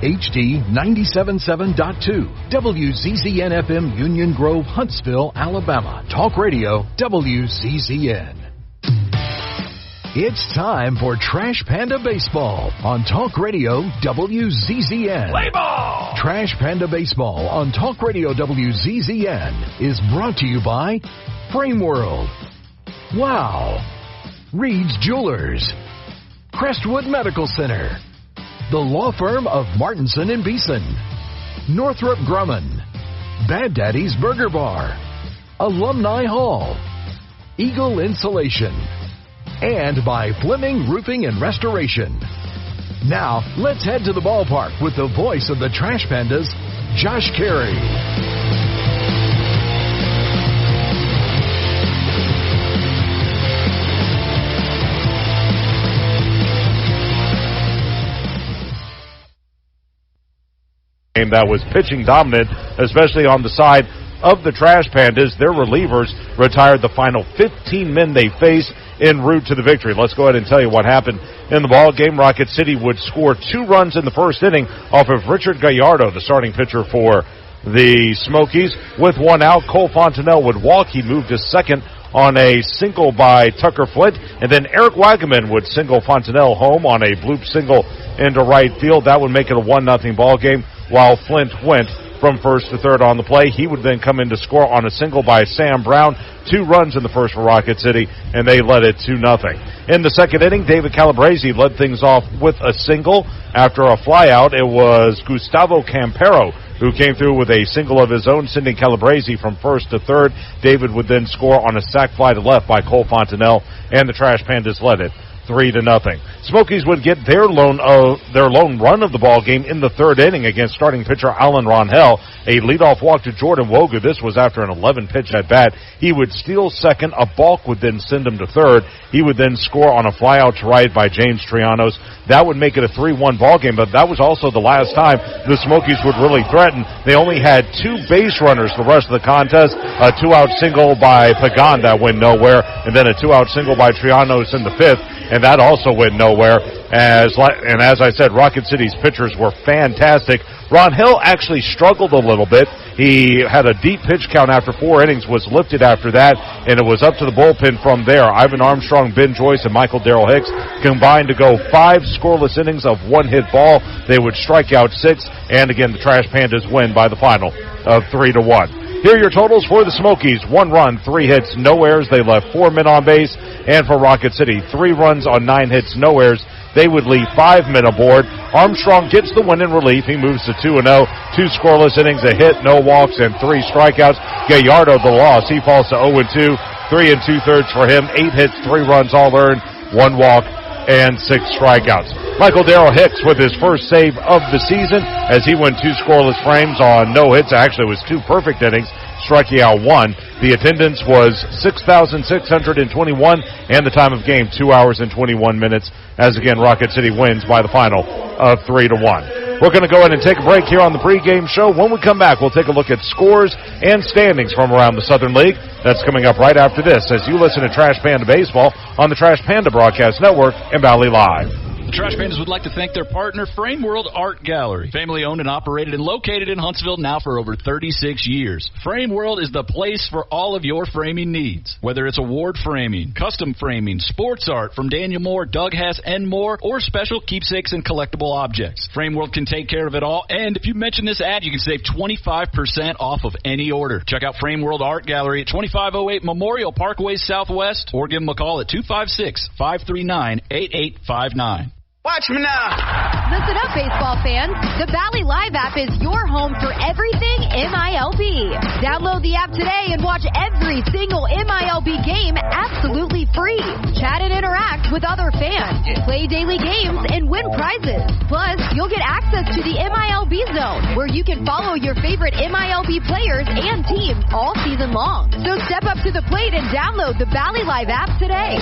HD 97.7.2, WZZN-FM Union Grove, Huntsville, Alabama. Talk Radio, WZZN. It's time for Trash Panda Baseball on Talk Radio WZZN. Play ball! Trash Panda Baseball on Talk Radio WZZN is brought to you by Frame World, Wow, Reed's Jewelers, Crestwood Medical Center, the law firm of Martinson & Beeson, Northrop Grumman, Bad Daddy's Burger Bar, Alumni Hall, Eagle Insulation, and by Fleming Roofing and Restoration. Now, let's head to the ballpark with the voice of the Trash Pandas, Josh Carey. Game that was pitching dominant, especially on the side of the Trash Pandas. Their relievers retired the final 15 men they faced en route to the victory. Let's go ahead and tell you what happened in the ball game. Rocket City would score 2 runs in the first inning off of Richard Gallardo, the starting pitcher for the Smokies. With 1 out, Cole Fontenelle would walk. He moved to second on a single by Tucker Flint, and then Eric Wagaman would single Fontenelle home on a bloop single into right field. That would make it a 1-0 ball game, while Flint went from first to third on the play. He would then come in to score on a single by Sam Brown. 2 runs in the first for Rocket City, and they led it 2-0. In the second inning, David Calabrese led things off with a single. After a flyout, it was Gustavo Campero who came through with a single of his own, sending Calabrese from first to third. David would then score on a sac fly to left by Cole Fontenelle, and the Trash Pandas led it 3-0. Smokies would get their lone run of the ball game in the third inning against starting pitcher Alan Ronhell. A leadoff walk to Jordan Wogu. This was after an 11-pitch at bat. He would steal second. A balk would then send him to third. He would then score on a flyout to right by James Trianos. That would make it a 3-1 ball game, but that was also the last time the Smokies would really threaten. They only had 2 base runners the rest of the contest. A 2-out single by Pagan that went nowhere, and then a 2-out single by Trianos in the 5th. And that also went nowhere. As I said, Rocket City's pitchers were fantastic. Ron Hill actually struggled a little bit. He had a deep pitch count after 4 innings, was lifted after that, and it was up to the bullpen from there. Ivan Armstrong, Ben Joyce, and Michael Darrell Hicks combined to go 5 scoreless innings of 1-hit ball. They would strike out 6, and again, the Trash Pandas win by the final of 3-1. Here are your totals for the Smokies. 1 run, 3 hits, no errors. They left 4 men on base. And for Rocket City, 3 runs on 9 hits, no errors. They would leave 5 men aboard. Armstrong gets the win in relief. He moves to 2-0. 2 scoreless innings, a hit, no walks, and 3 strikeouts. Gallardo, the loss. He falls to 0-2. 3 2/3 for him. 8 hits, 3 runs all earned, 1 walk, and 6 strikeouts. Michael Darrell Hicks with his first save of the season as he went 2 scoreless frames on no hits. Actually, it was 2 perfect innings, striking out 1. The attendance was 6,621, and the time of game 2 hours and 21 minutes. As again, Rocket City wins by the final of 3-1. We're going to go ahead and take a break here on the pregame show. When we come back, we'll take a look at scores and standings from around the Southern League. That's coming up right after this as you listen to Trash Panda Baseball on the Trash Panda Broadcast Network and Valley Live. The Trash Pandas would like to thank their partner, Frame World Art Gallery. Family owned and operated and located in Huntsville now for over 36 years. Frame World is the place for all of your framing needs. Whether it's award framing, custom framing, sports art from Daniel Moore, Doug Hess, and more, or special keepsakes and collectible objects. Frame World can take care of it all, and if you mention this ad, you can save 25% off of any order. Check out Frame World Art Gallery at 2508 Memorial Parkway Southwest, or give them a call at 256-539-8859. Watch me now. Listen up, baseball fans. The Valley Live app is your home for everything MILB. Download the app today and watch every single MILB game absolutely free. Chat and interact with other fans. Play daily games and win prizes. Plus, you'll get access to the MILB Zone, where you can follow your favorite MILB players and teams all season long. So step up to the plate and download the Valley Live app today.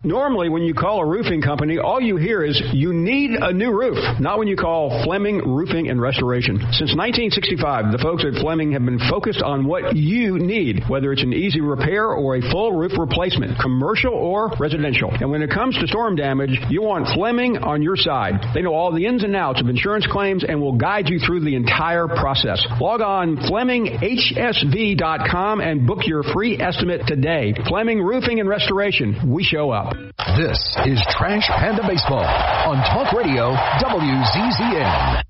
Normally, when you call a roofing company, all you hear is, you need a new roof. Not when you call Fleming Roofing and Restoration. Since 1965, the folks at Fleming have been focused on what you need, whether it's an easy repair or a full roof replacement, commercial or residential. And when it comes to storm damage, you want Fleming on your side. They know all the ins and outs of insurance claims and will guide you through the entire process. Log on FlemingHSV.com and book your free estimate today. Fleming Roofing and Restoration. We show up. This is Trash Panda Baseball on Talk Radio WZZN.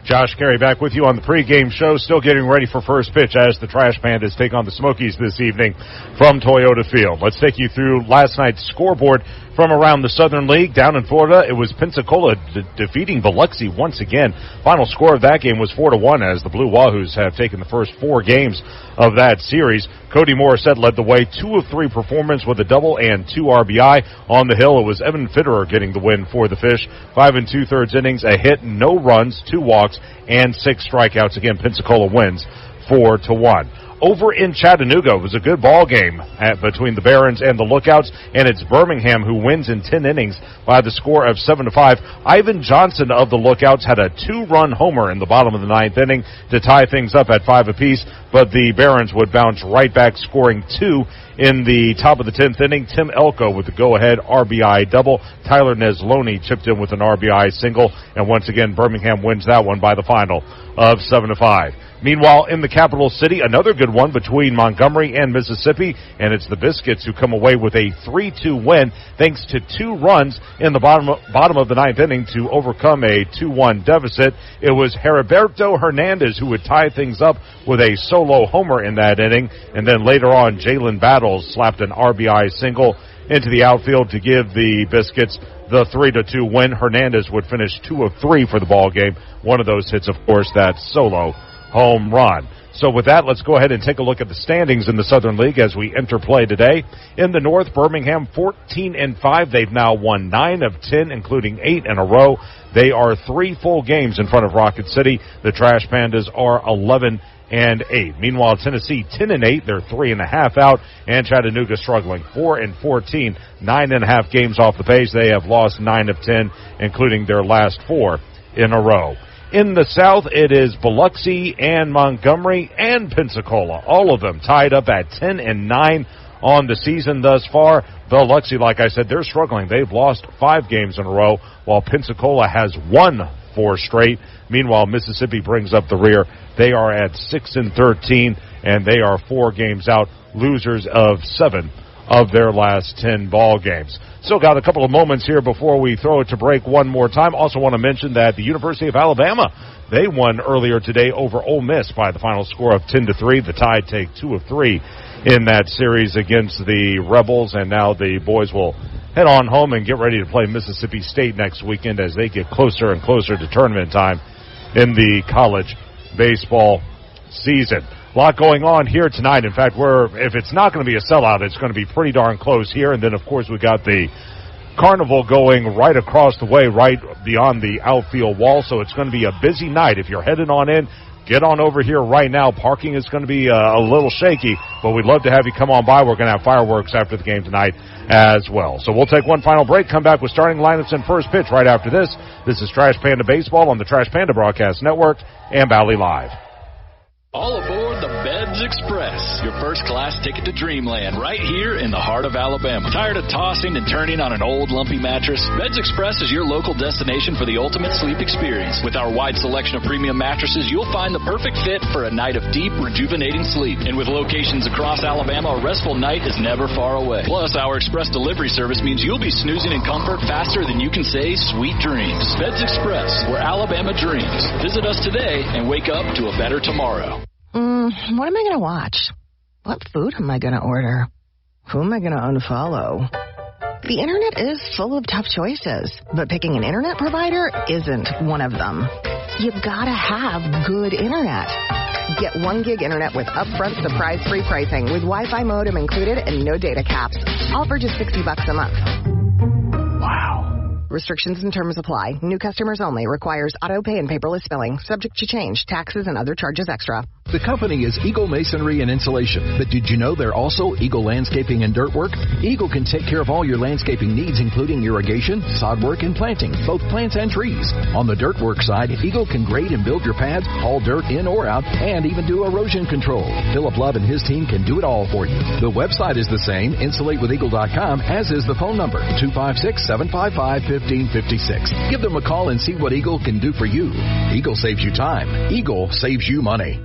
Josh Carey back with you on the pregame show, still getting ready for first pitch as the Trash Pandas take on the Smokies this evening from Toyota Field. Let's take you through last night's scoreboard from around the Southern League. Down in Florida, it was Pensacola defeating Biloxi once again. Final score of that game was 4-1 as the Blue Wahoos have taken the first 4 games of that series. Cody Morissette led the way, 2 of 3 performance with a double and 2 RBI. On the hill, it was Evan Fitterer getting the win for the Fish. 5 2/3 innings, a hit, no runs, 2 walks, and 6 strikeouts. Again, Pensacola wins 4-1. Over in Chattanooga, it was a good ball game between the Barons and the Lookouts, and it's Birmingham who wins in 10 innings by the score of 7-5. Ivan Johnson of the Lookouts had a 2-run homer in the bottom of the 9th inning to tie things up at 5 apiece, but the Barons would bounce right back, scoring 2 in the top of the 10th inning. Tim Elko with the go-ahead RBI double. Tyler Nesloni chipped in with an RBI single, and once again, Birmingham wins that one by the final of 7-5. Meanwhile, in the capital city, another good one between Montgomery and Mississippi, and it's the Biscuits who come away with a 3-2 win thanks to 2 runs in the bottom of the 9th inning to overcome a 2-1 deficit. It was Heriberto Hernandez who would tie things up with a solo homer in that inning, and then later on, Jalen Battles slapped an RBI single into the outfield to give the Biscuits the 3-2 win. Hernandez would finish 2 of 3 for the ball game. One of those hits, of course, that solo home run. So with that, let's go ahead and take a look at the standings in the Southern League as we enter play today. In the North, Birmingham 14-5. They've now won 9 of 10, including 8 in a row. They are 3 full games in front of Rocket City. The Trash Pandas are 11-8. Meanwhile, Tennessee 10-8. They're 3.5 out, and Chattanooga struggling 4-14, 9.5 games off the pace. They have lost 9 of 10, including their last 4 in a row. In the South, it is Biloxi and Montgomery and Pensacola, all of them tied up at 10-9 on the season thus far. Biloxi, like I said, they're struggling. They've lost 5 games in a row, while Pensacola has won 4 straight. Meanwhile, Mississippi brings up the rear. They are at 6-13, and they are 4 games out, losers of 7 of their last 10 ball games. Still got a couple of moments here before we throw it to break one more time. Also want to mention that the University of Alabama, they won earlier today over Ole Miss by the final score of 10-3. The Tide take 2 of 3 in that series against the Rebels, and now the boys will head on home and get ready to play Mississippi State next weekend as they get closer and closer to tournament time in the college baseball season. A lot going on here tonight. In fact, if it's not going to be a sellout, it's going to be pretty darn close here. And then, of course, we got the carnival going right across the way, right beyond the outfield wall. So it's going to be a busy night. If you're headed on in, get on over here right now. Parking is going to be a little shaky, but we'd love to have you come on by. We're going to have fireworks after the game tonight as well. So we'll take one final break, come back with starting lineups and first pitch right after this. This is Trash Panda Baseball on the Trash Panda Broadcast Network and Valley Live. All aboard the Beds Express, your first-class ticket to dreamland, right here in the heart of Alabama. Tired of tossing and turning on an old, lumpy mattress? Beds Express is your local destination for the ultimate sleep experience. With our wide selection of premium mattresses, you'll find the perfect fit for a night of deep, rejuvenating sleep. And with locations across Alabama, a restful night is never far away. Plus, our express delivery service means you'll be snoozing in comfort faster than you can say sweet dreams. Beds Express, where Alabama dreams. Visit us today and wake up to a better tomorrow. What am I going to watch? What food am I going to order? Who am I going to unfollow? The internet is full of tough choices, but picking an internet provider isn't one of them. You gotta have good internet. Get 1 gig internet with upfront surprise-free pricing with Wi-Fi modem included and no data caps. All for just $60 a month. Wow. Restrictions and terms apply. New customers only. Requires auto pay and paperless billing. Subject to change. Taxes and other charges extra. The company is Eagle Masonry and Insulation, but did you know they're also Eagle Landscaping and Dirt Work? Eagle can take care of all your landscaping needs, including irrigation, sod work, and planting, both plants and trees. On the dirt work side, Eagle can grade and build your pads, haul dirt in or out, and even do erosion control. Philip Love and his team can do it all for you. The website is the same, insulatewitheagle.com, as is the phone number, 256-755-1556. Give them a call and see what Eagle can do for you. Eagle saves you time. Eagle saves you money.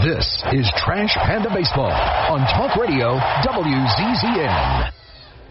This is Trash Panda Baseball on Talk Radio WZZN.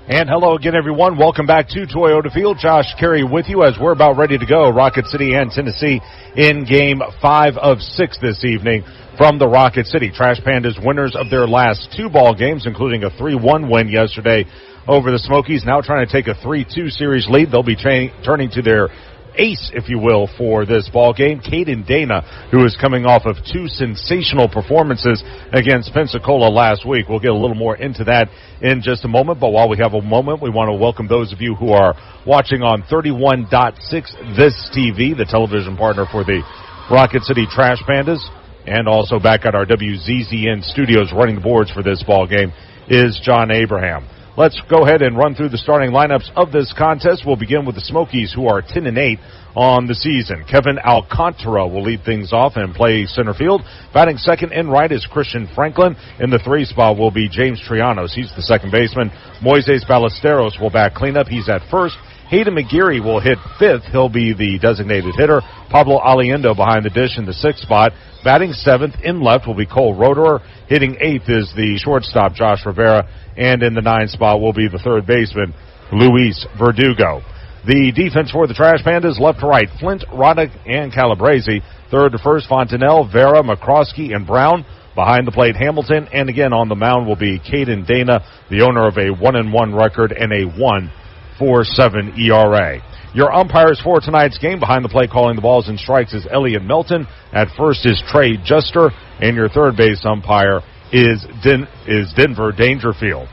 And hello again, everyone. Welcome back to Toyota Field. Josh Carey with you as we're about ready to go. Rocket City and Tennessee in Game 5 of 6 this evening from the Rocket City. Trash Pandas winners of their last 2 ball games, including a 3-1 win yesterday over the Smokies. Now trying to take a 3-2 series lead. They'll be turning to their ace, if you will, for this ball game, Caden Dana, who is coming off of 2 sensational performances against Pensacola last week. We'll get a little more into that in just a moment, but while we have a moment, we want to welcome those of you who are watching on 31.6 This TV, the television partner for the Rocket City Trash Pandas, and also back at our WZZN studios running the boards for this ball game is John Abraham. Let's go ahead and run through the starting lineups of this contest. We'll begin with the Smokies, who are 10-8 on the season. Kevin Alcantara will lead things off and play center field. Batting second and right is Christian Franklin. In the 3 spot will be James Trianos. He's the second baseman. Moises Ballesteros will bat cleanup. He's at first. Hayden McGeary will hit 5th. He'll be the designated hitter. Pablo Aliendo behind the dish in the 6th spot. Batting 7th in left will be Cole Roederer. Hitting 8th is the shortstop, Josh Rivera. And in the 9th spot will be the third baseman, Luis Verdugo. The defense for the Trash Pandas, left to right, Flint, Roddick, and Calabrese. Third to first, Fontanelle, Vera, McCroskey, and Brown. Behind the plate, Hamilton. And again on the mound will be Caden Dana, the owner of a 1-1 record and a 1.47 ERA. Your umpires for tonight's game, behind the plate calling the balls and strikes, is Elliot Melton. At first is Trey Juster, and your third base umpire is Denver Dangerfield.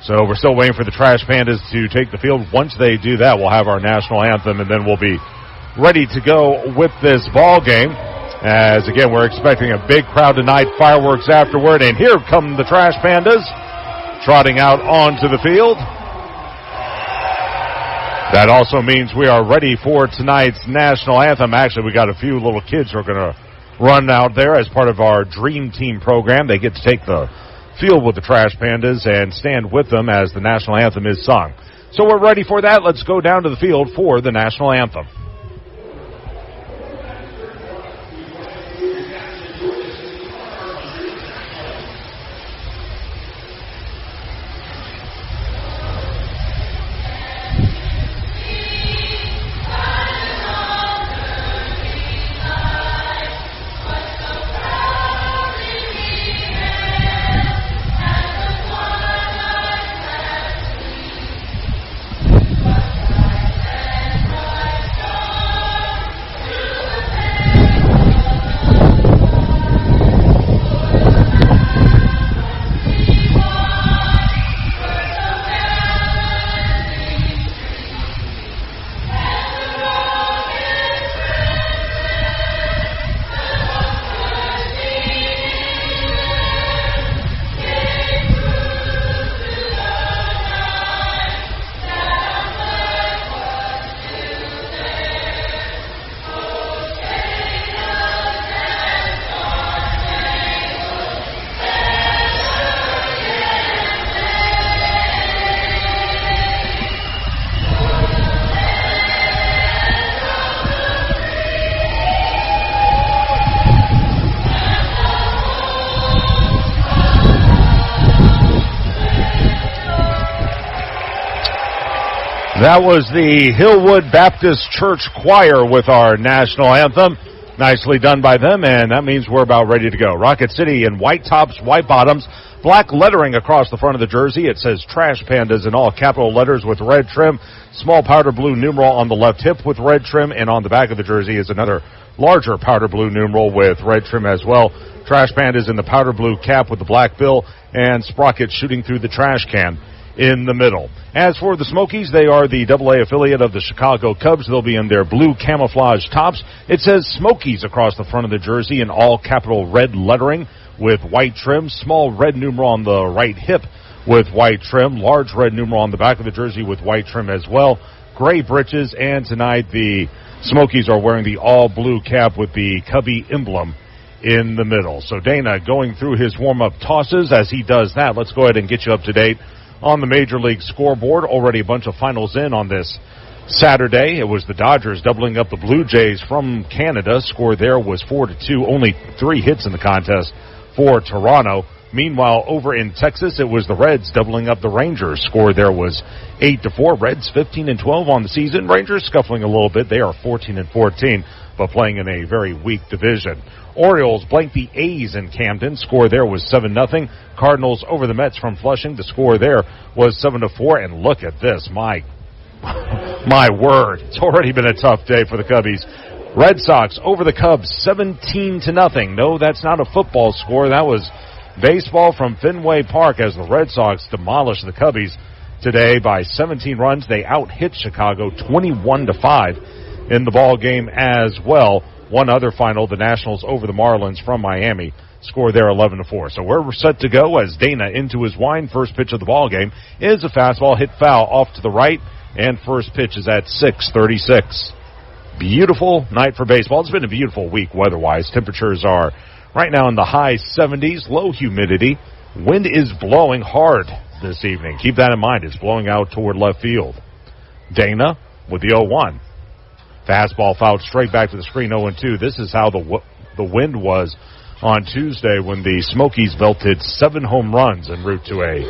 So we're still waiting for the Trash Pandas to take the field. Once they do that, we'll have our national anthem, and then we'll be ready to go with this ball game. As again, we're expecting a big crowd tonight, fireworks afterward, and here come the Trash Pandas trotting out onto the field. That also means we are ready for tonight's national anthem. Actually, we got a few little kids who are going to run out there as part of our Dream Team program. They get to take the field with the Trash Pandas and stand with them as the national anthem is sung. So we're ready for that. Let's go down to the field for the national anthem. That was the Hillwood Baptist Church Choir with our national anthem. Nicely done by them, and that means we're about ready to go. Rocket City in white tops, white bottoms, black lettering across the front of the jersey. It says Trash Pandas in all capital letters with red trim. Small powder blue numeral on the left hip with red trim, and on the back of the jersey is another larger powder blue numeral with red trim as well. Trash Pandas in the powder blue cap with the black bill and sprocket shooting through the trash can. in the middle. As for the Smokies, they are the AA affiliate of the Chicago Cubs. They'll be in their blue camouflage tops. It says Smokies across the front of the jersey in all capital red lettering with white trim, small red numeral on the right hip with white trim, large red numeral on the back of the jersey with white trim as well, gray breeches, and tonight the Smokies are wearing the all-blue cap with the Cubby emblem in the middle. So Dana going through his warm-up tosses. As he does that, let's go ahead and get you up to date on the Major League scoreboard. Already a bunch of finals in on this Saturday. It was the Dodgers doubling up the Blue Jays from Canada. Score there was 4-2. Only 3 hits in the contest for Toronto. Meanwhile, over in Texas, it was the Reds doubling up the Rangers. Score there was 8-4. Reds 15-12 on the season. Rangers scuffling a little bit. They are 14-14, but playing in a very weak division. Orioles blank the A's in Camden. Score there was 7-0. Cardinals over the Mets from Flushing. The score there was 7-4. And look at this. My word. It's already been a tough day for the Cubbies. Red Sox over the Cubs 17-0. No, that's not a football score. That was baseball from Fenway Park as the Red Sox demolished the Cubbies today by 17 runs. They out-hit Chicago 21-5 in the ball game as well. One other final, the Nationals over the Marlins from Miami. Score there 11-4. So we're set to go as Dana into his wine. First pitch of the ball game is a fastball hit foul off to the right, and first pitch is at 6:36. Beautiful night for baseball. It's been a beautiful week weather-wise. Temperatures are right now in the high 70s, low humidity. Wind is blowing hard this evening. Keep that in mind. It's blowing out toward left field. Dana with the 0-1. Fastball fouled straight back to the screen, 0-2. This is how the wind was on Tuesday when the Smokies belted 7 home runs en route to a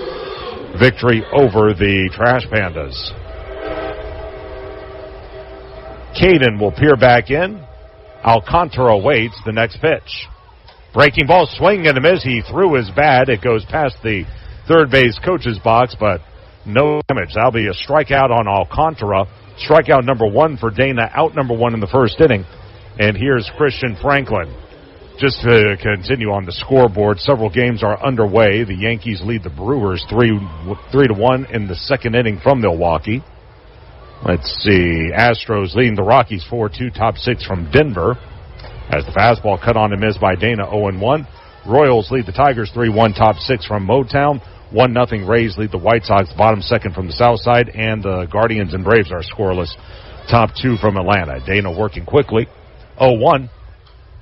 victory over the Trash Pandas. Caden will peer back in. Alcantara waits the next pitch. Breaking ball, swing and a miss. He threw his bat. It goes past the third base coach's box, but no damage. That'll be a strikeout on Alcantara. Strikeout number 1 for Dana, out number 1 in the first inning. And here's Christian Franklin. Just to continue on the scoreboard, several games are underway. The Yankees lead the Brewers 3-1 in the second inning from Milwaukee. Let's see. Astros leading the Rockies 4-2, top 6 from Denver. As the fastball cut on and missed by Dana, 0-1. Royals lead the Tigers 3-1, top 6 from Motown. 1-0 Rays lead the White Sox, bottom 2nd from the South Side. And the Guardians and Braves are scoreless, top 2 from Atlanta. Dana working quickly. 0-1.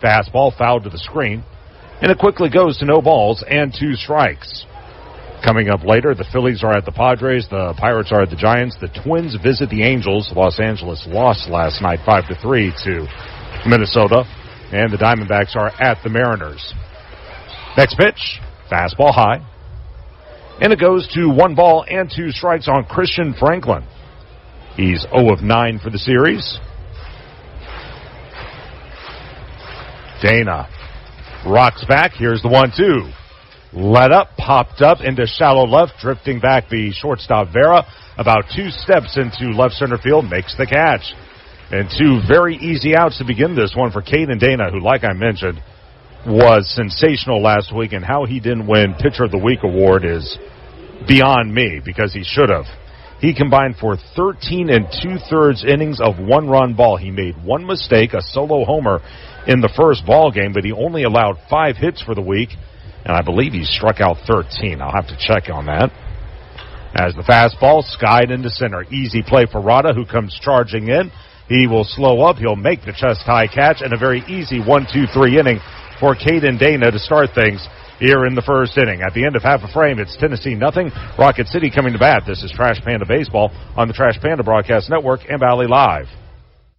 Fastball fouled to the screen. And it quickly goes to no balls and 2 strikes. Coming up later, the Phillies are at the Padres. The Pirates are at the Giants. The Twins visit the Angels. Los Angeles lost last night 5-3 to Minnesota. And the Diamondbacks are at the Mariners. Next pitch, fastball high. And it goes to 1 ball and 2 strikes on Christian Franklin. He's 0 of 9 for the series. Dana rocks back. Here's the 1-2. Let up, popped up into shallow left, drifting back the shortstop Vera. About 2 steps into left center field, makes the catch. And 2 very easy outs to begin this one for Caden Dana, who, like I mentioned, was sensational last week, and how he didn't win Pitcher of the Week award is beyond me, because he should have. He combined for 13 2/3 innings of 1-run ball. He made 1 mistake, a solo homer in the first ball game, but he only allowed 5 hits for the week, and I believe he struck out 13. I'll have to check on that. As the fastball skied into center. Easy play for Rada, who comes charging in. He will slow up. He'll make the chest-high catch, and a very easy 1-2-3 inning for Caden Dana to start things here in the first inning. At the end of half a frame, it's Tennessee 0, Rocket City coming to bat. This is Trash Panda Baseball on the Trash Panda Broadcast Network and Valley Live.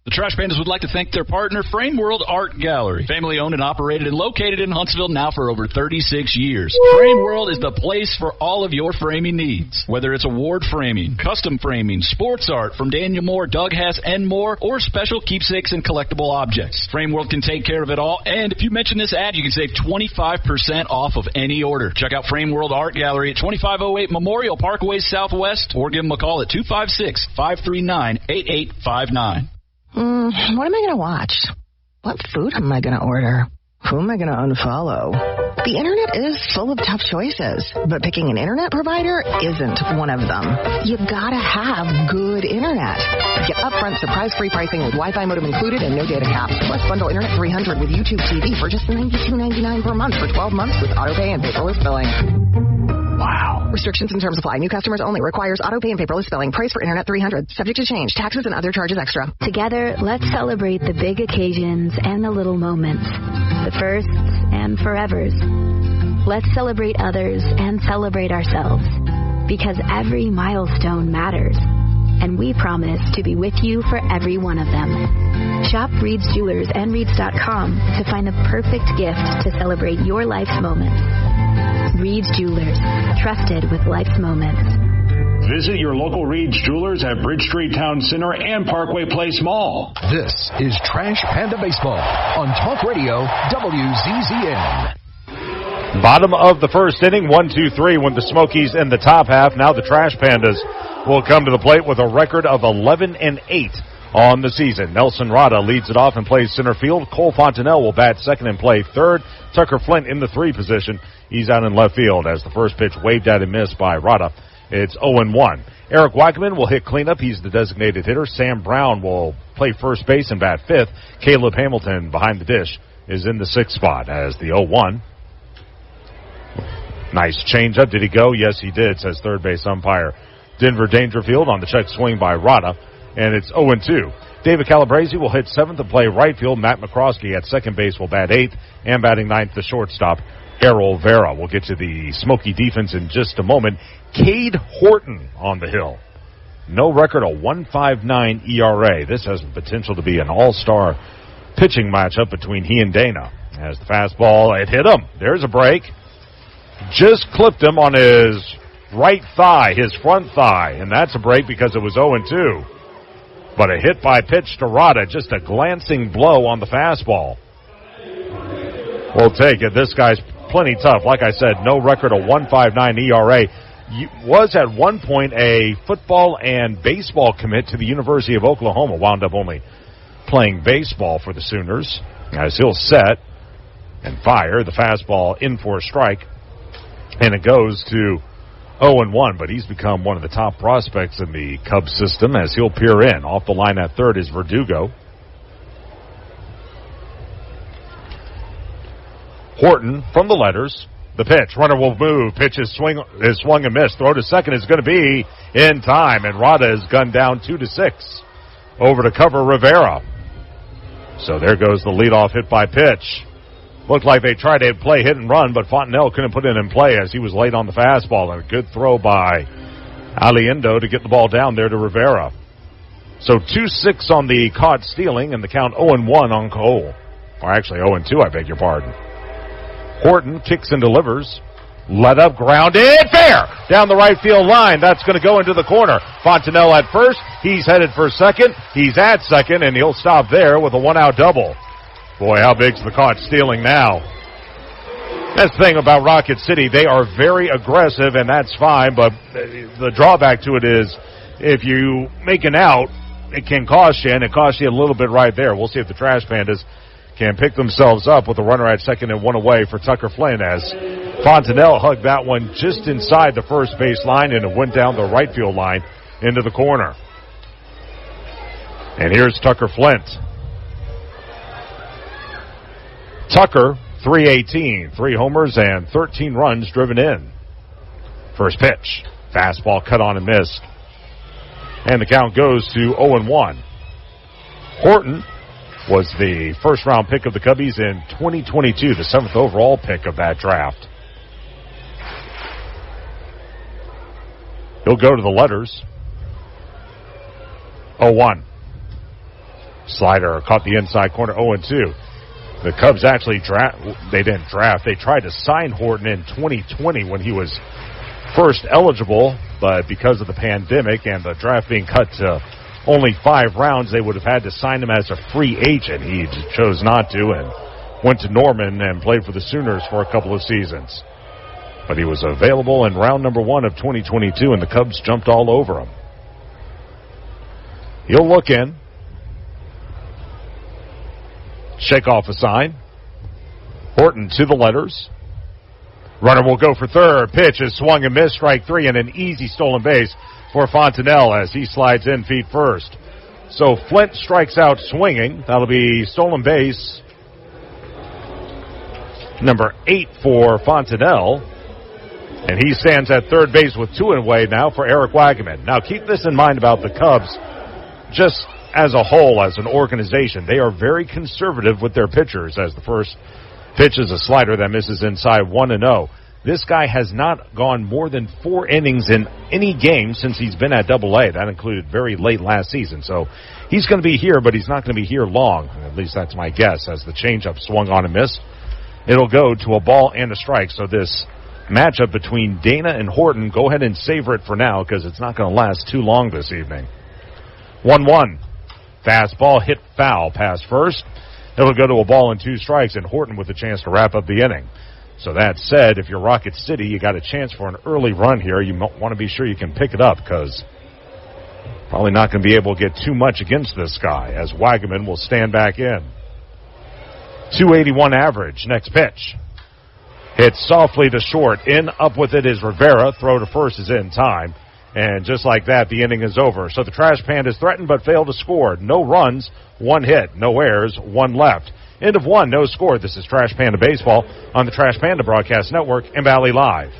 The Trash Pandas would like to thank their partner, Frame World Art Gallery. Family owned and operated and located in Huntsville now for over 36 years. Frame World is the place for all of your framing needs. Whether it's award framing, custom framing, sports art from Daniel Moore, Doug Hess, and more, or special keepsakes and collectible objects. Frame World can take care of it all, and if you mention this ad, you can save 25% off of any order. Check out Frame World Art Gallery at 2508 Memorial Parkway Southwest, or give them a call at 256-539-8859. What am I going to watch? What food am I going to order? Who am I going to unfollow? The internet is full of tough choices, but picking an internet provider isn't one of them. You've got to have good internet. Get upfront surprise-free pricing with Wi-Fi modem included and no data caps. Plus, bundle Internet 300 with YouTube TV for just $92.99 per month for 12 months with autopay and paperless billing. Wow. Restrictions and terms apply. New customers only. Requires autopay and paperless billing. Price for Internet 300. Subject to change. Taxes and other charges extra. Together, let's celebrate the big occasions and the little moments. The firsts and forevers. Let's celebrate others and celebrate ourselves. Because every milestone matters. And we promise to be with you for every one of them. Shop Reed's Jewelers and Reeds.com to find the perfect gift to celebrate your life's moments. Reed's Jewelers, trusted with life's moments. Visit your local Reed's Jewelers at Bridge Street Town Center and Parkway Place Mall. This is Trash Panda Baseball on Talk Radio WZZN. Bottom of the first inning, 1-2-3 when the Smokies in the top half. Now the Trash Pandas will come to the plate with a record of 11-8 on the season. Nelson Rada leads it off and plays center field. Cole Fontenelle will bat second and play third. Tucker Flint in the 3 position. He's out in left field as the first pitch waved at and missed by Rada. It's 0-1. Eric Wackerman will hit cleanup. He's the designated hitter. Sam Brown will play first base and bat fifth. Caleb Hamilton behind the dish is in the 6th spot as the 0-1. Nice changeup. Did he go? Yes, he did, says third base umpire Denver Dangerfield on the check swing by Rada. And it's 0-2. David Calabrese will hit 7th and play right field. Matt McCroskey at second base will bat 8th. And batting 9th, the shortstop, Errol Vera. We'll get to the Smoky defense in just a moment. Cade Horton on the hill. No record, a 1.59 ERA. This has the potential to be an all-star pitching matchup between he and Dana. As the fastball, it hit him. There's a break. Just clipped him on his right thigh, his front thigh. And that's a break because it was 0-2. But a hit by pitch to Rada, just a glancing blow on the fastball. We'll take it. This guy's plenty tough. Like I said, no record, a 1.59 ERA. Was at one point a football and baseball commit to the University of Oklahoma. Wound up only playing baseball for the Sooners. As he'll set and fire, the fastball in for a strike. And it goes to 0-1, but he's become one of the top prospects in the Cubs system as he'll peer in. Off the line at third is Verdugo. Horton from the letters. The pitch. Runner will move. Pitch is swung and missed. Throw to second is going to be in time, and Rada is gunned down 2-6. Over to cover Rivera. So there goes the leadoff hit by pitch. Looked like they tried to play hit and run, but Fontenelle couldn't put it in play as he was late on the fastball. And a good throw by Aliendo to get the ball down there to Rivera. So 2-6 on the caught stealing, and the count 0-1 on Cole. Or actually 0-2, I beg your pardon. Horton kicks and delivers. Let up, grounded, fair! Down the right field line. That's going to go into the corner. Fontenelle at first. He's headed for second. He's at second, and he'll stop there with a one-out double. Boy, how big's the caught stealing now? That's the thing about Rocket City. They are very aggressive, and that's fine, but the drawback to it is if you make an out, it can cost you, and it costs you a little bit right there. We'll see if the Trash Pandas can pick themselves up with a runner at second and one away for Tucker Flynn as Fontenelle hugged that one just inside the first base line, and it went down the right field line into the corner. And here's Tucker Flint. Tucker, 318, 3 homers and 13 runs driven in. First pitch, fastball cut on and missed. And the count goes to 0-1. Horton was the first-round pick of the Cubbies in 2022, the 7th overall pick of that draft. He'll go to the letters. 0-1. Slider caught the inside corner, 0-2. The Cubs actually they didn't draft. They tried to sign Horton in 2020 when he was first eligible, but because of the pandemic and the draft being cut to only 5 rounds, they would have had to sign him as a free agent. He chose not to and went to Norman and played for the Sooners for a couple of seasons. But he was available in round number 1 of 2022, and the Cubs jumped all over him. He'll look in. Shake off a sign. Horton to the letters. Runner will go for third. Pitch is swung and missed. Strike three, and an easy stolen base for Fontenelle as he slides in feet first. So Flint strikes out swinging. That'll be stolen base number 8 for Fontenelle. And he stands at third base with 2 away now for Eric Wagaman. Now keep this in mind about the Cubs. Just as a whole, as an organization, they are very conservative with their pitchers, as the first pitch is a slider that misses inside 1-0. This guy has not gone more than 4 innings in any game since he's been at AA. That included very late last season. So he's going to be here, but he's not going to be here long. At least that's my guess. As the changeup swung on and missed, it'll go to a ball and a strike. So this matchup between Dana and Horton, go ahead and savor it for now because it's not going to last too long this evening. 1-1. Fastball hit foul past first. It'll go to a ball and 2 strikes, and Horton with a chance to wrap up the inning. So that said, if you're Rocket City, you got a chance for an early run here. You want to be sure you can pick it up because probably not going to be able to get too much against this guy as Wagaman will stand back in. 281 average. Next pitch. Hit softly to short. In, up with it is Rivera. Throw to first is in time. And just like that, the inning is over. So the Trash Pandas threatened but failed to score. No runs, 1 hit, no errors, 1 left. End of 1, no score. This is Trash Panda Baseball on the Trash Panda Broadcast Network and Valley Live.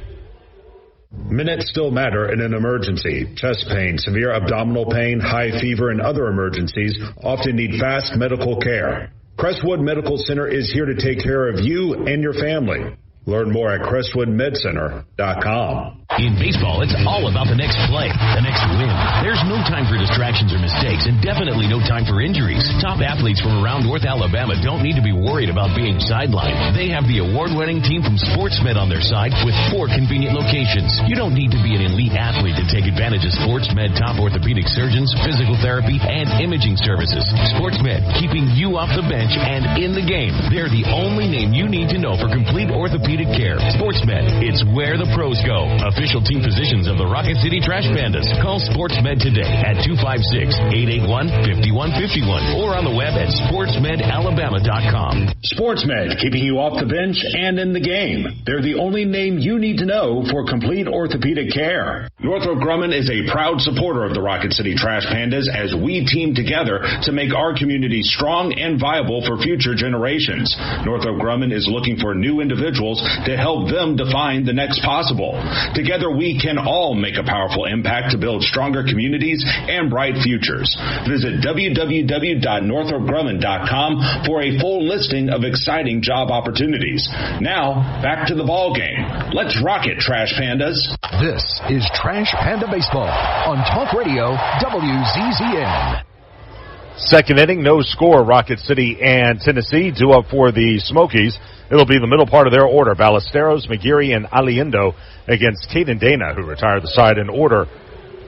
Minutes still matter in an emergency. Chest pain, severe abdominal pain, high fever, and other emergencies often need fast medical care. Crestwood Medical Center is here to take care of you and your family. Learn more at CrestwoodMedCenter.com. In baseball, it's all about the next play, the next win. There's no time for distractions or mistakes, and definitely no time for injuries. Top athletes from around North Alabama don't need to be worried about being sidelined. They have the award-winning team from SportsMed on their side with 4 convenient locations. You don't need to be an elite athlete to take advantage of SportsMed top orthopedic surgeons, physical therapy, and imaging services. SportsMed, keeping you off the bench and in the game. They're the only name you need to know for complete orthopedic care. SportsMed, it's where the pros go. Official team physicians of the Rocket City Trash Pandas. Call SportsMed today at 256-881-5151 or on the web at sportsmedalabama.com. SportsMed, keeping you off the bench and in the game. They're the only name you need to know for complete orthopedic care. Northrop Grumman is a proud supporter of the Rocket City Trash Pandas as we team together to make our community strong and viable for future generations. Northrop Grumman is looking for new individuals to help them define the next possible. Together, we can all make a powerful impact to build stronger communities and bright futures. Visit www.northropgrumman.com for a full listing of exciting job opportunities. Now, back to the ball game. Let's rock it, Trash Pandas. This is Trash Panda Baseball on Talk Radio WZZN. Second inning, no score. Rocket City and Tennessee due up for the Smokies. It'll be the middle part of their order. Ballesteros, McGeary, and Aliendo against Caden Dana, who retired the side in order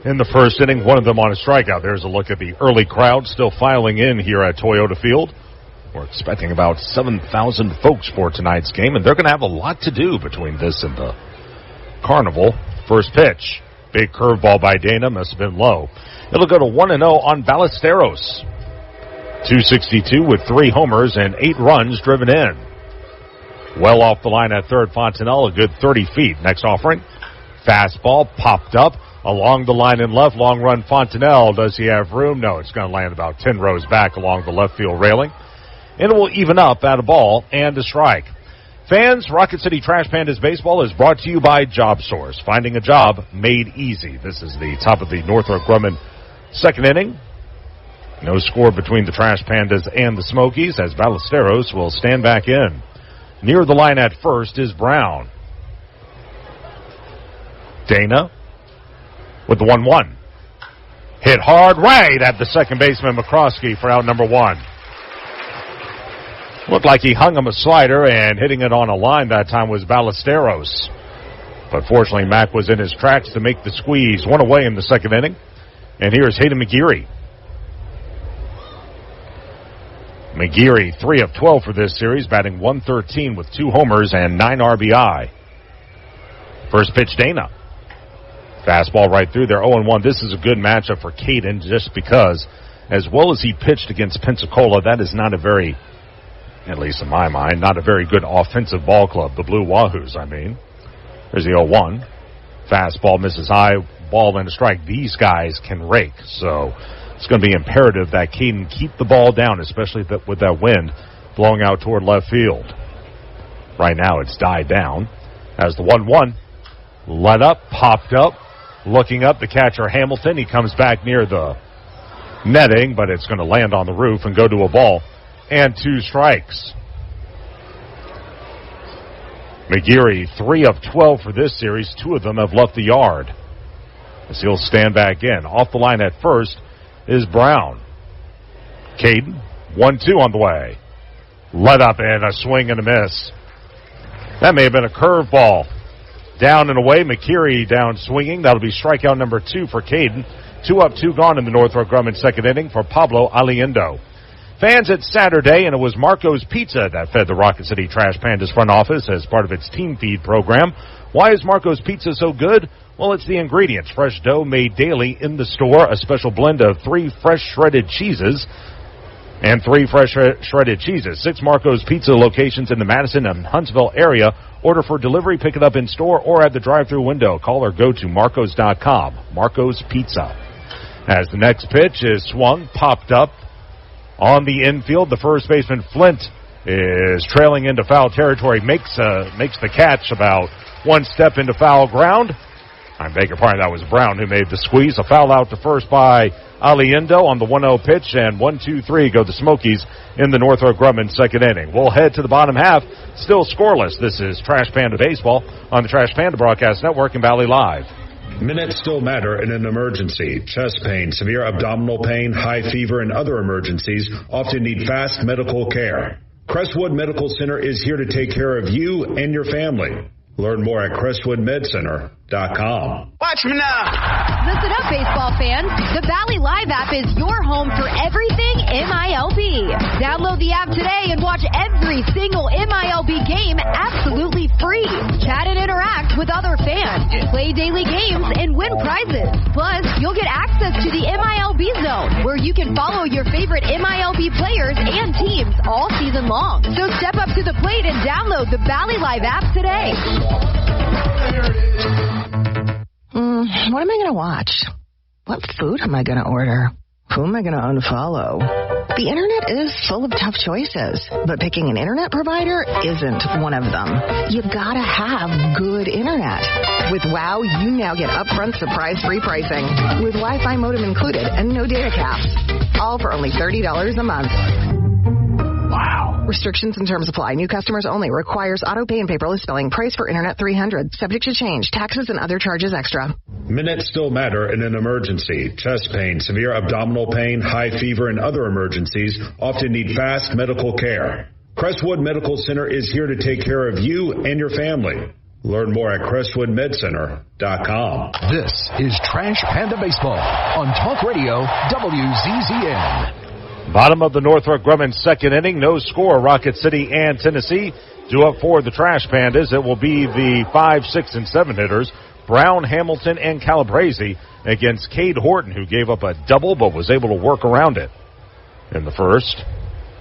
in the first inning, one of them on a strikeout. There's a look at the early crowd still filing in here at Toyota Field. We're expecting about 7,000 folks for tonight's game, and they're going to have a lot to do between this and the Carnival. First pitch, big curveball by Dana, must have been low. It'll go to 1-0 on Ballesteros. 262 with 3 homers and 8 runs driven in. Well off the line at third, Fontenelle, a good 30 feet. Next offering, fastball popped up along the line in left. Long run, Fontenelle. Does he have room? No, it's going to land about 10 rows back along the left field railing. And it will even up at a ball and a strike. Fans, Rocket City Trash Pandas Baseball is brought to you by Job Source. Finding a job made easy. This is the top of the Northrop Grumman second inning. No score between the Trash Pandas and the Smokies as Ballesteros will stand back in. Near the line at first is Brown. Dana with the 1-1. Hit hard right at the second baseman McCroskey for out number 1. Looked like he hung him a slider, and hitting it on a line that time was Ballesteros. But fortunately, Mack was in his tracks to make the squeeze. 1 away in the second inning. And here's Hayden McGeary. McGeary, 3 of 12 for this series, batting .113 with 2 homers and 9 RBI. First pitch, Dana. Fastball right through there, 0-1. This is a good matchup for Caden just because, as well as he pitched against Pensacola, that is not a very, at least in my mind, not a very good offensive ball club, the Blue Wahoos, I mean. There's the 0-1. Fastball misses high, ball and a strike. These guys can rake, so it's going to be imperative that Caden keep the ball down, especially with that wind blowing out toward left field. Right now it's died down as the 1-1 let up, popped up, looking up, the catcher Hamilton. He comes back near the netting, but it's going to land on the roof and go to a ball and 2 strikes. McGeary, 3 of 12 for this series. 2 of them have left the yard as he'll stand back in. Off the line at first is Brown. Caden, 1-2 on the way. Let up and a swing and a miss. That may have been a curveball. Down and away, McGeary down swinging. That'll be strikeout number 2 for Caden. 2 up, 2 gone in the Northrop Grumman second inning for Pablo Aliendo. Fans, it's Saturday, and it was Marco's Pizza that fed the Rocket City Trash Pandas front office as part of its Team Feed program. Why is Marco's Pizza so good? Well, it's the ingredients. Fresh dough made daily in the store, a special blend of 3 fresh shredded cheeses, and 3 fresh shredded cheeses. 6 Marco's Pizza locations in the Madison and Huntsville area. Order for delivery, pick it up in store, or at the drive-thru window. Call or go to marcos.com. Marco's Pizza. As the next pitch is swung, popped up on the infield, the first baseman Flint is trailing into foul territory, makes the catch about 1 step into foul ground. I beg your pardon, that was Brown who made the squeeze. A foul out to first by Aliendo on the 1-0 pitch, and 1-2-3 go the Smokies in the Northrop Grumman second inning. We'll head to the bottom half, still scoreless. This is Trash Panda Baseball on the Trash Panda Broadcast Network and Valley Live. Minutes still matter in an emergency. Chest pain, severe abdominal pain, high fever, and other emergencies often need fast medical care. Crestwood Medical Center is here to take care of you and your family. Learn more at CrestwoodMedCenter.com. Watch me now. Listen up, baseball fans. The Valley Live app is your home for everything MILB. Download the app today and watch every single MILB game absolutely free. Chat and interact with other fans. Play daily games and win prizes. Plus, you'll get access to the MILB Zone, where you can follow your favorite MILB players and teams all season long. So step up to the plate and download the Valley Live app today. What am I going to watch? What food am I going to order? Who am I going to unfollow? The internet is full of tough choices, but picking an internet provider isn't one of them. You gotta have good internet. With WOW, you now get upfront surprise-free pricing with Wi-Fi modem included and no data caps. All for only $30 a month. Wow. Restrictions and terms apply. New customers only. Requires auto pay and paperless billing. Price for internet $300. Subject to change. Taxes and other charges extra. Minutes still matter in an emergency. Chest pain, severe abdominal pain, high fever, and other emergencies often need fast medical care. Crestwood Medical Center is here to take care of you and your family. Learn more at CrestwoodMedCenter.com. This is Trash Panda Baseball on Talk Radio WZZN. Bottom of the Northrop Grumman second inning, no score. Rocket City and Tennessee due up for the Trash Pandas. It will be the 5, 6, and 7 hitters, Brown, Hamilton, and Calabrese against Cade Horton, who gave up a double but was able to work around it. In the first,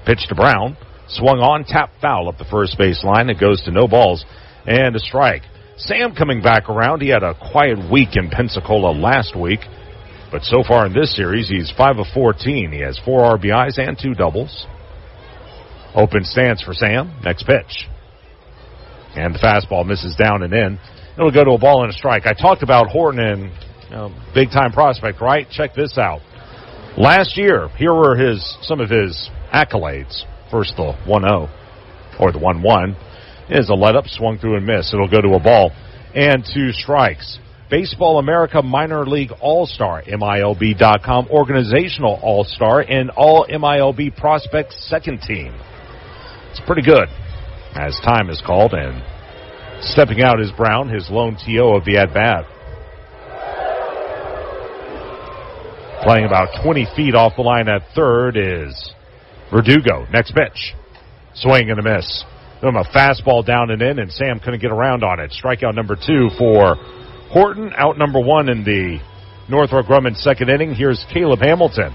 pitch to Brown, swung on, tap foul up the first base line. It goes to no balls and a strike. Sam coming back around. He had a quiet week in Pensacola last week. But so far in this series, he's 5 of 14. He has 4 RBIs and 2 doubles. Open stance for Sam. Next pitch. And the fastball misses down and in. It'll go to a ball and a strike. I talked about Horton and big-time prospect, right? Check this out. Last year, here were some of his accolades. First, the 1-0, or the 1-1, is a let-up, swung through and missed. It'll go to a ball and 2 strikes. Baseball America Minor League All-Star, MILB.com, Organizational All-Star, and All MILB Prospects Second Team. It's pretty good, as time is called, and stepping out is Brown, his lone TO of the at-bat. Playing about 20 feet off the line at third is Verdugo. Next pitch. Swing and a miss. Then a fastball down and in, and Sam couldn't get around on it. Strikeout number 2 for Horton. Out number 1 in the Northrop Grumman second inning. Here's Caleb Hamilton.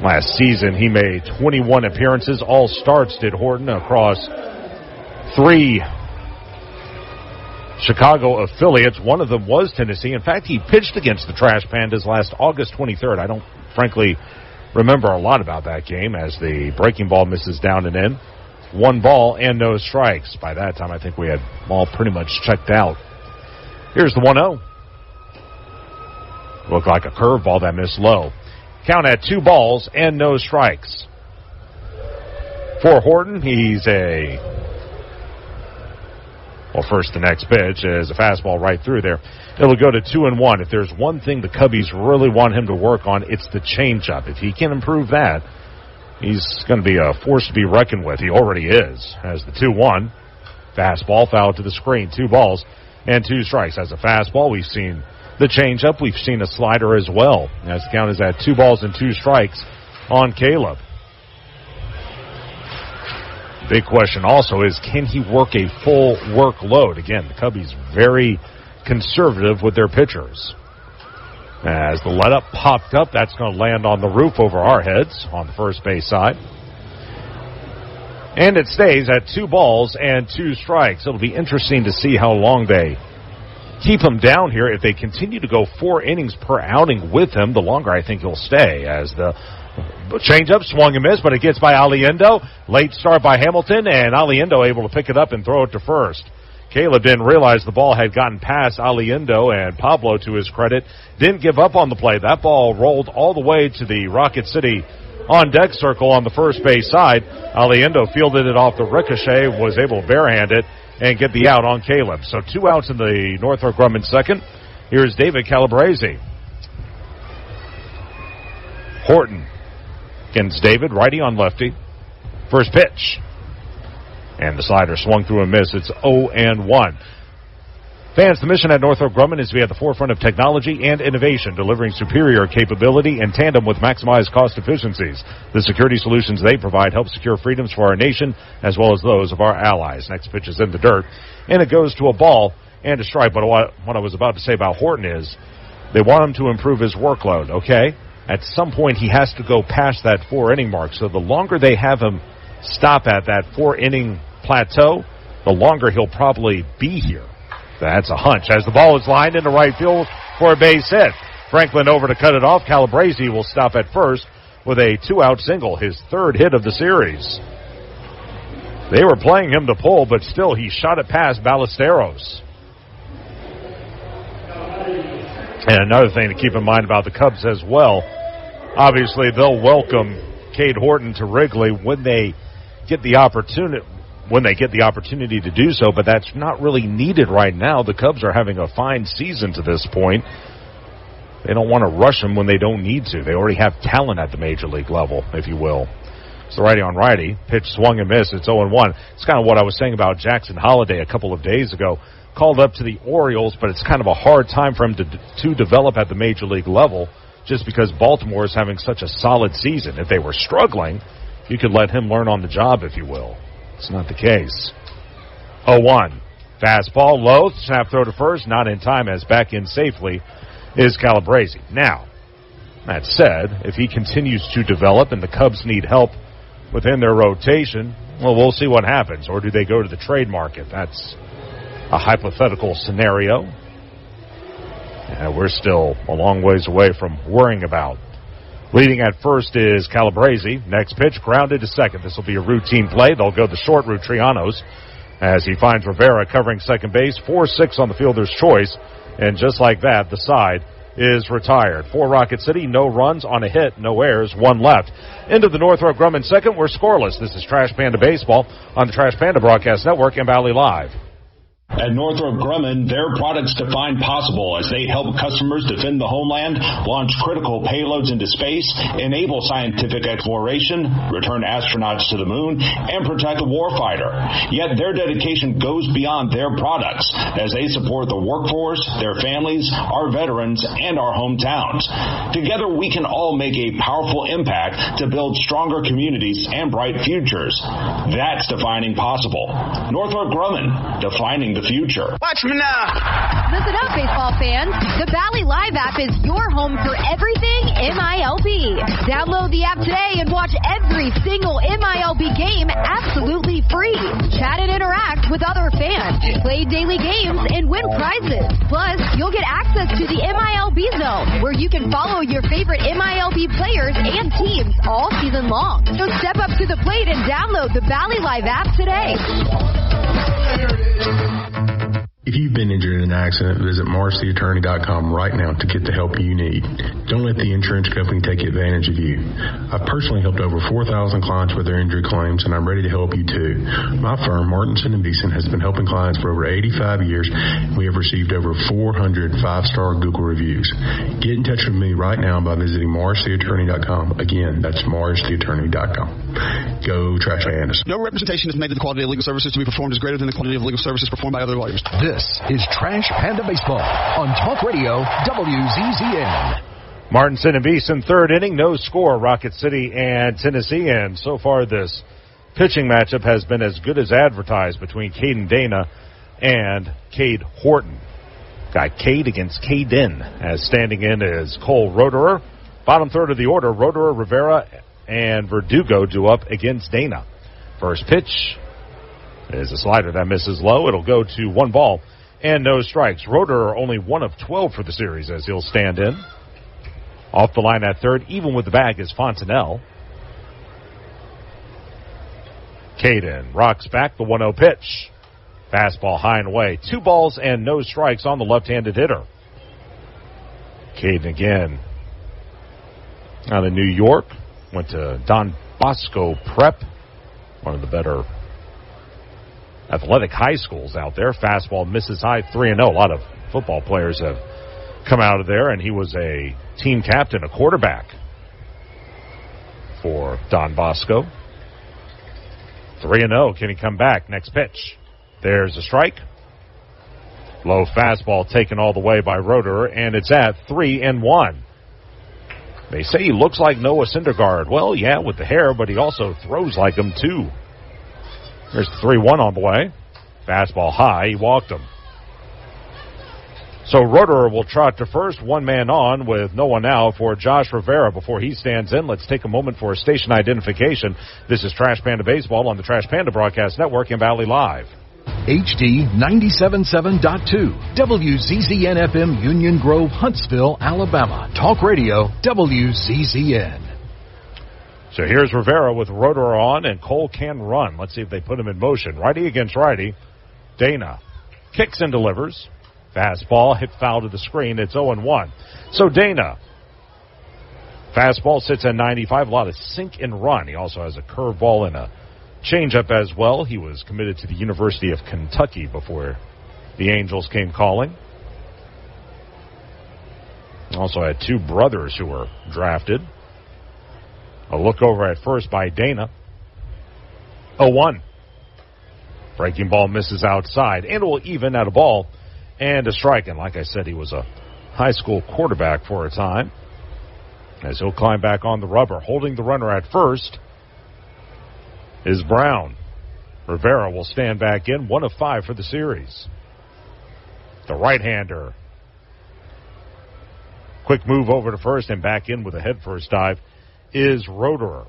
Last season, he made 21 appearances. All starts did Horton across 3 Chicago affiliates. One of them was Tennessee. In fact, he pitched against the Trash Pandas last August 23rd. I don't, frankly, remember a lot about that game as the breaking ball misses down and in. 1 ball and no strikes. By that time, I think we had all pretty much checked out. Here's the 1-0. Looked like a curveball that missed low. Count at 2 balls and no strikes. For Horton, first the next pitch is a fastball right through there. It'll go to 2-1. If there's one thing the Cubbies really want him to work on, it's the changeup. If he can improve that, he's going to be a force to be reckoned with. He already is. As the 2-1, fastball foul to the screen. 2 balls and 2 strikes. As a fastball, we've seen the changeup. We've seen a slider as well. As the count is at 2 balls and 2 strikes on Caleb. Big question also is, can he work a full workload? Again, the Cubbies very conservative with their pitchers. As the let-up popped up, that's going to land on the roof over our heads on the first base side. And it stays at 2 balls and 2 strikes. It'll be interesting to see how long they keep him down here. If they continue to go 4 innings per outing with him, the longer I think he'll stay. As the changeup swung and missed, but it gets by Aliendo. Late start by Hamilton, and Aliendo able to pick it up and throw it to first. Caleb didn't realize the ball had gotten past Aliendo, and Pablo, to his credit, didn't give up on the play. That ball rolled all the way to the Rocket City on-deck circle on the first base side. Aliendo fielded it off the ricochet, was able to barehand it and get the out on Caleb. So 2 outs in the Northrop Grumman second. Here's David Calabrese. Horton against David, righty on lefty. First pitch. And the slider swung through and missed. It's 0-1. Fans, the mission at Northrop Grumman is to be at the forefront of technology and innovation, delivering superior capability in tandem with maximized cost efficiencies. The security solutions they provide help secure freedoms for our nation as well as those of our allies. Next pitch is in the dirt, and it goes to a ball and a strike. But what I was about to say about Horton is they want him to improve his workload, okay? At some point, he has to go past that 4-inning mark. So the longer they have him stop at that 4-inning plateau, the longer he'll probably be here. That's a hunch. As the ball is lined into right field for a base hit. Franklin over to cut it off. Calabrese will stop at first with a 2-out single, his 3rd hit of the series. They were playing him to pull, but still he shot it past Ballesteros. And another thing to keep in mind about the Cubs as well, obviously they'll welcome Cade Horton to Wrigley when they get the opportunity to do so, but that's not really needed right now. The Cubs are having a fine season to this point. They don't want to rush them when they don't need to. They already have talent at the major league level, if you will. It's the righty on righty. Pitch swung and missed. It's 0-1. It's kind of what I was saying about Jackson Holliday a couple of days ago. Called up to the Orioles, but it's kind of a hard time for him to develop at the major league level just because Baltimore is having such a solid season. If they were struggling, you could let him learn on the job, if you will. It's not the case. 0-1. Fastball, low, snap throw to first, not in time as back in safely is Calabrese. Now, that said, if he continues to develop and the Cubs need help within their rotation, well, we'll see what happens. Or do they go to the trade market? That's a hypothetical scenario. And we're still a long ways away from worrying about. Leading at first is Calabrese. Next pitch, grounded to second. This will be a routine play. They'll go the short route, Trianos, as he finds Rivera covering second base. 4-6 on the fielder's choice. And just like that, the side is retired. For Rocket City, no runs on a hit, no errors, 1 left. Into the Northrop Grumman second, we're scoreless. This is Trash Panda Baseball on the Trash Panda Broadcast Network and Valley Live. At Northrop Grumman, their products define possible as they help customers defend the homeland, launch critical payloads into space, enable scientific exploration, return astronauts to the moon, and protect the warfighter. Yet their dedication goes beyond their products as they support the workforce, their families, our veterans, and our hometowns. Together, we can all make a powerful impact to build stronger communities and bright futures. That's defining possible. Northrop Grumman, defining the future. Watch me now. Listen up, baseball fans. The Valley Live app is your home for everything MILB. Download the app today and watch every single MILB game absolutely free. Chat and interact with with other fans, play daily games, and win prizes. Plus, you'll get access to the MILB Zone, where you can follow your favorite MILB players and teams all season long. So step up to the plate and download the Valley Live app today. If you've been injured in an accident, visit MarshTheAttorney.com right now to get the help you need. Don't let the insurance company take advantage of you. I've personally helped over 4,000 clients with their injury claims, and I'm ready to help you too. My firm, Martinson & Beeson, has been helping clients for over 85 years, and we have received over 400 5-star Google reviews. Get in touch with me right now by visiting MarshTheAttorney.com. Again, that's MarshTheAttorney.com. Go Trash Pandas. No representation is made that the quality of legal services to be performed is greater than the quality of legal services performed by other lawyers. This is Trash Panda Baseball on Talk Radio WZZN. Martinson and Beeson, third inning, no score, Rocket City and Tennessee. And so far this pitching matchup has been as good as advertised between Caden Dana and Cade Horton. Got Cade against Caden, as standing in is Cole Roederer. Bottom third of the order, Roederer, Rivera, and Verdugo due up against Dana. First pitch is a slider that misses low. It'll go to 1 ball and no strikes. Roederer only 1 of 12 for the series as he'll stand in. Off the line at third, even with the bag, is Fontenelle. Caden rocks back the 1-0 pitch. Fastball high and away. 2 balls and no strikes on the left-handed hitter. Caden again out of New York. Went to Don Bosco Prep, one of the better athletic high schools out there. Fastball misses high, 3-0. A lot of football players have come out of there, and he was a team captain, a quarterback for Don Bosco. 3-0. Can he come back? Next pitch. There's a strike. Low fastball taken all the way by Roederer, and it's at 3-1. They say he looks like Noah Syndergaard. Well, yeah, with the hair, but he also throws like him, too. There's the 3-1 on the way. Fastball high. He walked him. So Roederer will trot to first, 1 man on with no one out for Josh Rivera. Before he stands in, let's take a moment for station identification. This is Trash Panda Baseball on the Trash Panda Broadcast Network in Valley Live. HD 97.7.2, WZZN FM, Union Grove, Huntsville, Alabama. Talk Radio, WZZN. So here's Rivera with Roederer on, and Cole can run. Let's see if they put him in motion. Righty against righty. Dana kicks and delivers. Fastball hit foul to the screen. It's 0-1. So Dana, fastball sits at 95. A lot of sink and run. He also has a curveball and a changeup as well. He was committed to the University of Kentucky before the Angels came calling. Also had 2 brothers who were drafted. A look over at first by Dana. 0-1. Breaking ball misses outside, and will even at a ball and a strike. And like I said, he was a high school quarterback for a time. As he'll climb back on the rubber. Holding the runner at first is Brown. Rivera will stand back in, 1 of 5 for the series. The right-hander. Quick move over to first and back in with a head-first dive is Roederer.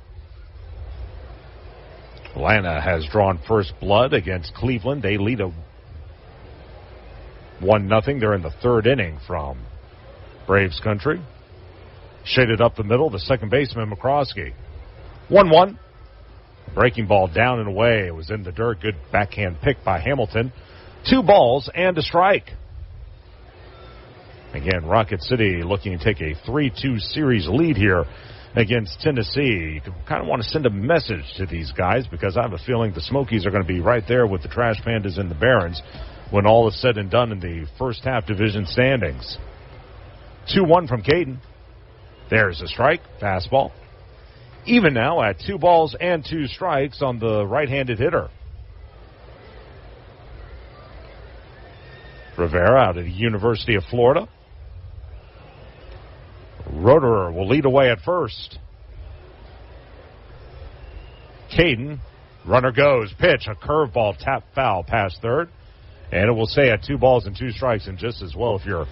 Atlanta has drawn first blood against Cleveland. They lead a 1-0. They're in the 3rd inning from Braves country. Shaded up the middle, the second baseman, McCroskey. 1-1. Breaking ball down and away. It was in the dirt. Good backhand pick by Hamilton. 2 balls and a strike. Again, Rocket City looking to take a 3-2 series lead here against Tennessee. You kind of want to send a message to these guys because I have a feeling the Smokies are going to be right there with the Trash Pandas and the Barons when all is said and done in the first half division standings. 2-1 from Caden. There's a strike. Fastball. Even now at 2 balls and 2 strikes on the right-handed hitter. Rivera out of the University of Florida. Roederer will lead away at first. Caden, runner goes, pitch, a curveball, tap foul past third. And it will stay at 2 balls and 2 strikes, and just as well if you're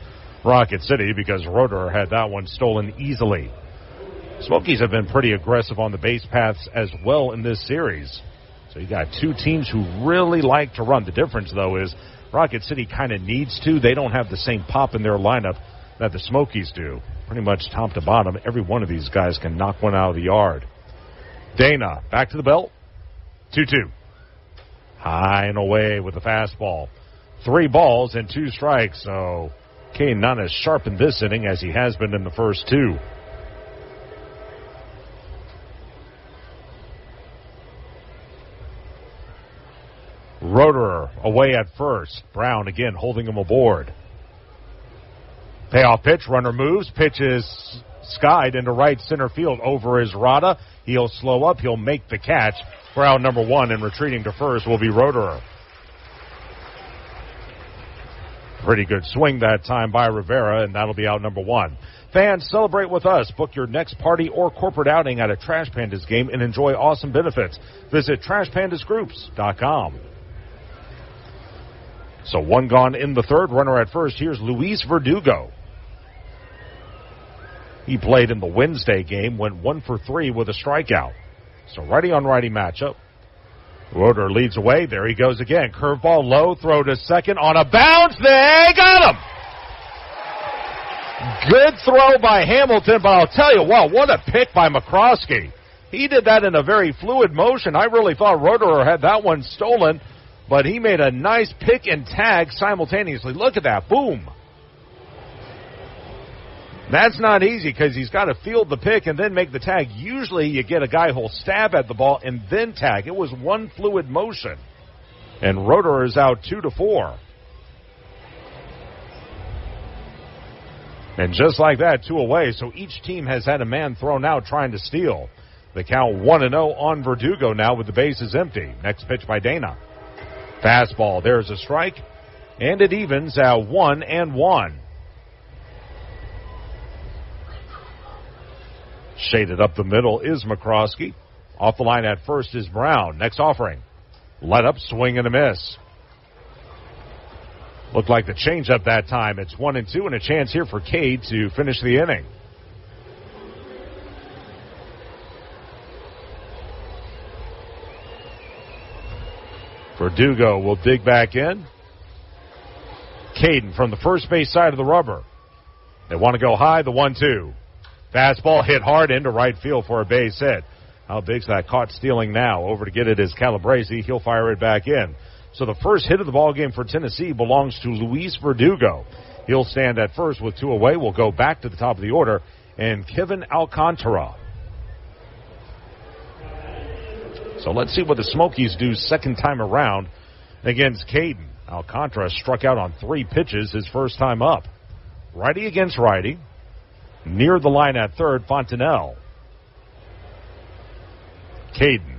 Rocket City because Roederer had that one stolen easily. Smokies have been pretty aggressive on the base paths as well in this series. So you got two teams who really like to run. The difference, though, is Rocket City kind of needs to. They don't have the same pop in their lineup that the Smokies do. Pretty much top to bottom, every one of these guys can knock one out of the yard. Dana, back to the belt. 2-2. High and away with the fastball. 3 balls and 2 strikes, so Caden not as sharp in this inning as he has been in the first 2. Roederer away at first. Brown again holding him aboard. Payoff pitch, runner moves, pitch is skied into right center field over his Rada. He'll slow up, he'll make the catch for out number 1, and retreating to first will be Roederer. Pretty good swing that time by Rivera, and that'll be out number 1. Fans, celebrate with us. Book your next party or corporate outing at a Trash Pandas game and enjoy awesome benefits. Visit TrashPandasGroups.com. So 1 gone in the third, runner at first. Here's Luis Verdugo. He played in the Wednesday game, went 1 for 3 with a strikeout. So righty-on-righty matchup. Roederer leads away. There he goes again. Curveball low, throw to second on a bounce. They got him! Good throw by Hamilton, but I'll tell you what a pick by McCroskey. He did that in a very fluid motion. I really thought Roederer had that one stolen, but he made a nice pick and tag simultaneously. Look at that. Boom. That's not easy because he's got to field the pick and then make the tag. Usually you get a guy who'll stab at the ball and then tag. It was one fluid motion. And Roederer is out 2-4. And just like that, 2 away. So each team has had a man thrown out trying to steal. The count 1-0 on Verdugo now with the bases empty. Next pitch by Dana. Fastball. There's a strike. And it evens at 1-1. Shaded up the middle is McCroskey. Off the line at first is Brown. Next offering. Let up, swing and a miss. Looked like the changeup that time. It's 1-2 and a chance here for Cade to finish the inning. Verdugo will dig back in. Caden from the first base side of the rubber. They want to go high, the 1-2. Fastball hit hard into right field for a base hit. How big's that? Caught stealing now. Over to get it is Calabrese. He'll fire it back in. So the first hit of the ball game for Tennessee belongs to Luis Verdugo. He'll stand at first with 2 away. We'll go back to the top of the order. And Kevin Alcantara. So let's see what the Smokies do second time around against Caden. Alcantara struck out on 3 pitches his first time up. Righty against righty. Near the line at third, Fontenelle. Caden.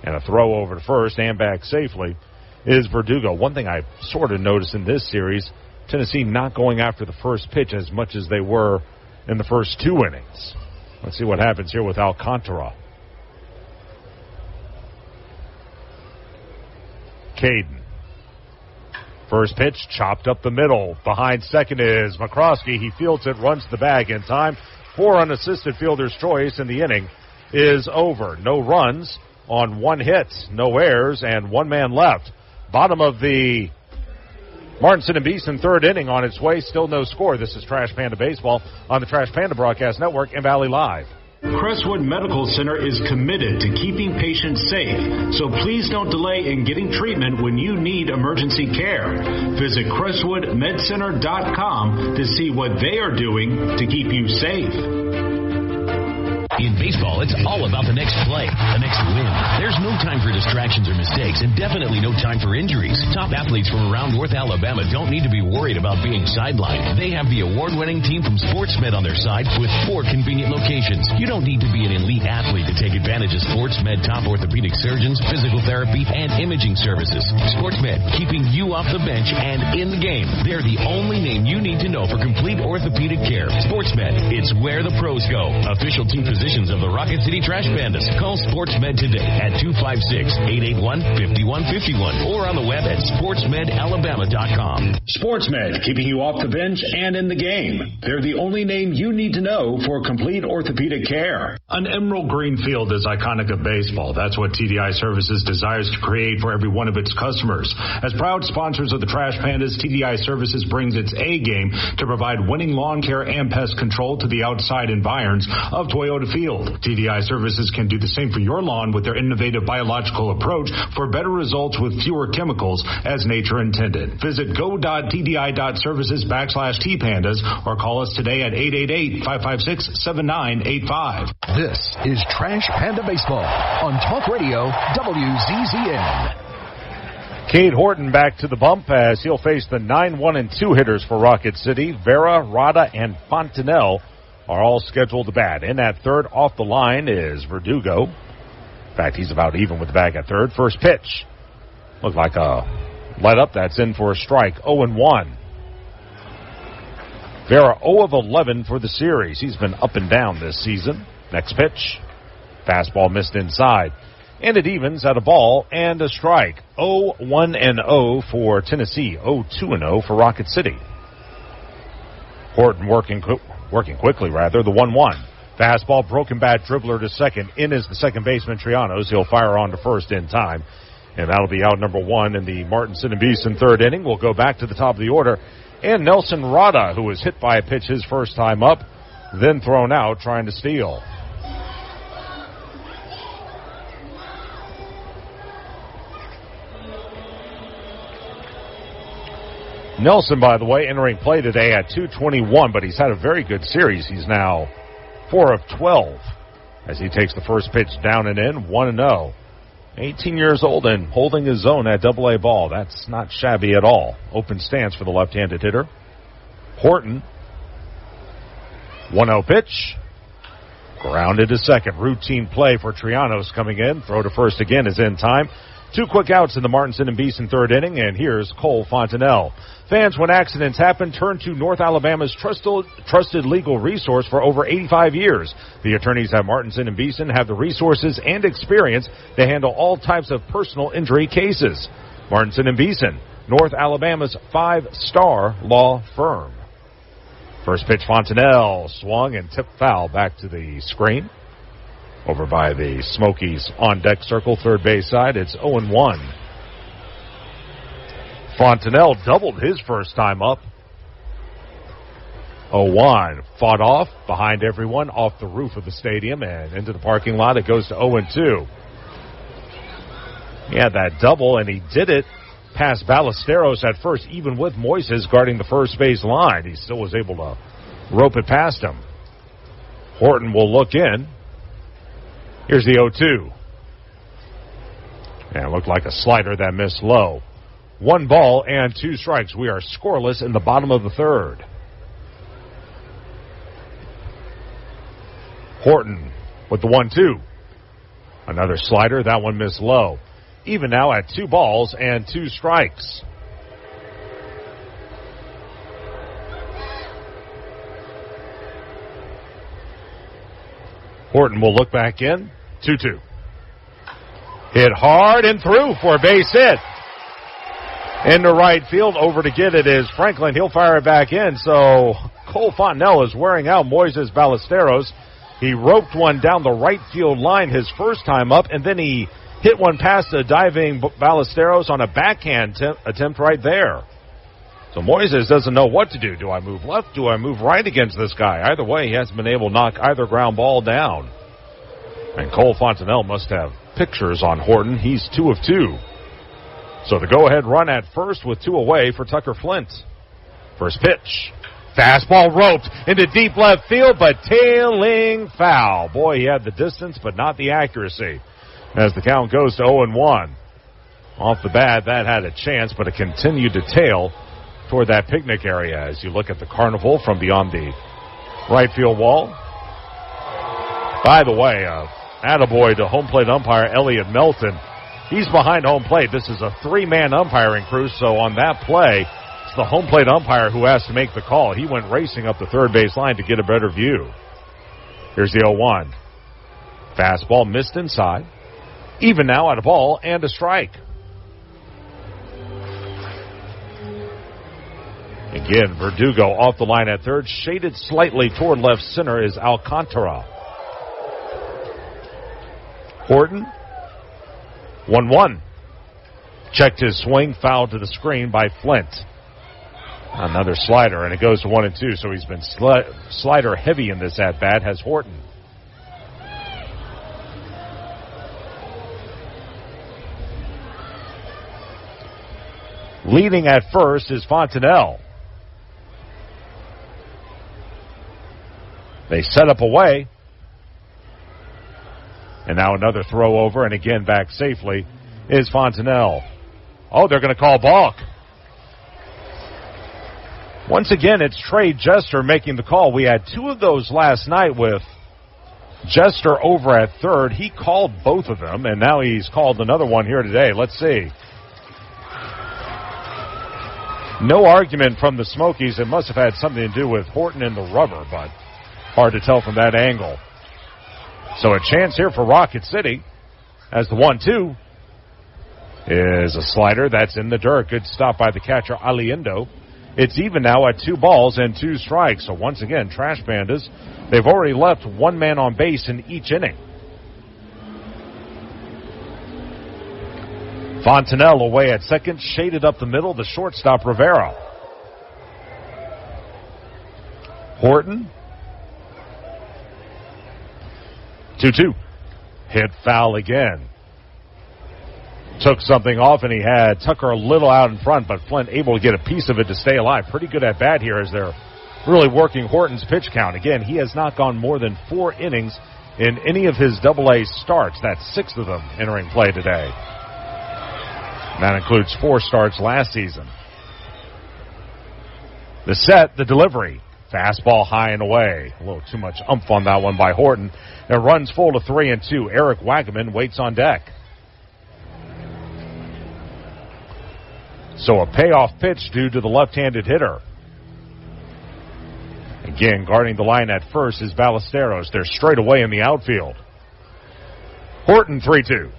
And a throw over to first and back safely is Verdugo. One thing I sort of noticed in this series, Tennessee not going after the first pitch as much as they were in the first 2 innings. Let's see what happens here with Alcantara. Caden. First pitch, chopped up the middle. Behind second is McCroskey. He fields it, runs the bag in time. 4 unassisted fielder's choice, and the inning is over. No runs on 1 hit, no errors, and 1 man left. Bottom of the Martinson and Beeson third inning on its way. Still no score. This is Trash Panda Baseball on the Trash Panda Broadcast Network and Valley Live. Crestwood Medical Center is committed to keeping patients safe, so please don't delay in getting treatment when you need emergency care. Visit CrestwoodMedCenter.com to see what they are doing to keep you safe. In baseball, it's all about the next play, the next win. There's no time for distractions or mistakes, and definitely no time for injuries. Top athletes from around North Alabama don't need to be worried about being sidelined. They have the award-winning team from SportsMed on their side with 4 convenient locations. You don't need to be an elite athlete to take advantage of SportsMed top orthopedic surgeons, physical therapy, and imaging services. SportsMed, keeping you off the bench and in the game. They're the only name you need to know for complete orthopedic care. SportsMed, it's where the pros go. Official team physicians of the Rocket City Trash Pandas. Call SportsMed today at 256-881-5151 or on the web at sportsmedalabama.com. SportsMed, keeping you off the bench and in the game. They're the only name you need to know for complete orthopedic care. An emerald green field is iconic of baseball. That's what TDI Services desires to create for every one of its customers. As proud sponsors of the Trash Pandas, TDI Services brings its A game to provide winning lawn care and pest control to the outside environs of Toyota Field. TDI Services can do the same for your lawn with their innovative biological approach for better results with fewer chemicals as nature intended. Visit go.tdi.services/tpandas or call us today at 888-556-7985. This is Trash Panda Baseball on Talk Radio WZZN. Cade Horton back to the bump as he'll face the 9-1-2 hitters for Rocket City. Vera, Rada, and Fontenelle are all scheduled to bat. In at third, off the line is Verdugo. In fact, he's about even with the bag at third. First pitch. Looked like a let up. That's in for a strike. 0-1. Vera 0 of 11 for the series. He's been up and down this season. Next pitch. Fastball missed inside. And it evens at a ball and a strike. 0-1-0 for Tennessee. 0-2-0 for Rocket City. Horton working quickly, the 1-1. Fastball, broken bat, dribbler to second. In is the second baseman, Trianos. He'll fire on to first in time. And that'll be out number one in the Martinson and Beeson third inning. We'll go back to the top of the order. And Nelson Rada, who was hit by a pitch his first time up, then thrown out trying to steal. Nelson, by the way, entering play today at 221, but he's had a very good series. He's now 4 of 12 as he takes the first pitch down and in, 1-0. 18 years old and holding his own at AA ball. That's not shabby at all. Open stance for the left-handed hitter. Horton, 1-0 pitch. Grounded to second. Routine play for Trianos coming in. Throw to first again is in time. 2 quick outs in the Martinson and Beeson third inning, and here's Cole Fontenelle. Fans, when accidents happen, turn to North Alabama's trusted legal resource for over 85 years. The attorneys at Martinson and Beeson have the resources and experience to handle all types of personal injury cases. Martinson and Beeson, North Alabama's 5-star law firm. First pitch, Fontenelle swung and tipped foul back to the screen. Over by the Smokies on-deck circle, third base side, it's 0-1. Fontenelle doubled his first time up. 0-1. Fought off behind everyone, off the roof of the stadium and into the parking lot. It goes to 0-2. He had that double, and he did it past Ballesteros at first, even with Moises guarding the first base line. He still was able to rope it past him. Horton will look in. Here's the 0-2. And it looked like a slider that missed low. 1 ball and 2 strikes. We are scoreless in the bottom of the third. Horton with the 1-2. Another slider. That one missed low. Even now at 2 balls and 2 strikes. Horton will look back in. 2-2. Hit hard and through for a base hit. Into right field. Over to get it is Franklin. He'll fire it back in. So Cole Fontenelle is wearing out Moises Ballesteros. He roped one down the right field line his first time up, and then he hit one past a diving Ballesteros on a backhand attempt right there. So Moises doesn't know what to do. Do I move left? Do I move right against this guy? Either way, he hasn't been able to knock either ground ball down. And Cole Fontenelle must have pictures on Horton. He's 2 of 2. So the go-ahead run at first with 2 away for Tucker Flint. First pitch. Fastball roped into deep left field, but tailing foul. Boy, he had the distance, but not the accuracy. As the count goes to 0-1. Off the bat, that had a chance, but it continued to tail toward that picnic area as you look at the Carnival from beyond the right field wall. By the way, attaboy to home plate umpire Elliot Melton. He's behind home plate. This is a 3-man umpiring crew, so on that play, it's the home plate umpire who has to make the call. He went racing up the third base line to get a better view. Here's the 0-1. Fastball missed inside. Even now at a ball and a strike. Again, Verdugo off the line at third. Shaded slightly toward left center is Alcantara. Horton, 1-1. Checked his swing, fouled to the screen by Flint. Another slider, and it goes to 1-2, so he's been slider heavy in this at-bat, has Horton. Leading at first is Fontenelle. They set up away. And now another throw over, and again back safely is Fontenelle. Oh, they're going to call balk. Once again, it's Trey Jester making the call. We had two of those last night with Jester over at third. He called both of them, and now he's called another one here today. Let's see. No argument from the Smokies. It must have had something to do with Horton and the rubber, but hard to tell from that angle. So a chance here for Rocket City as the 1-2 is a slider that's in the dirt. Good stop by the catcher, Aliendo. It's even now at 2 balls and 2 strikes. So once again, Trash Pandas, they've already left one man on base in each inning. Fontenelle away at second, shaded up the middle, the shortstop Rivera. Horton. 2-2. Hit foul again. Took something off, and he had Tucker a little out in front, but Flint able to get a piece of it to stay alive. Pretty good at bat here as they're really working Horton's pitch count. Again, he has not gone more than 4 innings in any of his AA starts. That's 6 of them entering play today. And that includes 4 starts last season. The set, the delivery. Fastball high and away. A little too much umph on that one by Horton. It runs full to 3-2. Eric Wagaman waits on deck. So a payoff pitch due to the left-handed hitter. Again, guarding the line at first is Ballesteros. They're straight away in the outfield. Horton 3-2.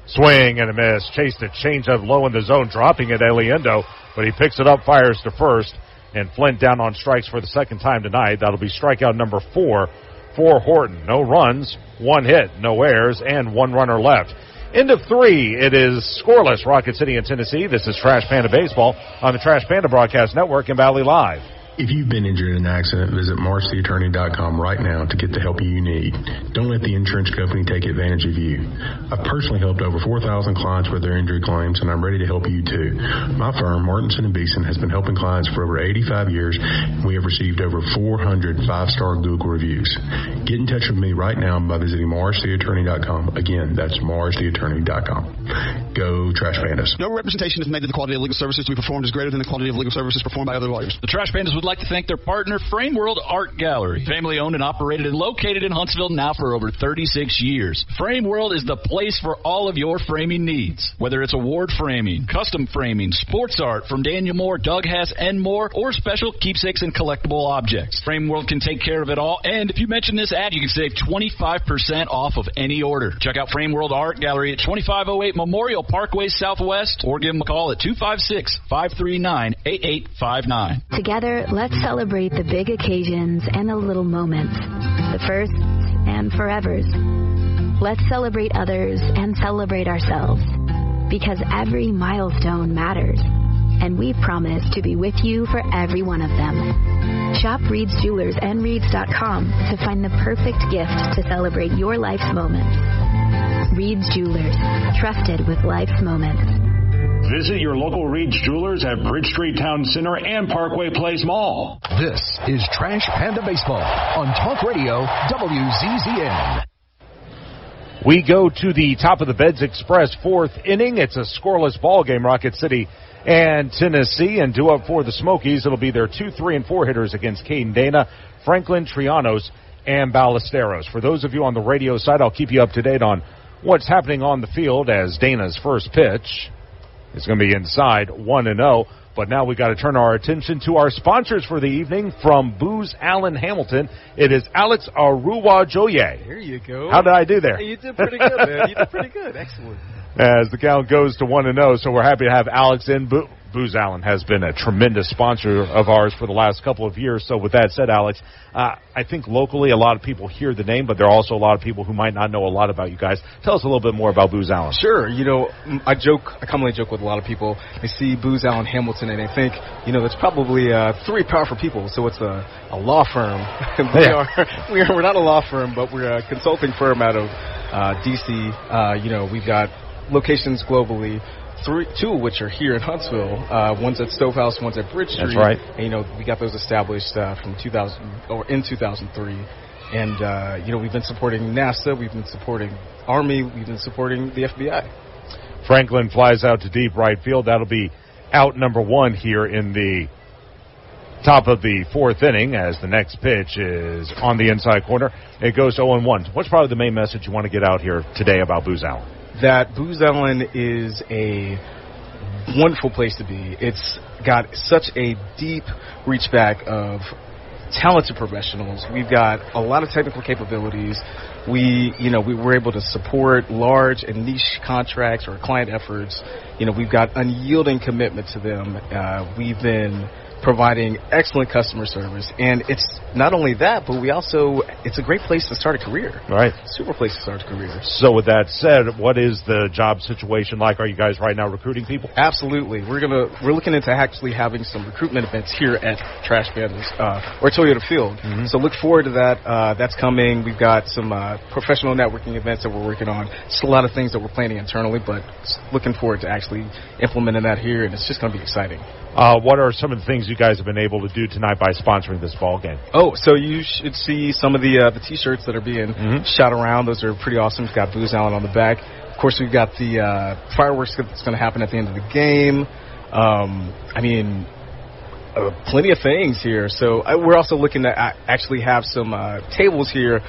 Swing and a miss. Chased a changeup low in the zone, dropping it Aliendo, but he picks it up, fires to first, and Flint down on strikes for the second time tonight. That'll be strikeout number 4 for Horton. No runs, 1 hit, no errors, and 1 runner left. End of 3, it is scoreless, Rocket City and Tennessee. This is Trash Panda Baseball on the Trash Panda Broadcast Network in Valley Live. If you've been injured in an accident, visit MarshTheAttorney.com right now to get the help you need. Don't let the insurance company take advantage of you. I've personally helped over 4,000 clients with their injury claims, and I'm ready to help you too. My firm, Martinson & Beeson, has been helping clients for over 85 years, and we have received over 400 5-star Google reviews. Get in touch with me right now by visiting MarshTheAttorney.com. Again, that's MarshTheAttorney.com. Go Trash Pandas. No representation is made that the quality of legal services to be performed is greater than the quality of legal services performed by other lawyers. The Trash Pandas would like to thank their partner, Frame World Art Gallery. Family owned and operated and located in Huntsville now for over 36 years. Frame World is the place for all of your framing needs. Whether it's award framing, custom framing, sports art from Daniel Moore, Doug Hess, and more, or special keepsakes and collectible objects. Frame World can take care of it all, and if you mention this ad, you can save 25% off of any order. Check out Frame World Art Gallery at 2508 Memorial Parkway Southwest, or give them a call at 256-539-8859. Together, let's celebrate the big occasions and the little moments, the firsts and forevers. Let's celebrate others and celebrate ourselves, because every milestone matters, and we promise to be with you for every one of them. Shop Reed's Jewelers and Reeds.com to find the perfect gift to celebrate your life's moments. Reed's Jewelers, trusted with life's moments. Visit your local Reed's Jewelers at Bridge Street Town Center and Parkway Place Mall. This is Trash Panda Baseball on Talk Radio WZZN. We go to the top of the Beds Express 4th inning. It's a scoreless ball game, Rocket City and Tennessee. And due up for the Smokies, it'll be their 2, 3, and 4 hitters against Caden Dana, Franklin Trianos, and Ballesteros. For those of you on the radio side, I'll keep you up to date on what's happening on the field as Dana's first pitch is going to be inside 1-0. But now we got to turn our attention to our sponsors for the evening from Booz Allen Hamilton. It is Alex Aruwajoye. Here you go. How did I do there? Hey, you did pretty good, man. You did pretty good. Excellent. as the count goes to 1-0. So we're happy to have Alex in. Booz Allen has been a tremendous sponsor of ours for the last couple of years. So with that said, Alex, I think locally a lot of people hear the name, but there are also a lot of people who might not know a lot about you guys. Tell us a little bit more about Booz Allen. Sure. I commonly joke with a lot of people. They see Booz Allen Hamilton and they think, there's probably three powerful people. So it's a law firm. We're not a law firm, but we're a consulting firm out of D.C. We've got locations globally. Two of which are here in Huntsville. One's at Stovehouse, one's at Bridge Street. That's right. And, we got those established in 2003. And, we've been supporting NASA, we've been supporting Army, we've been supporting the FBI. Franklin flies out to deep right field. That'll be out number 1 here in the top of the 4th inning as the next pitch is on the inside corner. It goes 0-1. What's probably the main message you want to get out here today about Booz Allen? That Booz Allen is a wonderful place to be. It's got such a deep reach back of talented professionals. We've got a lot of technical capabilities. We're able to support large and niche contracts or client efforts. We've got unyielding commitment to them. We've been providing excellent customer service, and it's not only that, but it's a great place to start a career. Right. Super place to start a career. So with that said, what is the job situation like? Are you guys right now recruiting people? Absolutely. We're looking into actually having some recruitment events here at Trash Pandas or Toyota Field. Mm-hmm. So look forward to that. That's coming. We've got some professional networking events that we're working on. Just a lot of things that we're planning internally, but looking forward to actually implementing that here, and it's just going to be exciting. What are some of the things you guys have been able to do tonight by sponsoring this ball game? Oh, so you should see some of the T-shirts that are being shot around. Those are pretty awesome. We've got Booz Allen on the back. Of course, we've got the fireworks that's going to happen at the end of the game. Plenty of things here. So we're also looking to actually have some tables here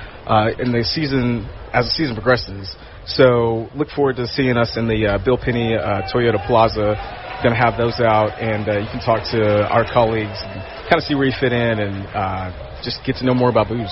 in the season as the season progresses. So look forward to seeing us in the Bill Penny Toyota Plaza. Going to have those out, and you can talk to our colleagues and kind of see where you fit in and just get to know more about Booz.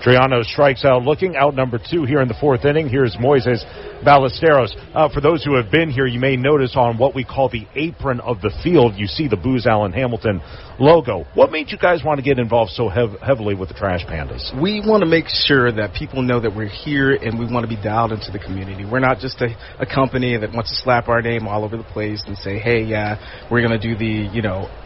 Triano strikes out, looking out number 2 here in the 4th inning. Here's Moises Ballesteros. For those who have been here, you may notice on what we call the apron of the field, you see the Booz Allen Hamilton logo. What made you guys want to get involved so heavily with the Trash Pandas? We want to make sure that people know that we're here and we want to be dialed into the community. We're not just a company that wants to slap our name all over the place and say, hey, we're going to do the,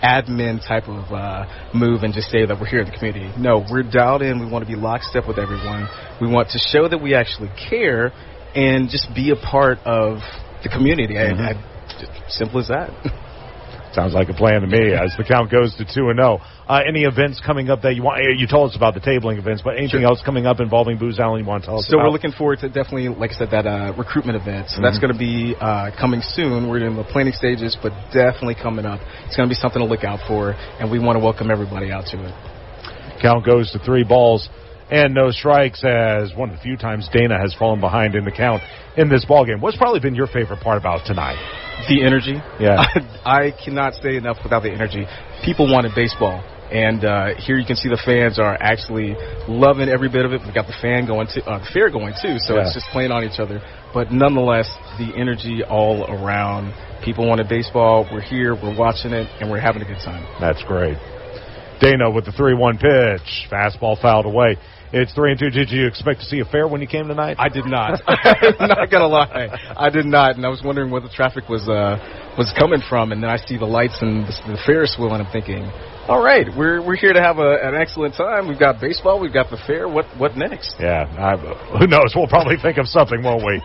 admin type of move and just say that we're here in the community. No, we're dialed in. We want to be lockstep with everyone. We want to show that we actually care and just be a part of the community. Simple as that. Sounds like a plan to me as the count goes to 2-0. Any events coming up that you want? You told us about the tabling events, but anything else coming up involving Booz Allen you want to tell us about? So we're looking forward to definitely, like I said, that recruitment event. So that's going to be coming soon. We're in the planning stages, but definitely coming up. It's going to be something to look out for, and we want to welcome everybody out to it. Count goes to 3 balls and no strikes as one of the few times Dana has fallen behind in the count in this ballgame. What's probably been your favorite part about tonight? The energy. Yeah. I cannot say enough without the energy. People wanted baseball. And here you can see the fans are actually loving every bit of it. We've got the fair going too, so it's just playing on each other. But nonetheless, the energy all around. People wanted baseball. We're here. We're watching it, and we're having a good time. That's great. Dana with the 3-1 pitch. Fastball fouled away. It's 3-2. Did you expect to see a fair when you came tonight? I did not. I'm not going to lie. I did not, and I was wondering where the traffic was coming from, and then I see the lights and the Ferris wheel, and I'm thinking, all right, we're here to have an excellent time. We've got baseball. We've got the fair. What next? Yeah, who knows? We'll probably think of something, won't we?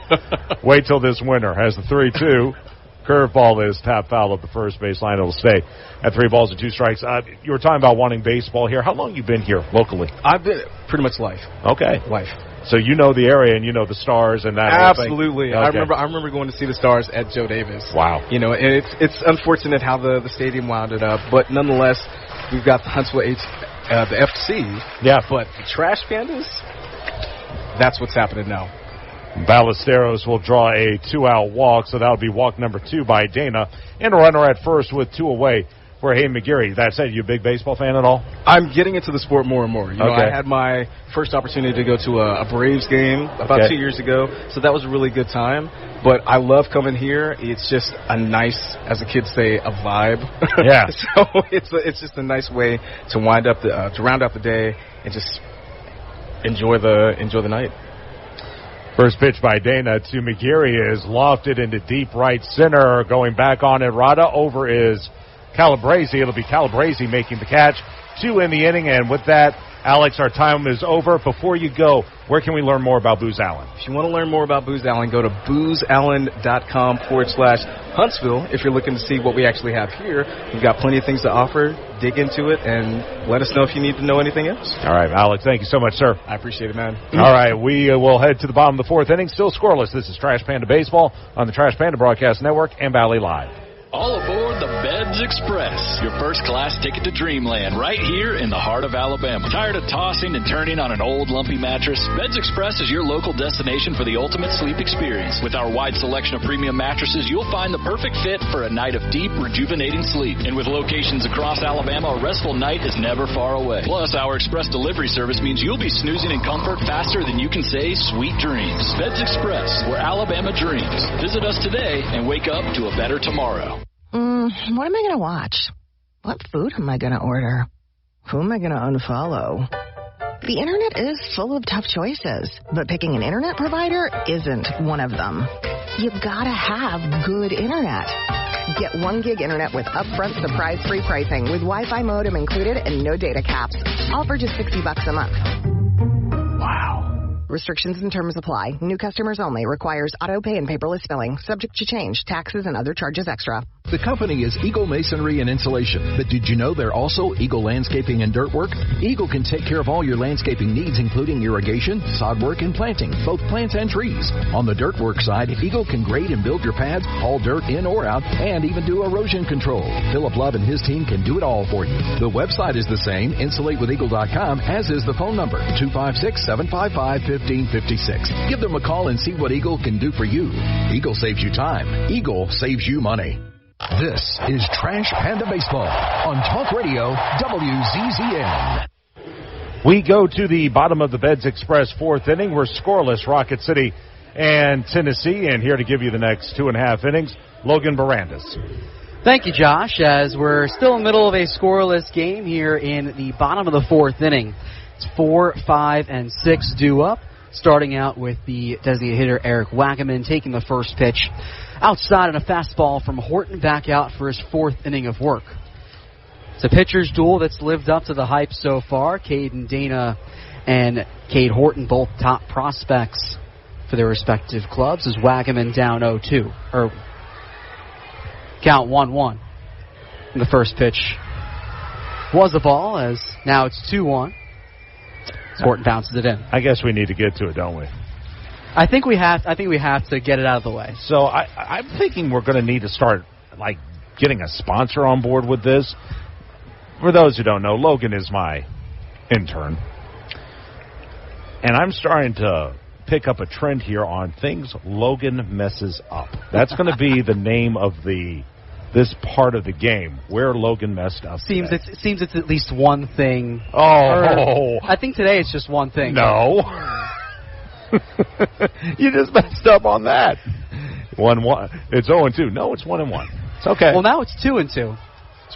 Wait till this winter. As the 3-2. Curveball is tap foul at the first baseline. It'll stay at 3 balls and 2 strikes. You were talking about wanting baseball here. How long have you been here locally? I've been pretty much life. Okay. Life. So you know the area and you know the Stars and that. Absolutely. Okay. I remember going to see the Stars at Joe Davis. Wow. And it's unfortunate how the stadium wound it up, but nonetheless, we've got the Huntsville the FC. Yeah. But the Trash Pandas, that's what's happening now. Ballesteros will draw a 2-out walk, so that'll be walk number 2 by Dana. And a runner at first with 2 away for Hayden McGeary. That said, you a big baseball fan at all? I'm getting into the sport more and more. You know, I had my first opportunity to go to a Braves game about 2 years ago, so that was a really good time. But I love coming here. It's just a nice, as the kids say, a vibe. Yeah. So it's just a nice way to round up the day and just enjoy the night. First pitch by Dana to McGeary is lofted into deep right center. Going back on Errata. Over is Calabrese. It'll be Calabrese making the catch. 2 in the inning, and with that, Alex, our time is over. Before you go, where can we learn more about Booz Allen? If you want to learn more about Booz Allen, go to boozallen.com/Huntsville. If you're looking to see what we actually have here, we've got plenty of things to offer. Dig into it and let us know if you need to know anything else. All right, Alex, thank you so much, sir. I appreciate it, man. All right, we will head to the bottom of the 4th inning. Still scoreless. This is Trash Panda Baseball on the Trash Panda Broadcast Network and Valley Live. All aboard the Beds Express, your first-class ticket to dreamland right here in the heart of Alabama. Tired of tossing and turning on an old, lumpy mattress? Beds Express is your local destination for the ultimate sleep experience. With our wide selection of premium mattresses, you'll find the perfect fit for a night of deep, rejuvenating sleep. And with locations across Alabama, a restful night is never far away. Plus, our express delivery service means you'll be snoozing in comfort faster than you can say sweet dreams. Beds Express, where Alabama dreams. Visit us today and wake up to a better tomorrow. What am I going to watch? What food am I going to order? Who am I going to unfollow? The internet is full of tough choices, but picking an internet provider isn't one of them. You've got to have good internet. Get 1 gig internet with upfront surprise-free pricing with Wi-Fi modem included and no data caps. All for just $60 a month. Wow. Restrictions and terms apply. New customers only. Requires auto pay and paperless billing. Subject to change. Taxes and other charges extra. The company is Eagle Masonry and Insulation, but did you know they're also Eagle Landscaping and Dirt Work? Eagle can take care of all your landscaping needs, including irrigation, sod work, and planting, both plants and trees. On the dirt work side, Eagle can grade and build your pads, haul dirt in or out, and even do erosion control. Philip Love and his team can do it all for you. The website is the same, insulatewitheagle.com, as is the phone number, 256-755-1556. Give them a call and see what Eagle can do for you. Eagle saves you time. Eagle saves you money. This is Trash Panda Baseball on Talk Radio WZZN. We go to the bottom of the Beds Express 4th inning. We're scoreless, Rocket City and Tennessee. And here to give you the next 2.5 innings, Logan Barandas. Thank you, Josh, as we're still in the middle of a scoreless game here in the bottom of the 4th inning. It's 4, 5, and 6 due up, starting out with the designated hitter Eric Wackerman taking the first pitch outside on a fastball from Horton back out for his 4th inning of work. It's a pitcher's duel that's lived up to the hype so far. Caden Dana and Cade Horton, both top prospects for their respective clubs, as Wackerman down 0-2, or count 1-1. And the first pitch was a ball, as now it's 2-1. Horton bounces it in. I guess we need to get to it, don't we? I think we have to get it out of the way. So I'm thinking we're going to need to start getting a sponsor on board with this. For those who don't know, Logan is my intern, and I'm starting to pick up a trend here on things Logan messes up. That's going to be the name of this part of the game, where Logan messed up. Seems it's at least one thing. Oh, I think today it's just one thing. No. You just messed up on that. 1-1. It's 0-2. No, it's 1-1. It's okay. Well, now it's 2-2.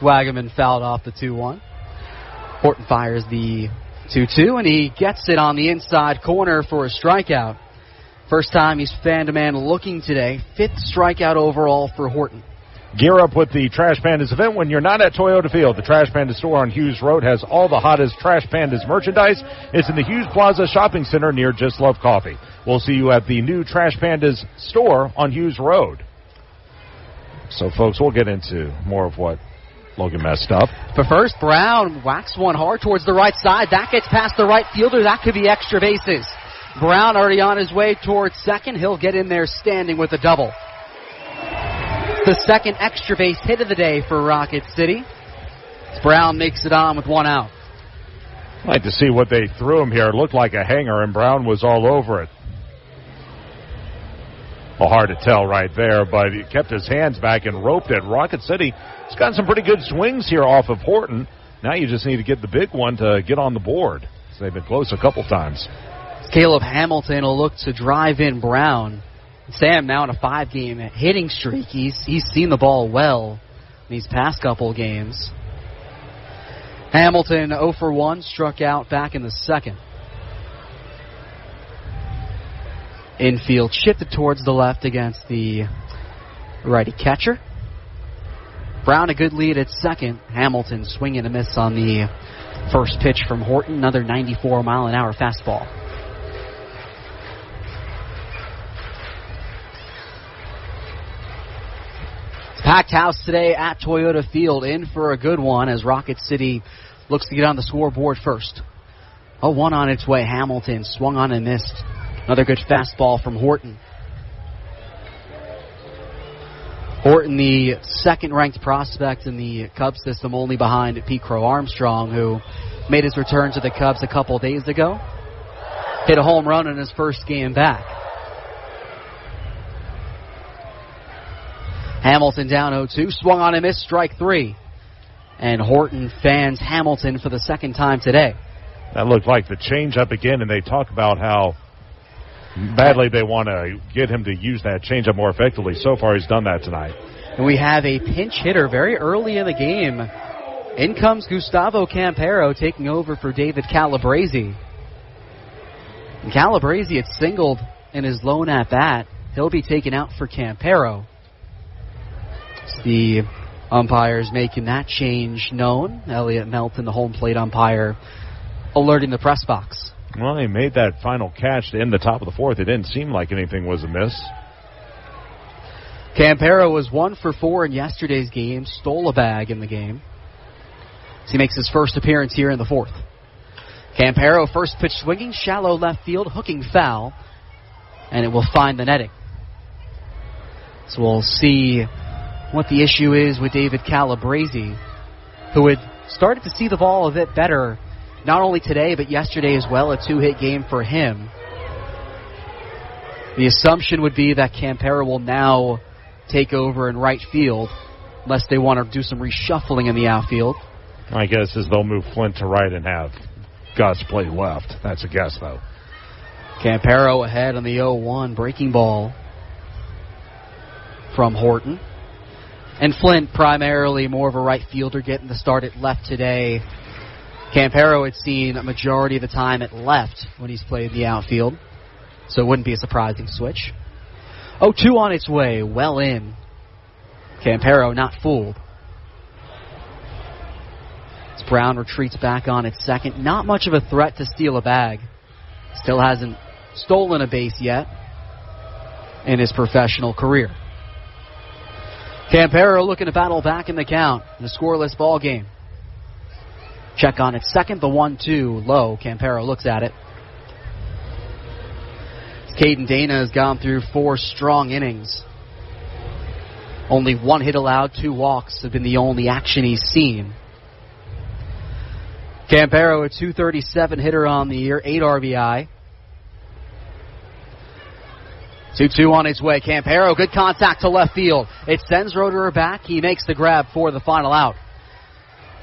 Wackerman fouled off the 2-1. Horton fires the 2-2, and he gets it on the inside corner for a strikeout. First time he's fan-to-man looking today. 5th strikeout overall for Horton. Gear up with the Trash Pandas event when you're not at Toyota Field. The Trash Panda store on Hughes Road has all the hottest Trash Pandas merchandise. It's in the Hughes Plaza Shopping Center near Just Love Coffee. We'll see you at the new Trash Pandas store on Hughes Road. So, folks, we'll get into more of what Logan messed up. But first, Brown whacks one hard towards the right side. That gets past the right fielder. That could be extra bases. Brown already on his way towards second. He'll get in there standing with a double. The second extra base hit of the day for Rocket City. Brown makes it on with 1 out. I'd like to see what they threw him here. It looked like a hanger, and Brown was all over it. Well, hard to tell right there, but he kept his hands back and roped it. Rocket City has got some pretty good swings here off of Horton. Now you just need to get the big one to get on the board. So they've been close a couple times. Caleb Hamilton will look to drive in Brown. Sam now in a 5-game hitting streak. He's seen the ball well in these past couple games. Hamilton 0 for 1, struck out back in the second. Infield shifted towards the left against the righty catcher. Brown a good lead at second. Hamilton swing and a miss on the first pitch from Horton. Another 94-mile-an-hour fastball. Packed house today at Toyota Field, in for a good one as Rocket City looks to get on the scoreboard first. 0-1 on its way. Hamilton swung on and missed. Another good fastball from Horton. Horton, the second-ranked prospect in the Cubs system, only behind Pete Crow Armstrong, who made his return to the Cubs a couple days ago. Hit a home run in his first game back. Hamilton down 0-2, swung on and missed, strike 3. And Horton fans Hamilton for the second time today. That looked like the changeup again, and they talk about how badly they want to get him to use that changeup more effectively. So far, he's done that tonight. And we have a pinch hitter very early in the game. In comes Gustavo Campero taking over for David Calabrese. And Calabrese had singled in his lone at-bat. He'll be taken out for Campero. The umpires making that change known. Elliot Melton, the home plate umpire, alerting the press box. Well, he made that final catch to end the top of the fourth. It didn't seem like anything was amiss. Campero was 1 for 4 in yesterday's game, stole a bag in the game. So he makes his first appearance here in the fourth. Campero, first pitch swinging, shallow left field, hooking foul, and it will find the netting. So we'll see what the issue is with David Calabrese, who had started to see the ball a bit better, not only today, but yesterday as well, a 2-hit game for him. The assumption would be that Campero will now take over in right field, unless they want to do some reshuffling in the outfield. My guess is they'll move Flint to right and have Gus play left. That's a guess, though. Campero ahead on the 0-1 breaking ball from Horton. And Flint primarily more of a right fielder, getting the start at left today. Campero had seen a majority of the time at left when he's played the outfield, so it wouldn't be a surprising switch. 0-2 on its way, well in. Campero not fooled. As Brown retreats back on its second. Not much of a threat to steal a bag. Still hasn't stolen a base yet in his professional career. Campero looking to battle back in the count in a scoreless ball game. Check on its second, the 1-2 low. Campero looks at it. Caden Dana has gone through 4 strong innings. Only 1 hit allowed, 2 walks have been the only action he's seen. Campero, a .237 hitter on the year, 8 RBI. 2-2 on its way. Campero, good contact to left field. It sends Roederer back. He makes the grab for the final out.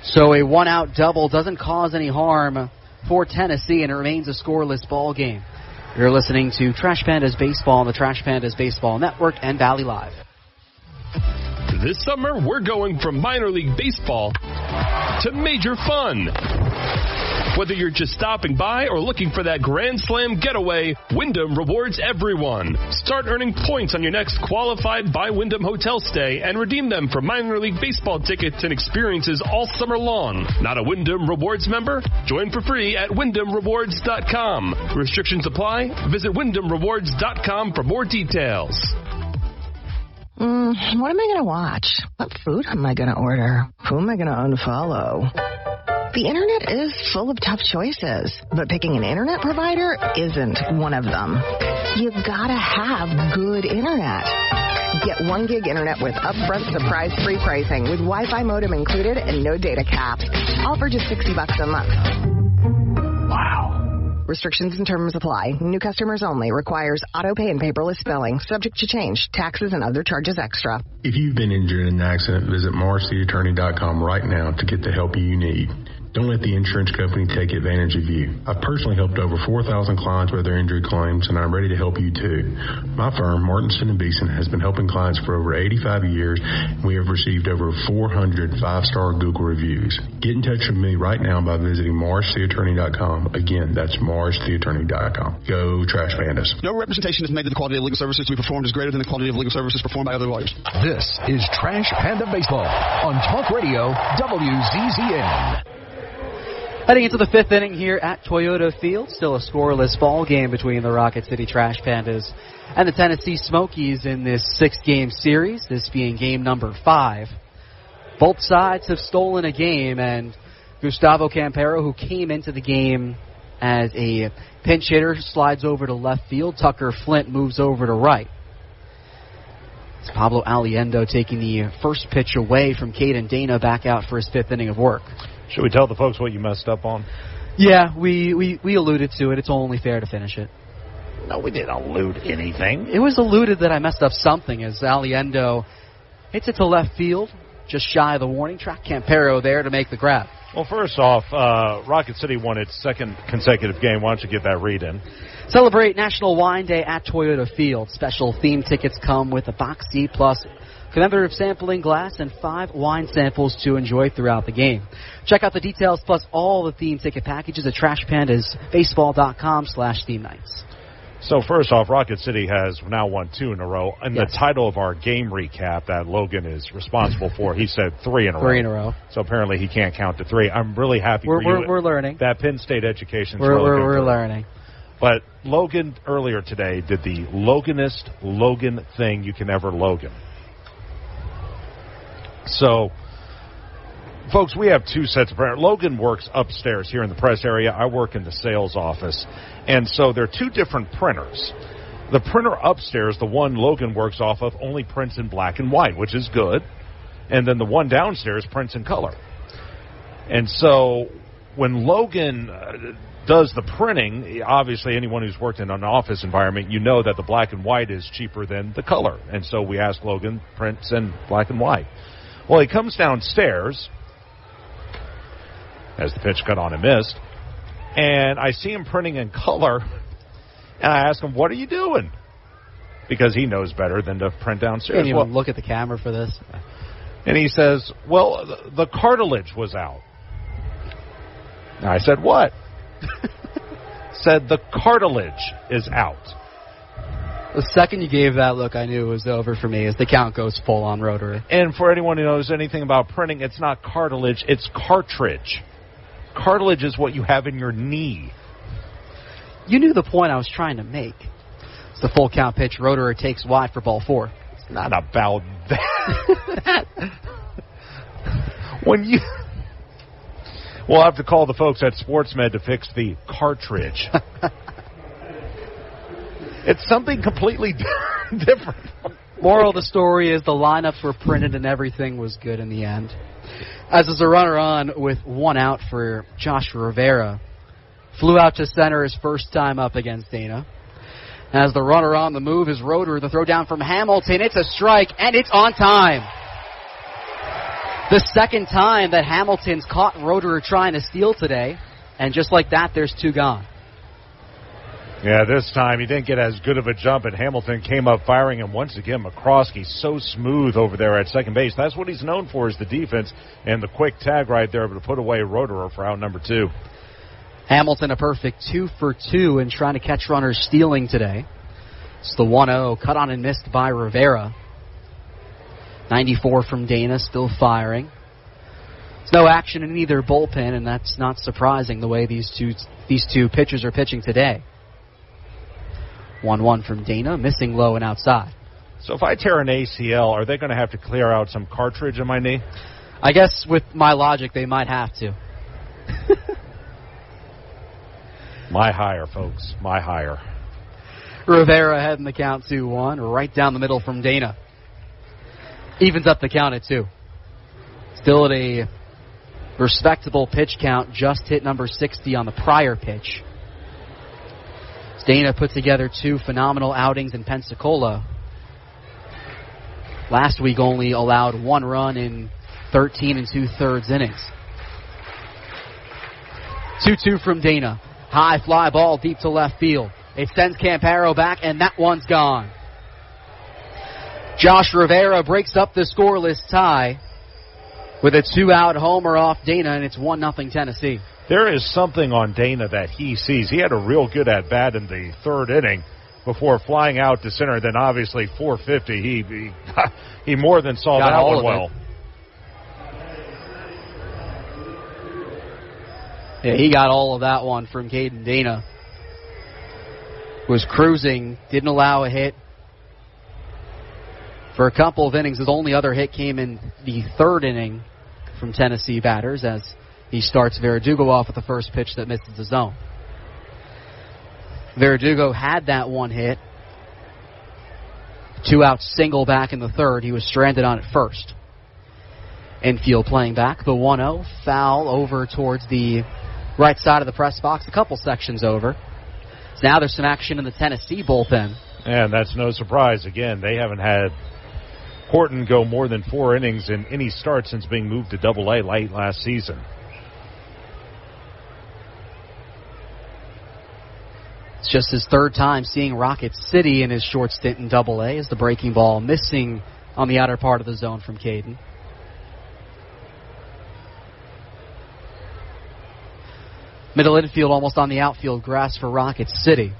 So a 1-out double doesn't cause any harm for Tennessee, and it remains a scoreless ball game. You're listening to Trash Pandas Baseball on the Trash Pandas Baseball Network and Valley Live. This summer, we're going from minor league baseball to major fun. Whether you're just stopping by or looking for that Grand Slam getaway, Wyndham rewards everyone. Start earning points on your next qualified by Wyndham hotel stay and redeem them for minor league baseball tickets and experiences all summer long. Not a Wyndham Rewards member? Join for free at WyndhamRewards.com. Restrictions apply. Visit WyndhamRewards.com for more details. What am I going to watch? What food am I going to order? Who am I going to unfollow? The internet is full of tough choices, but picking an internet provider isn't one of them. You gotta have good internet. Get 1 gig internet with upfront surprise-free pricing with Wi-Fi modem included and no data caps. All for just $60 a month. Wow. Restrictions and terms apply. New customers only. Requires auto pay and paperless billing. Subject to change. Taxes and other charges extra. If you've been injured in an accident, visit MorrisCityAttorney.com right now to get the help you need. Don't let the insurance company take advantage of you. I've personally helped over 4,000 clients with their injury claims, and I'm ready to help you too. My firm, Martinson & Beeson, has been helping clients for over 85 years, and we have received over 400 five-star Google reviews. Get in touch with me right now by visiting MorrisCityAttorney.com. Again, that's MorrisCityAttorney.com. Go Trash Pandas. No representation is made that the quality of legal services to be performed is greater than the quality of legal services performed by other lawyers. This is Trash Panda Baseball on Talk Radio WZZN. Heading into the fifth inning here at Toyota Field, still a scoreless ball game between the Rocket City Trash Pandas and the Tennessee Smokies in this 6-game series, this being game number 5. Both sides have stolen a game, and Gustavo Campero, who came into the game as a pinch hitter, slides over to left field. Tucker Flint moves over to right. It's Pablo Aliendo taking the first pitch away from Caden Dana back out for his 5th inning of work. Should we tell the folks what you messed up on? Yeah, we alluded to it. It's only fair to finish it. No, we didn't allude anything. It was alluded that I messed up something as Aliendo hits it to left field, just shy of the warning track. Campero there to make the grab. Well, first off, Rocket City won its 2nd consecutive game. Why don't you get that read in? Celebrate National Wine Day at Toyota Field. Special theme tickets come with a box seat plus commemorative sampling glass and 5 wine samples to enjoy throughout the game. Check out the details plus all the theme ticket packages at trashpandasbaseball.com/theme nights. So first off, Rocket City has now won 2 in a row. And yes. The title of our game recap that Logan is responsible for, he said 3 in a row. 3 in a row. So apparently he can't count to 3. I'm really happy for you. We're learning. That Penn State education. We're learning. But Logan earlier today did the Loganest Logan thing you can ever Logan. So, folks, we have 2 sets of printers. Logan works upstairs here in the press area. I work in the sales office. And so there are 2 different printers. The printer upstairs, the one Logan works off of, only prints in black and white, which is good. And then the one downstairs prints in color. And so when Logan does the printing, obviously anyone who's worked in an office environment, you know that the black and white is cheaper than the color. And so we ask Logan, prints in black and white. Well, he comes downstairs as the pitch cut on and missed, and I see him printing in color, and I ask him, what are you doing? Because he knows better than to print downstairs. Can't even look at the camera for this. And he says, well, the cartilage was out. And I said, what? Said the cartilage is out. The second you gave that look, I knew it was over for me as the count goes full on rotary. And for anyone who knows anything about printing, it's not cartilage, it's cartridge. Cartilage is what you have in your knee. You knew the point I was trying to make. It's the full count pitch. Rotor takes wide for ball 4. It's not about that. When you... We'll have to call the folks at SportsMed to fix the cartridge. It's something completely different. Moral of the story is the lineups were printed and everything was good in the end. As is a runner on with 1 out for Josh Rivera. Flew out to center his first time up against Dana. As the runner on the move is Rotor, the throw down from Hamilton. It's a strike, and it's on time. The second time that Hamilton's caught Rotor trying to steal today. And just like that, there's 2 gone. Yeah, this time he didn't get as good of a jump, and Hamilton came up firing, and once again, McCroskey's so smooth over there at second base. That's what he's known for, is the defense, and the quick tag right there to put away Roederer for out number 2. Hamilton a perfect 2 for 2 in trying to catch runners stealing today. It's the 1-0, cut on and missed by Rivera. 94 from Dana, still firing. There's no action in either bullpen, and that's not surprising the way these two pitchers are pitching today. 1-1 from Dana, missing low and outside. So if I tear an ACL, are they going to have to clear out some cartridge in my knee? I guess with my logic, they might have to. My hire, folks. My hire. Rivera heading the count 2-1, right down the middle from Dana. Evens up the count at 2. Still at a respectable pitch count, just hit number 60 on the prior pitch. Dana put together 2 phenomenal outings in Pensacola. Last week only allowed 1 run in 13 2/3 innings. 2-2 from Dana. High fly ball deep to left field. It sends Campero back, and that one's gone. Josh Rivera breaks up the scoreless tie with a 2-out homer off Dana, and it's 1-0 Tennessee. There is something on Dana that he sees. He had a real good at-bat in the 3rd inning before flying out to center. Then obviously 450. He more than saw that one well. Yeah, he got all of that one from Caden Dana. Was cruising, didn't allow a hit for a couple of innings. His only other hit came in the 3rd inning from Tennessee batters as he starts Verdugo off with the first pitch that misses the zone. Verdugo had that 1 hit. 2-out single back in the 3rd. He was stranded on at first. Infield playing back. The 1-0 foul over towards the right side of the press box, a couple sections over. So now there's some action in the Tennessee bullpen. And that's no surprise. Again, they haven't had Horton go more than 4 innings in any start since being moved to Double-A late last season. It's just his 3rd time seeing Rocket City in his short stint in Double-A as the breaking ball missing on the outer part of the zone from Caden. Middle infield almost on the outfield grass for Rocket City.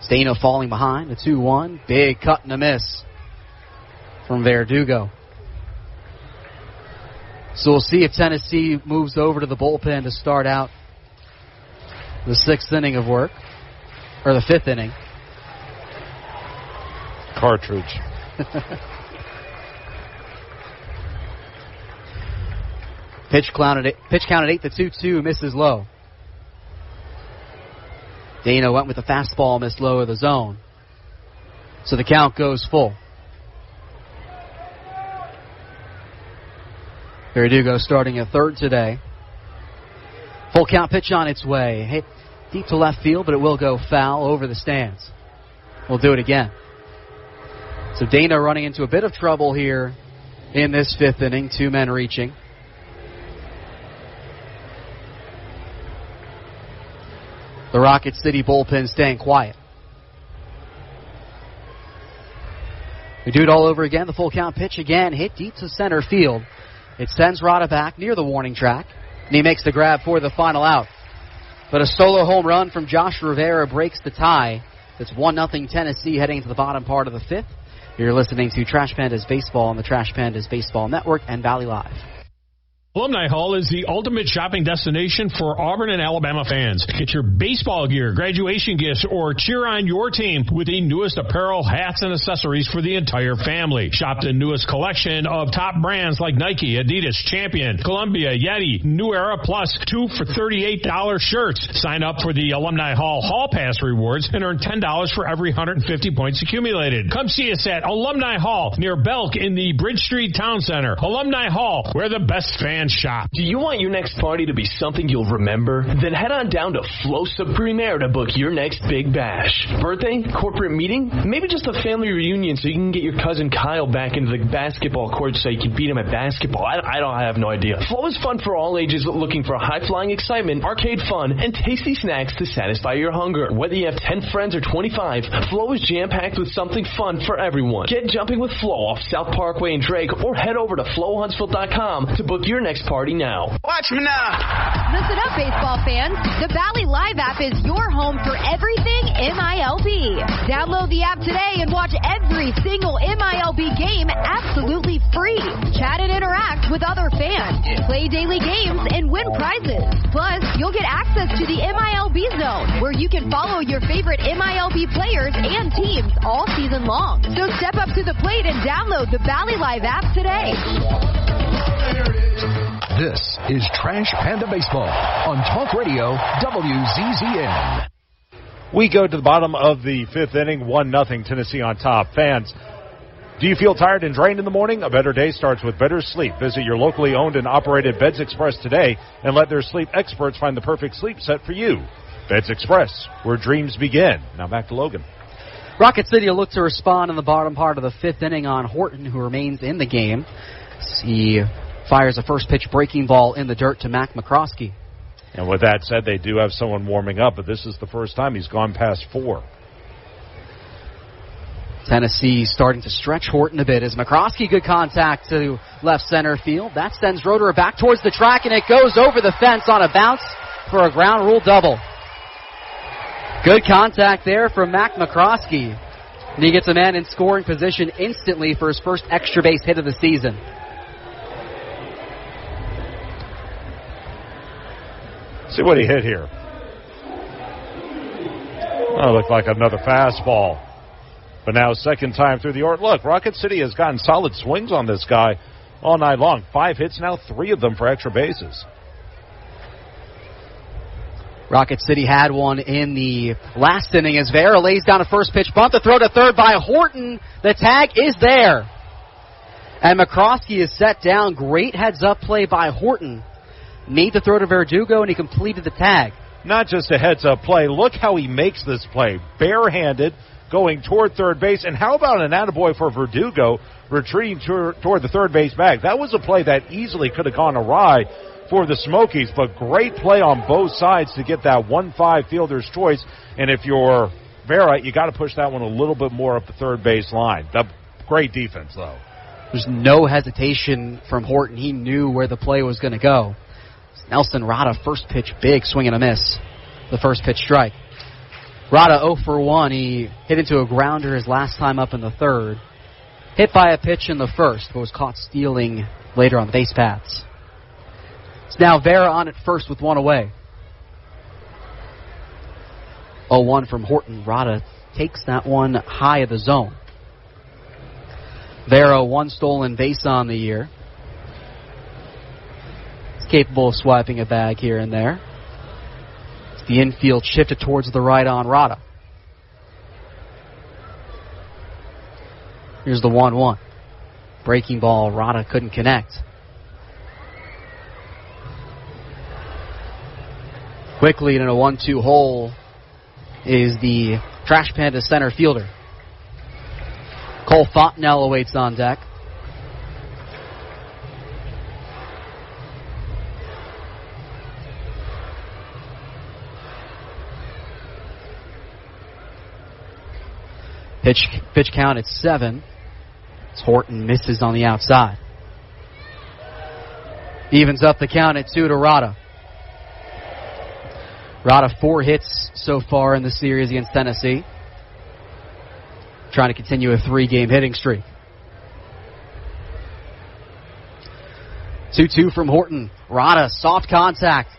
Dana falling behind, the 2-1. Big cut and a miss from Verdugo. So we'll see if Tennessee moves over to the bullpen to start out the 6th inning of work. Or the 5th inning. Cartridge. Pitch counted 8, the 2-2, misses low. Dana went with the fastball, missed low of the zone. So the count goes full. Verdugo starting at 3rd today. Full count pitch on its way. Hit deep to left field, but it will go foul over the stands. We'll do it again. So Dana running into a bit of trouble here in this 5th inning. 2 men reaching. The Rocket City bullpen staying quiet. We do it all over again. The full count pitch again. Hit deep to center field. It sends Rada back near the warning track. And he makes the grab for the final out. But a solo home run from Josh Rivera breaks the tie. It's 1-0 Tennessee heading into the bottom part of the 5th. You're listening to Trash Pandas Baseball on the Trash Pandas Baseball Network and Valley Live. Alumni Hall is the ultimate shopping destination for Auburn and Alabama fans. Get your baseball gear, graduation gifts, or cheer on your team with the newest apparel, hats, and accessories for the entire family. Shop the newest collection of top brands like Nike, Adidas, Champion, Columbia, Yeti, New Era, plus 2 for $38 shirts. Sign up for the Alumni Hall Hall Pass rewards and earn $10 for every 150 points accumulated. Come see us at Alumni Hall near Belk in the Bridge Street Town Center. Alumni Hall, where the best fans shop. Do you want your next party to be something you'll remember? Then head on down to Flosa Premier to book your next big bash. Birthday? Corporate meeting? Maybe just a family reunion so you can get your cousin Kyle back into the basketball court so you can beat him at basketball. I have no idea. Flow is fun for all ages looking for high-flying excitement, arcade fun, and tasty snacks to satisfy your hunger. Whether you have 10 friends or 25, Flow is jam-packed with something fun for everyone. Get jumping with Flow off South Parkway in Drake or head over to flowhuntsville.com to book your next party now. Watch me now. Listen up, baseball fans. The Valley Live app is your home for everything MILB. Download the app today and watch every single MILB game absolutely free. Chat and interact with other fans. Play daily games and win prizes. Plus, you'll get access to the MILB Zone, where you can follow your favorite MILB players and teams all season long. So step up to the plate and download the Valley Live app today. This is Trash Panda Baseball on Talk Radio WZZN. We go to the bottom of the 5th inning, 1-0 Tennessee on top. Fans, do you feel tired and drained in the morning? A better day starts with better sleep. Visit your locally owned and operated Beds Express today and let their sleep experts find the perfect sleep set for you. Feds Express, where dreams begin. Now back to Logan. Rocket City will look to respond in the bottom part of the fifth inning on Horton, who remains in the game. He fires a first pitch breaking ball in the dirt to Mac McCroskey. And with that said, they do have someone warming up, but this is the first time he's gone past 4. Tennessee starting to stretch Horton a bit as McCroskey, good contact to left center field. That sends Roederer back towards the track, and it goes over the fence on a bounce for a ground rule double. Good contact there from Mac McCroskey. And he gets a man in scoring position instantly for his first extra base hit of the season. See what he hit here. Oh, it looked like another fastball. But now second time through the order. Look, Rocket City has gotten solid swings on this guy all night long. 5 hits now, 3 of them for extra bases. Rocket City had one in the last inning as Vera lays down a first pitch bunt. The throw to third by Horton. The tag is there. And McCroskey is set down. Great heads-up play by Horton. Made the throw to Verdugo, and he completed the tag. Not just a heads-up play. Look how he makes this play. Barehanded, going toward third base. And how about an attaboy for Verdugo retreating toward the third base bag? That was a play that easily could have gone awry for the Smokies, but great play on both sides to get that 1-5 fielder's choice. And if you're Vera, you got to push that one a little bit more up the third base line. Great defense, though. There's no hesitation from Horton. He knew where the play was going to go. Nelson Rada, first pitch big, swing and a miss. The first pitch strike. Rada 0 for 1. He hit into a grounder his last time up in the third. Hit by a pitch in the first, but was caught stealing later on the base paths. It's now Vera on at first with one away. 0-1 from Horton. Rada takes that one high of the zone. Vera, 1 stolen base on the year. He's capable of swiping a bag here and there. It's the infield shifted towards the right on Rada. Here's the 1-1. Breaking ball, Rada couldn't connect. Quickly in a 1-2 hole is the Trash Panda center fielder. Cole Fontenelle awaits on deck. Pitch count at 7. As Horton misses on the outside. Evens up the count at 2 to Rada. Rada 4 hits so far in the series against Tennessee. Trying to continue a 3-game hitting streak. 2-2 from Horton. Rada, soft contact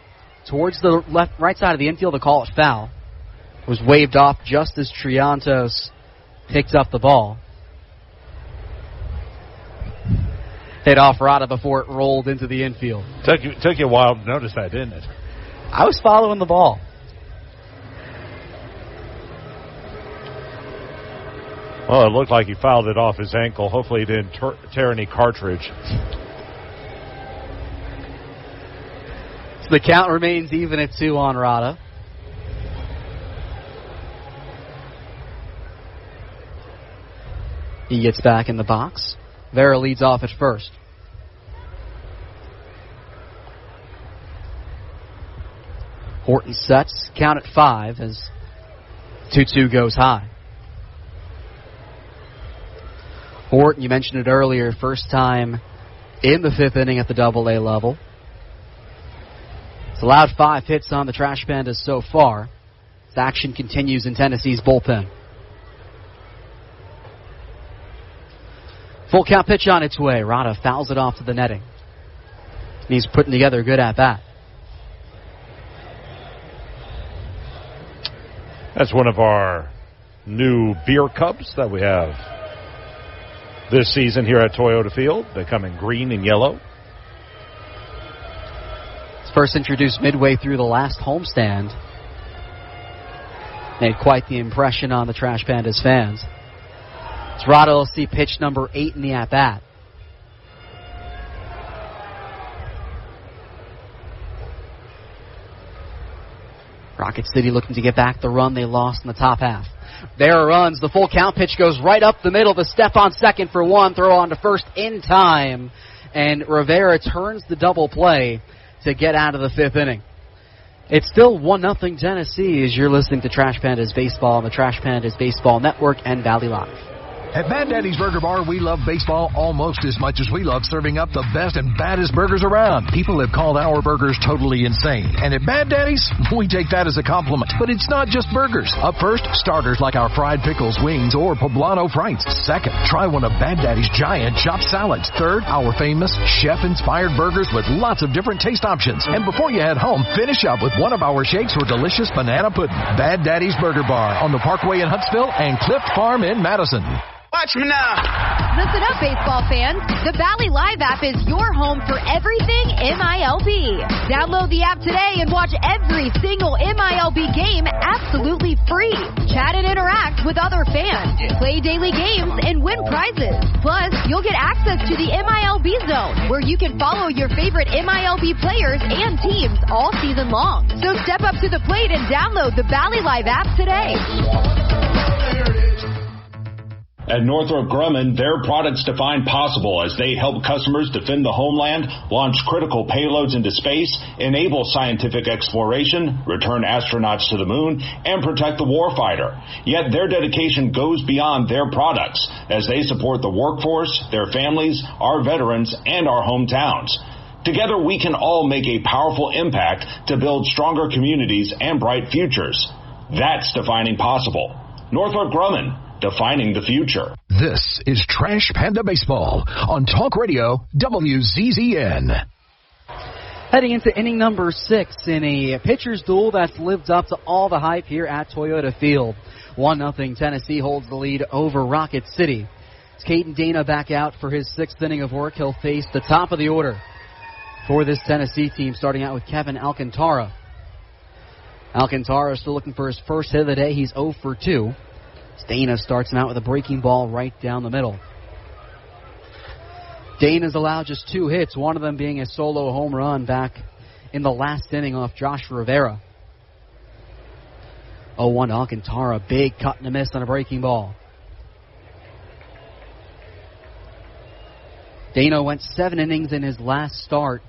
towards the right side of the infield to call it foul. It was waved off just as Triantos picked up the ball. Hit off Rada before it rolled into the infield. Took you a while to notice that, didn't it? I was following the ball. Well, it looked like he fouled it off his ankle. Hopefully he didn't tear any cartridge. So the count remains even at 2 on Rada. He gets back in the box. Vera leads off at first. Horton sets, count at 5 as 2-2 goes high. Horton, you mentioned it earlier, first time in the 5th inning at the AA level. It's allowed 5 hits on the Trash Pandas so far. As action continues in Tennessee's bullpen. Full count pitch on its way. Rada fouls it off to the netting. And he's putting together a good at-bat. That's one of our new beer cups that we have this season here at Toyota Field. They come in green and yellow. It's first introduced midway through the last homestand. Made quite the impression on the Trash Pandas fans. It's Rada will see pitch number 8 in the at-bat. Rocket City looking to get back the run they lost in the top half. There runs. The full count pitch goes right up the middle to step on second for one. Throw on to first in time. And Rivera turns the double play to get out of the fifth inning. It's still 1-0 Tennessee as you're listening to Trash Pandas Baseball on the Trash Pandas Baseball Network and Valley Live. At Bad Daddy's Burger Bar, we love baseball almost as much as we love serving up the best and baddest burgers around. People have called our burgers totally insane. And at Bad Daddy's, we take that as a compliment. But it's not just burgers. Up first, starters like our fried pickles, wings, or poblano frites. Second, try one of Bad Daddy's giant chopped salads. Third, our famous chef-inspired burgers with lots of different taste options. And before you head home, finish up with one of our shakes or delicious banana pudding. Bad Daddy's Burger Bar on the Parkway in Huntsville and Clift Farm in Madison. Watch me now. Listen up, baseball fans. The Valley Live app is your home for everything MILB. Download the app today and watch every single MILB game absolutely free. Chat and interact with other fans. Play daily games and win prizes. Plus, you'll get access to the MILB Zone, where you can follow your favorite MILB players and teams all season long. So step up to the plate and download the Valley Live app today. At Northrop Grumman, their products define possible as they help customers defend the homeland, launch critical payloads into space, enable scientific exploration, return astronauts to the moon, and protect the warfighter. Yet their dedication goes beyond their products as they support the workforce, their families, our veterans, and our hometowns. Together, we can all make a powerful impact to build stronger communities and bright futures. That's defining possible. Northrop Grumman, defining the future. This is Trash Panda Baseball on Talk Radio WZZN. Heading into inning number 6 in a pitcher's duel that's lived up to all the hype here at Toyota Field. 1-0 Tennessee holds the lead over Rocket City. It's Caden Dana back out for his 6th inning of work. He'll face the top of the order for this Tennessee team, starting out with Kevin Alcantara. Alcantara is still looking for his first hit of the day. He's 0 for 2. Dana starts him out with a breaking ball right down the middle. Dana's allowed just 2 hits, one of them being a solo home run back in the last inning off Josh Rivera. 0-1 Alcantara, big cut and a miss on a breaking ball. Dana went 7 innings in his last start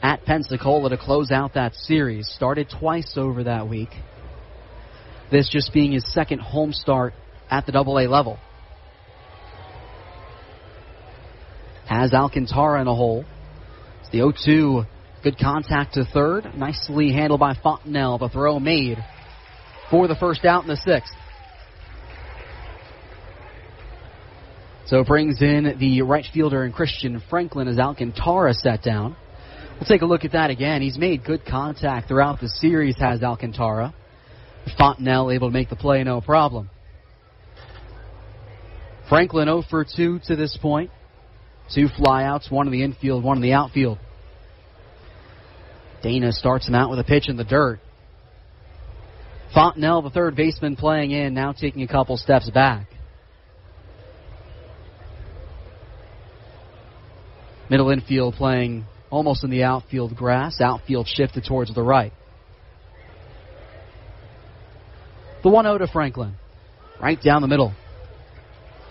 at Pensacola to close out that series. Started twice over that week. This just being his second home start at the AA level. Has Alcantara in a hole. It's the 0-2. Good contact to third. Nicely handled by Fontenelle. The throw made for the first out in the 6th. So it brings in the right fielder and Christian Franklin as Alcantara set down. We'll take a look at that again. He's made good contact throughout the series, has Alcantara. Fontenelle able to make the play, no problem. Franklin 0 for 2 to this point. 2 flyouts, 1 in the infield, 1 in the outfield. Dana starts him out with a pitch in the dirt. Fontenelle, the third baseman, playing in, now taking a couple steps back. Middle infield playing almost in the outfield grass. Outfield shifted towards the right. The 1-0 to Franklin. Right down the middle.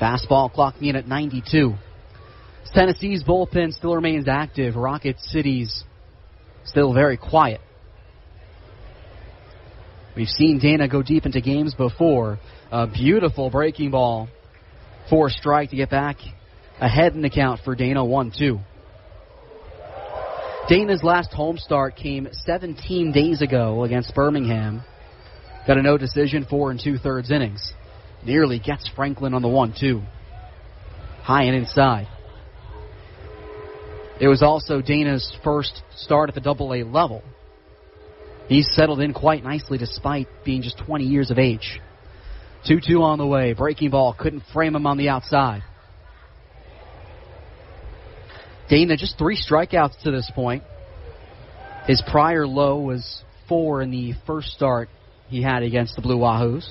Fastball clocking in at 92. Tennessee's bullpen still remains active. Rocket City's still very quiet. We've seen Dana go deep into games before. A beautiful breaking ball for a strike to get back ahead in the count for Dana, 1-2. Dana's last home start came 17 days ago against Birmingham. Got a no decision, 4 2/3 innings. Nearly gets Franklin on the 1-2. High and inside. It was also Dana's first start at the AA level. He's settled in quite nicely despite being just 20 years of age. 2-2 on the way. Breaking ball couldn't frame him on the outside. Dana just 3 strikeouts to this point. His prior low was 4 in the first start he had against the Blue Wahoos.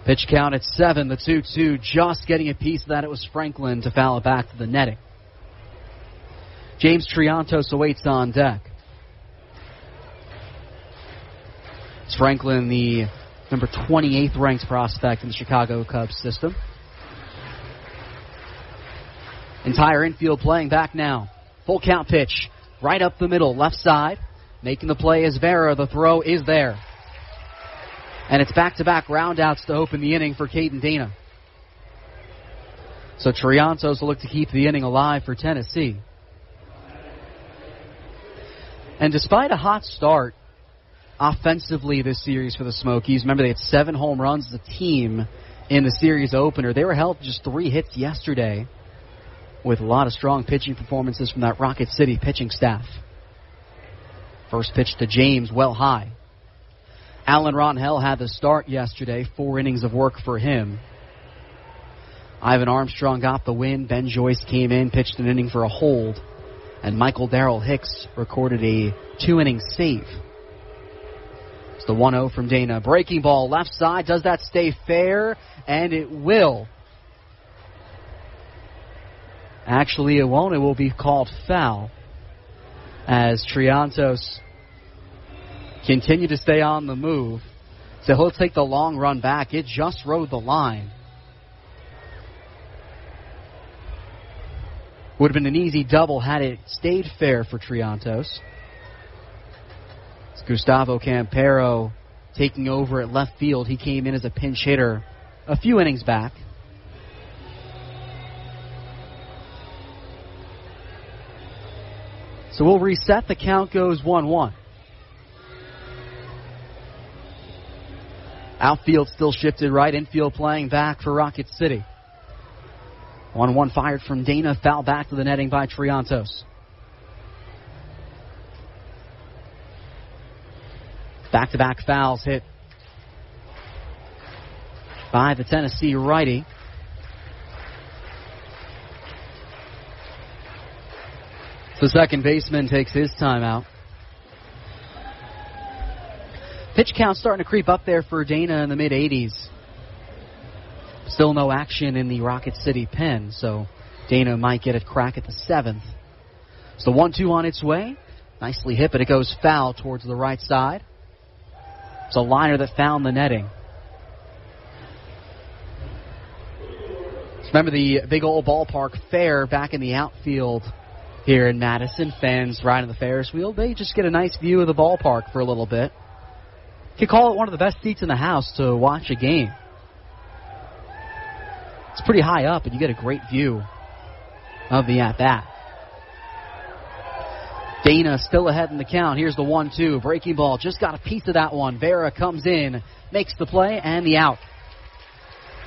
Pitch count at 7, the 2-2, just getting a piece of that. It was Franklin to foul it back to the netting. James Triantos awaits on deck. It's Franklin, the number 28th ranked prospect in the Chicago Cubs system. Entire infield playing back now. Full count pitch. Right up the middle, left side. Making the play is Vera. The throw is there. And it's back-to-back roundouts to open the inning for Caden Dana. So Triantos will look to keep the inning alive for Tennessee. And despite a hot start offensively this series for the Smokies, remember they had 7 home runs as a team in the series opener. They were held to just 3 hits yesterday with a lot of strong pitching performances from that Rocket City pitching staff. First pitch to James, well high. Alan Ronhell had the start yesterday, 4 innings of work for him. Ivan Armstrong got the win. Ben Joyce came in, pitched an inning for a hold. And Michael Darrell Hicks recorded a 2-inning save. It's the 1-0 from Dana. Breaking ball left side. Does that stay fair? And it will. Actually, it won't. It will be called foul as Triantos continue to stay on the move. So he'll take the long run back. It just rode the line. Would have been an easy double had it stayed fair for Triantos. It's Gustavo Campero taking over at left field. He came in as a pinch hitter a few innings back. So we'll reset. The count goes 1-1. Outfield still shifted right. Infield playing back for Rocket City. 1-1 fired from Dana. Foul back to the netting by Triantos. Back-to-back fouls hit by the Tennessee righty. The second baseman takes his timeout. Pitch count starting to creep up there for Dana in the mid-80s. Still no action in the Rocket City pen, so Dana might get a crack at the 7th. So 1-2 on its way. Nicely hit, but it goes foul towards the right side. It's a liner that found the netting. Remember the big old ballpark fair back in the outfield here in Madison. Fans riding the Ferris wheel, they just get a nice view of the ballpark for a little bit. You could call it one of the best seats in the house to watch a game. It's pretty high up, and you get a great view of the at-bat. Dana still ahead in the count. Here's the 1-2. Breaking ball. Just got a piece of that one. Vera comes in, makes the play, and the out.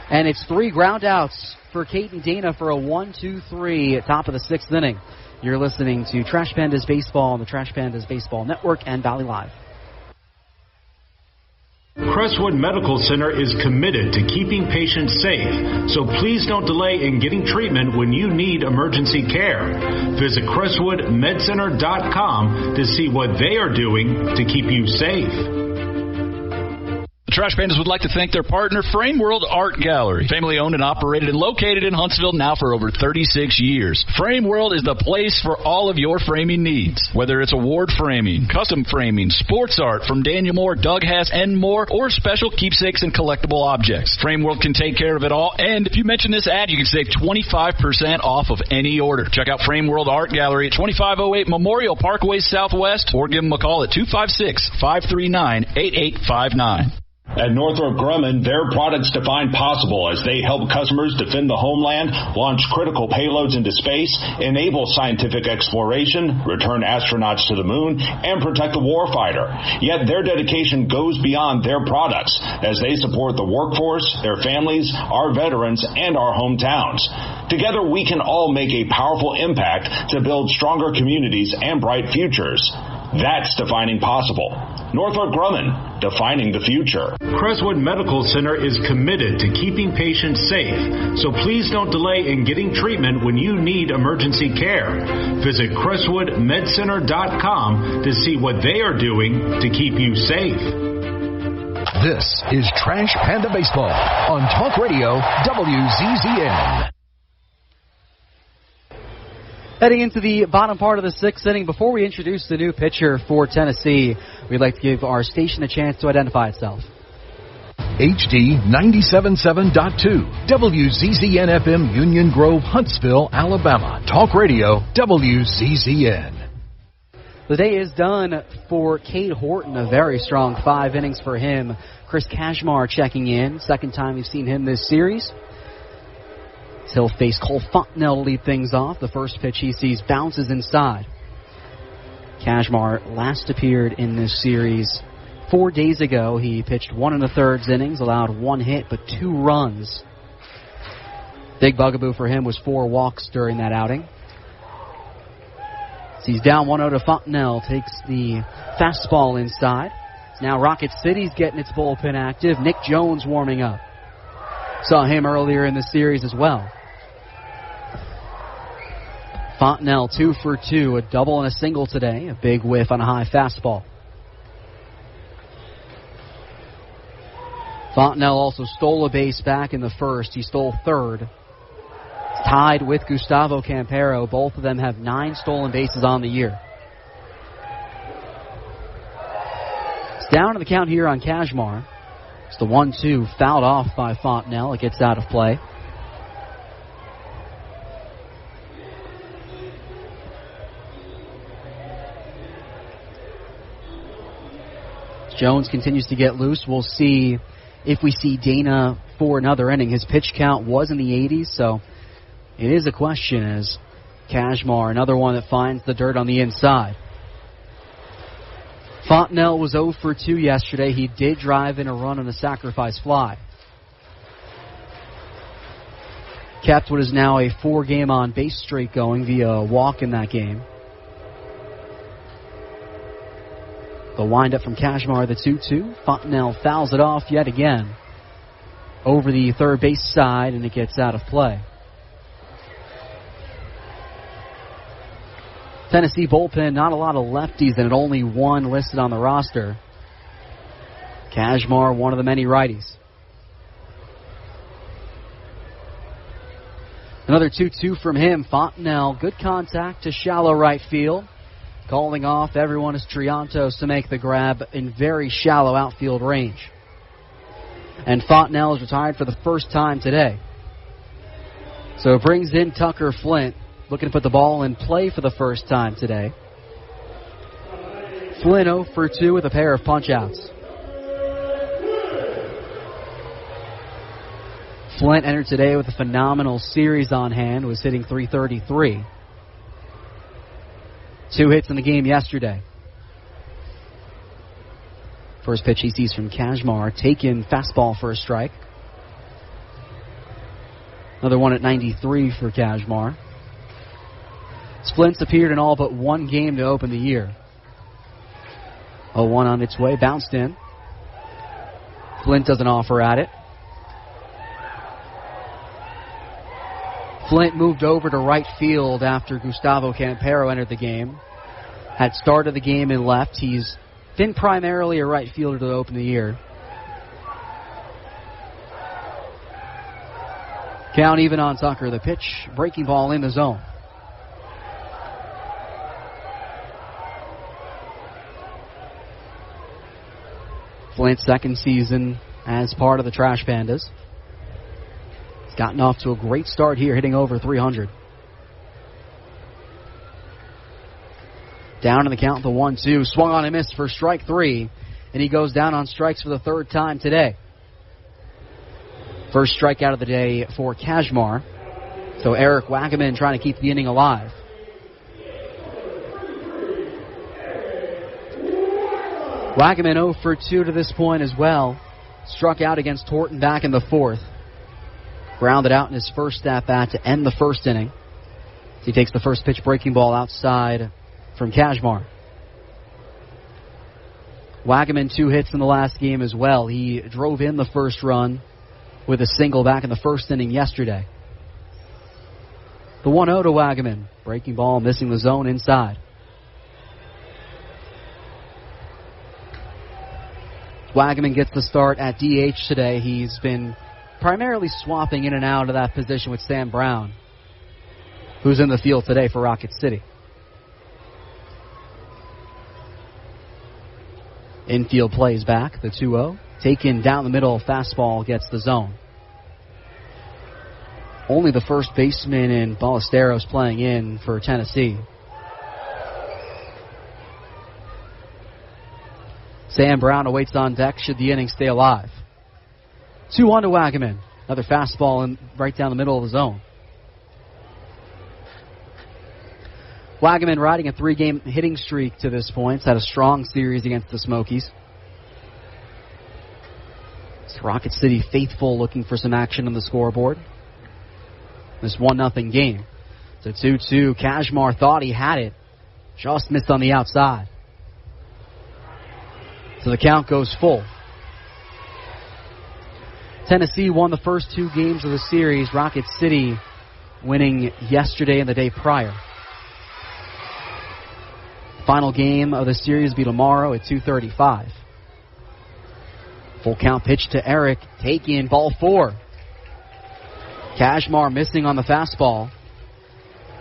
And it's 3 ground outs for Caden Dana for a 1-2-3 at top of the 6th inning. You're listening to Trash Pandas Baseball on the Trash Pandas Baseball Network and Valley Live. Crestwood Medical Center is committed to keeping patients safe, so please don't delay in getting treatment when you need emergency care. Visit CrestwoodMedCenter.com to see what they are doing to keep you safe. The Trash Pandas would like to thank their partner, Frame World Art Gallery. Family owned and operated and located in Huntsville now for over 36 years. Frame World is the place for all of your framing needs. Whether it's award framing, custom framing, sports art from Daniel Moore, Doug Hass, and more, or special keepsakes and collectible objects. Frame World can take care of it all, and if you mention this ad, you can save 25% off of any order. Check out Frame World Art Gallery at 2508 Memorial Parkway Southwest, or give them a call at 256-539-8859. At Northrop Grumman, their products define possible as they help customers defend the homeland, launch critical payloads into space, enable scientific exploration, return astronauts to the moon, and protect the warfighter. Yet their dedication goes beyond their products as they support the workforce, their families, our veterans, and our hometowns. Together, we can all make a powerful impact to build stronger communities and bright futures. That's defining possible. Northrop Grumman, defining the future. Crestwood Medical Center is committed to keeping patients safe, so please don't delay in getting treatment when you need emergency care. Visit CrestwoodMedCenter.com to see what they are doing to keep you safe. This is Trash Panda Baseball on Talk Radio WZZN. Heading into the bottom part of the 6th inning, before we introduce the new pitcher for Tennessee, we'd like to give our station a chance to identify itself. HD 97.7.2, WZZN FM, Union Grove, Huntsville, Alabama. Talk Radio, WZZN. The day is done for Cade Horton, a very strong 5 innings for him. Chris Kashmar checking in, second time we've seen him this series. He'll face Cole Fontenelle to lead things off. The first pitch he sees bounces inside. Kashmar last appeared in this series 4 days ago. He pitched 1 1/3 innings, allowed 1 hit but 2 runs. Big bugaboo for him was 4 walks during that outing. So he's down 1-0 to Fontenelle, takes the fastball inside. Now Rocket City's getting its bullpen active. Nick Jones warming up. Saw him earlier in the series as well. Fontenelle 2 for 2, a double and a single today. A big whiff on a high fastball. Fontenelle also stole a base back in the first. He stole third. Tied with Gustavo Campero. Both of them have 9 stolen bases on the year. It's down to the count here on Kashmar. It's the 1-2 fouled off by Fontenelle. It gets out of play. Jones continues to get loose. We'll see if we see Dana for another inning. His pitch count was in the 80s, so it is a question as Kashmar, another one that finds the dirt on the inside. Fontenelle was 0 for 2 yesterday. He did drive in a run on a sacrifice fly. Kept what is now a 4-game on-base streak going via a walk in that game. The windup from Kashmar, the 2-2. Fontenelle fouls it off yet again over the third base side, and it gets out of play. Tennessee bullpen, not a lot of lefties, and only 1 listed on the roster. Kashmar, one of the many righties. Another 2-2 from him. Fontenelle, good contact to shallow right field. Calling off everyone is Triantos to make the grab in very shallow outfield range. And Fontenelle is retired for the first time today. So it brings in Tucker Flint, looking to put the ball in play for the first time today. Flint 0 for 2 with a pair of punch-outs. Flint entered today with a phenomenal series on hand, was hitting .333. 2 hits in the game yesterday. First pitch he sees from Kashmar, taken fastball for a strike. Another one at 93 for Kashmar. Flint's appeared in all but 1 game to open the year. 0-1 on its way, bounced in. Flint doesn't offer at it. Flint moved over to right field after Gustavo Campero entered the game. Had started the game in left. He's been primarily a right fielder to open the year. Count even on Tucker. The pitch, breaking ball in the zone. Flint's second season as part of the Trash Pandas. He's gotten off to a great start here, hitting over 300. Down in the count, the 1-2. Swung on and missed for strike 3. And he goes down on strikes for the 3rd time today. First strikeout of the day for Kashmar. So Eric Wackerman trying to keep the inning alive. Wackerman 0 for 2 to this point as well. Struck out against Horton back in the 4th. Grounded out in his first at-bat to end the first inning. He takes the first pitch breaking ball outside from Kashmar. Wackerman 2 hits in the last game as well. He drove in the first run with a single back in the first inning yesterday. The 1-0 to Wackerman. Breaking ball, missing the zone inside. Wackerman gets the start at DH today. He's been primarily swapping in and out of that position with Sam Brown. who's in the field today for Rocket City. Infield plays back, the 2-0. Taken down the middle, fastball gets the zone. Only the first baseman in Ballesteros playing in for Tennessee. Sam Brown awaits on deck should the inning stay alive. 2-1 to Wagaman. Another fastball in right down the middle of the zone. Wagaman riding a 3-game hitting streak to this point. It's had a strong series against the Smokies. It's Rocket City faithful looking for some action on the scoreboard. This 1-0 game. It's a 2-2. Kashmar thought he had it. Just missed on the outside. So the count goes full. Tennessee won the first 2 games of the series. Rocket City winning yesterday and the day prior. Final game of the series will be tomorrow at 2:35. Full count pitch to Eric. Taking ball 4. Kashmar missing on the fastball.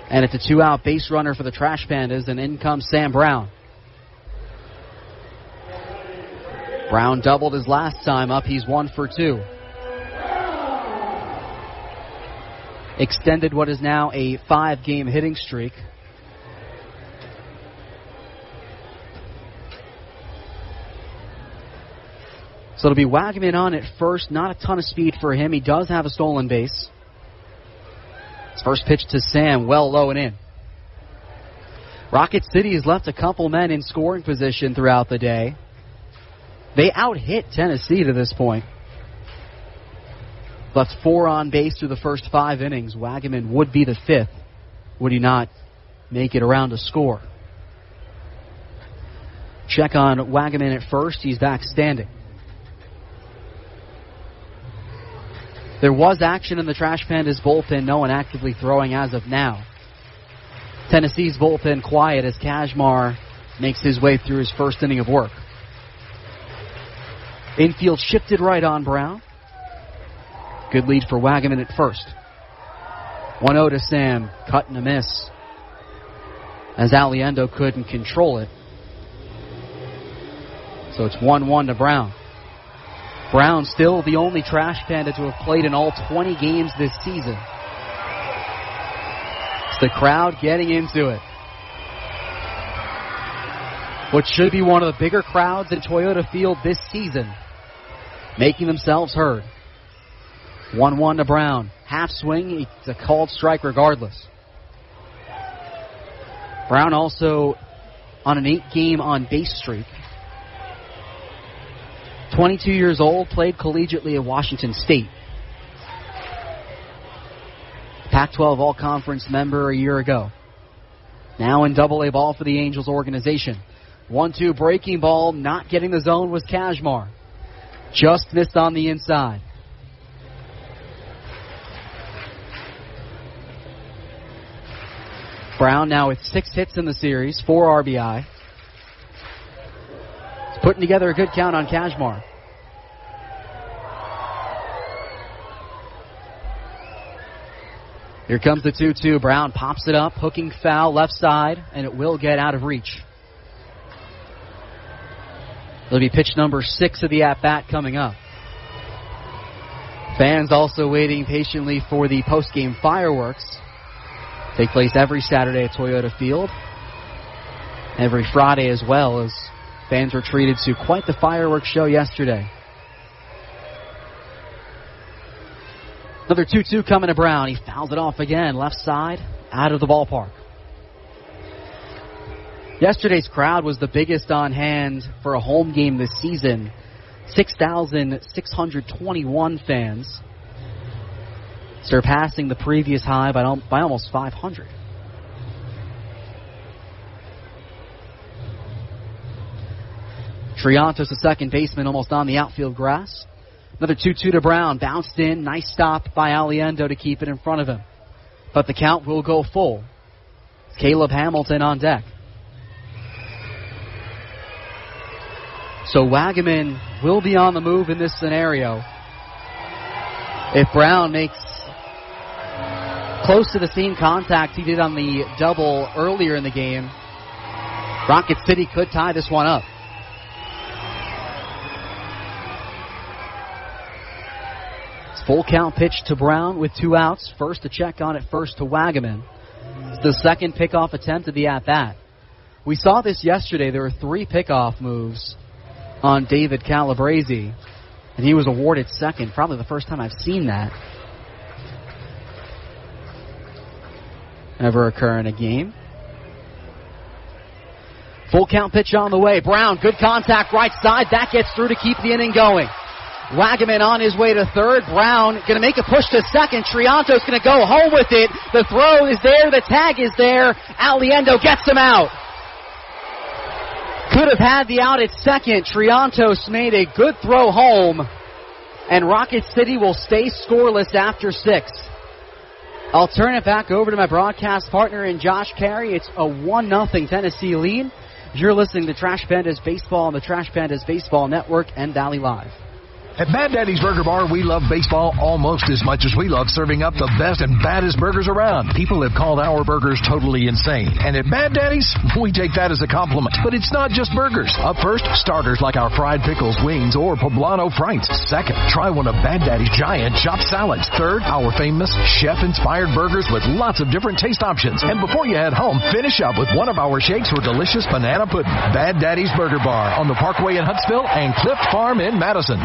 And it's a 2-out base runner for the Trash Pandas, and in comes Sam Brown. Brown doubled his last time up. He's 1 for 2. Extended what is now a 5-game hitting streak. So it'll be Wagaman on at first. Not a ton of speed for him. He does have a stolen base. His first pitch to Sam, well low and in. Rocket City has left a couple men in scoring position throughout the day. They out-hit Tennessee to this point. Left 4 on base through the first 5 innings. Wagaman would be the 5th, would he not make it around to score. Check on Wagaman at first. He's back standing. There was action in the Trash Pandas bullpen. No one actively throwing as of now. Tennessee's bullpen quiet as Kashmar makes his way through his first inning of work. Infield shifted right on Brown. Good lead for Wagaman at first. 1-0 to Sam. Cut and a miss as Aliendo couldn't control it. So it's 1-1 to Brown. Brown still the only Trash Panda to have played in all 20 games this season. It's the crowd getting into it. What should be one of the bigger crowds at Toyota Field this season, making themselves heard. 1-1 to Brown. Half swing. It's a called strike regardless. Brown also on an 8-game on-base streak. 22 years old, played collegiately at Washington State. Pac-12 All-Conference member a year ago. Now in Double-A ball for the Angels organization. 1-2 breaking ball, not getting the zone was Kashmar. Just missed on the inside. Brown now with 6 hits in the series, 4 RBI. He's putting together a good count on Kashmar. Here comes the 2-2. Brown pops it up, hooking foul left side, and it will get out of reach. It'll be pitch number 6 of the at-bat coming up. Fans also waiting patiently for the post-game fireworks. Take place every Saturday at Toyota Field. Every Friday as well, as fans were treated to quite the fireworks show yesterday. Another 2-2 coming to Brown. He fouls it off again. Left side, out of the ballpark. Yesterday's crowd was the biggest on hand for a home game this season. 6,621 fans, surpassing the previous high by almost 500. Triantos, the second baseman, almost on the outfield grass. Another 2-2 to Brown. Bounced in. Nice stop by Aliendo to keep it in front of him. But the count will go full. Caleb Hamilton on deck. So Wagaman will be on the move in this scenario. If Brown makes close to the same contact he did on the double earlier in the game. Rocket City could tie this one up. It's full count pitch to Brown with 2 outs. First to check on it, first to Wagaman. It's the second pickoff attempt of the at-bat. We saw this yesterday. There were 3 pickoff moves on David Calabrese, and he was awarded second. Probably the first time I've seen that ever occur in a game. Full count pitch on the way. Brown, good contact right side. That gets through to keep the inning going. Wagaman on his way to third. Brown going to make a push to second. Trianto's going to go home with it. The throw is there. The tag is there. Aliendo gets him out. Could have had the out at second. Triantos made a good throw home. And Rocket City will stay scoreless after 6. I'll turn it back over to my broadcast partner in Josh Carey. It's a 1-0 Tennessee lead. You're listening to Trash Pandas Baseball on the Trash Pandas Baseball Network and Valley Live. At Mad Daddy's Burger Bar, we love baseball almost as much as we love serving up the best and baddest burgers around. People have called our burgers totally insane. And at Mad Daddy's, we take that as a compliment. But it's not just burgers. Up first, starters like our fried pickles, wings, or poblano frites. Second, try one of Mad Daddy's giant chopped salads. Third, our famous chef-inspired burgers with lots of different taste options. And before you head home, finish up with one of our shakes or delicious banana pudding. Mad Daddy's Burger Bar on the Parkway in Huntsville and Cliff Farm in Madison.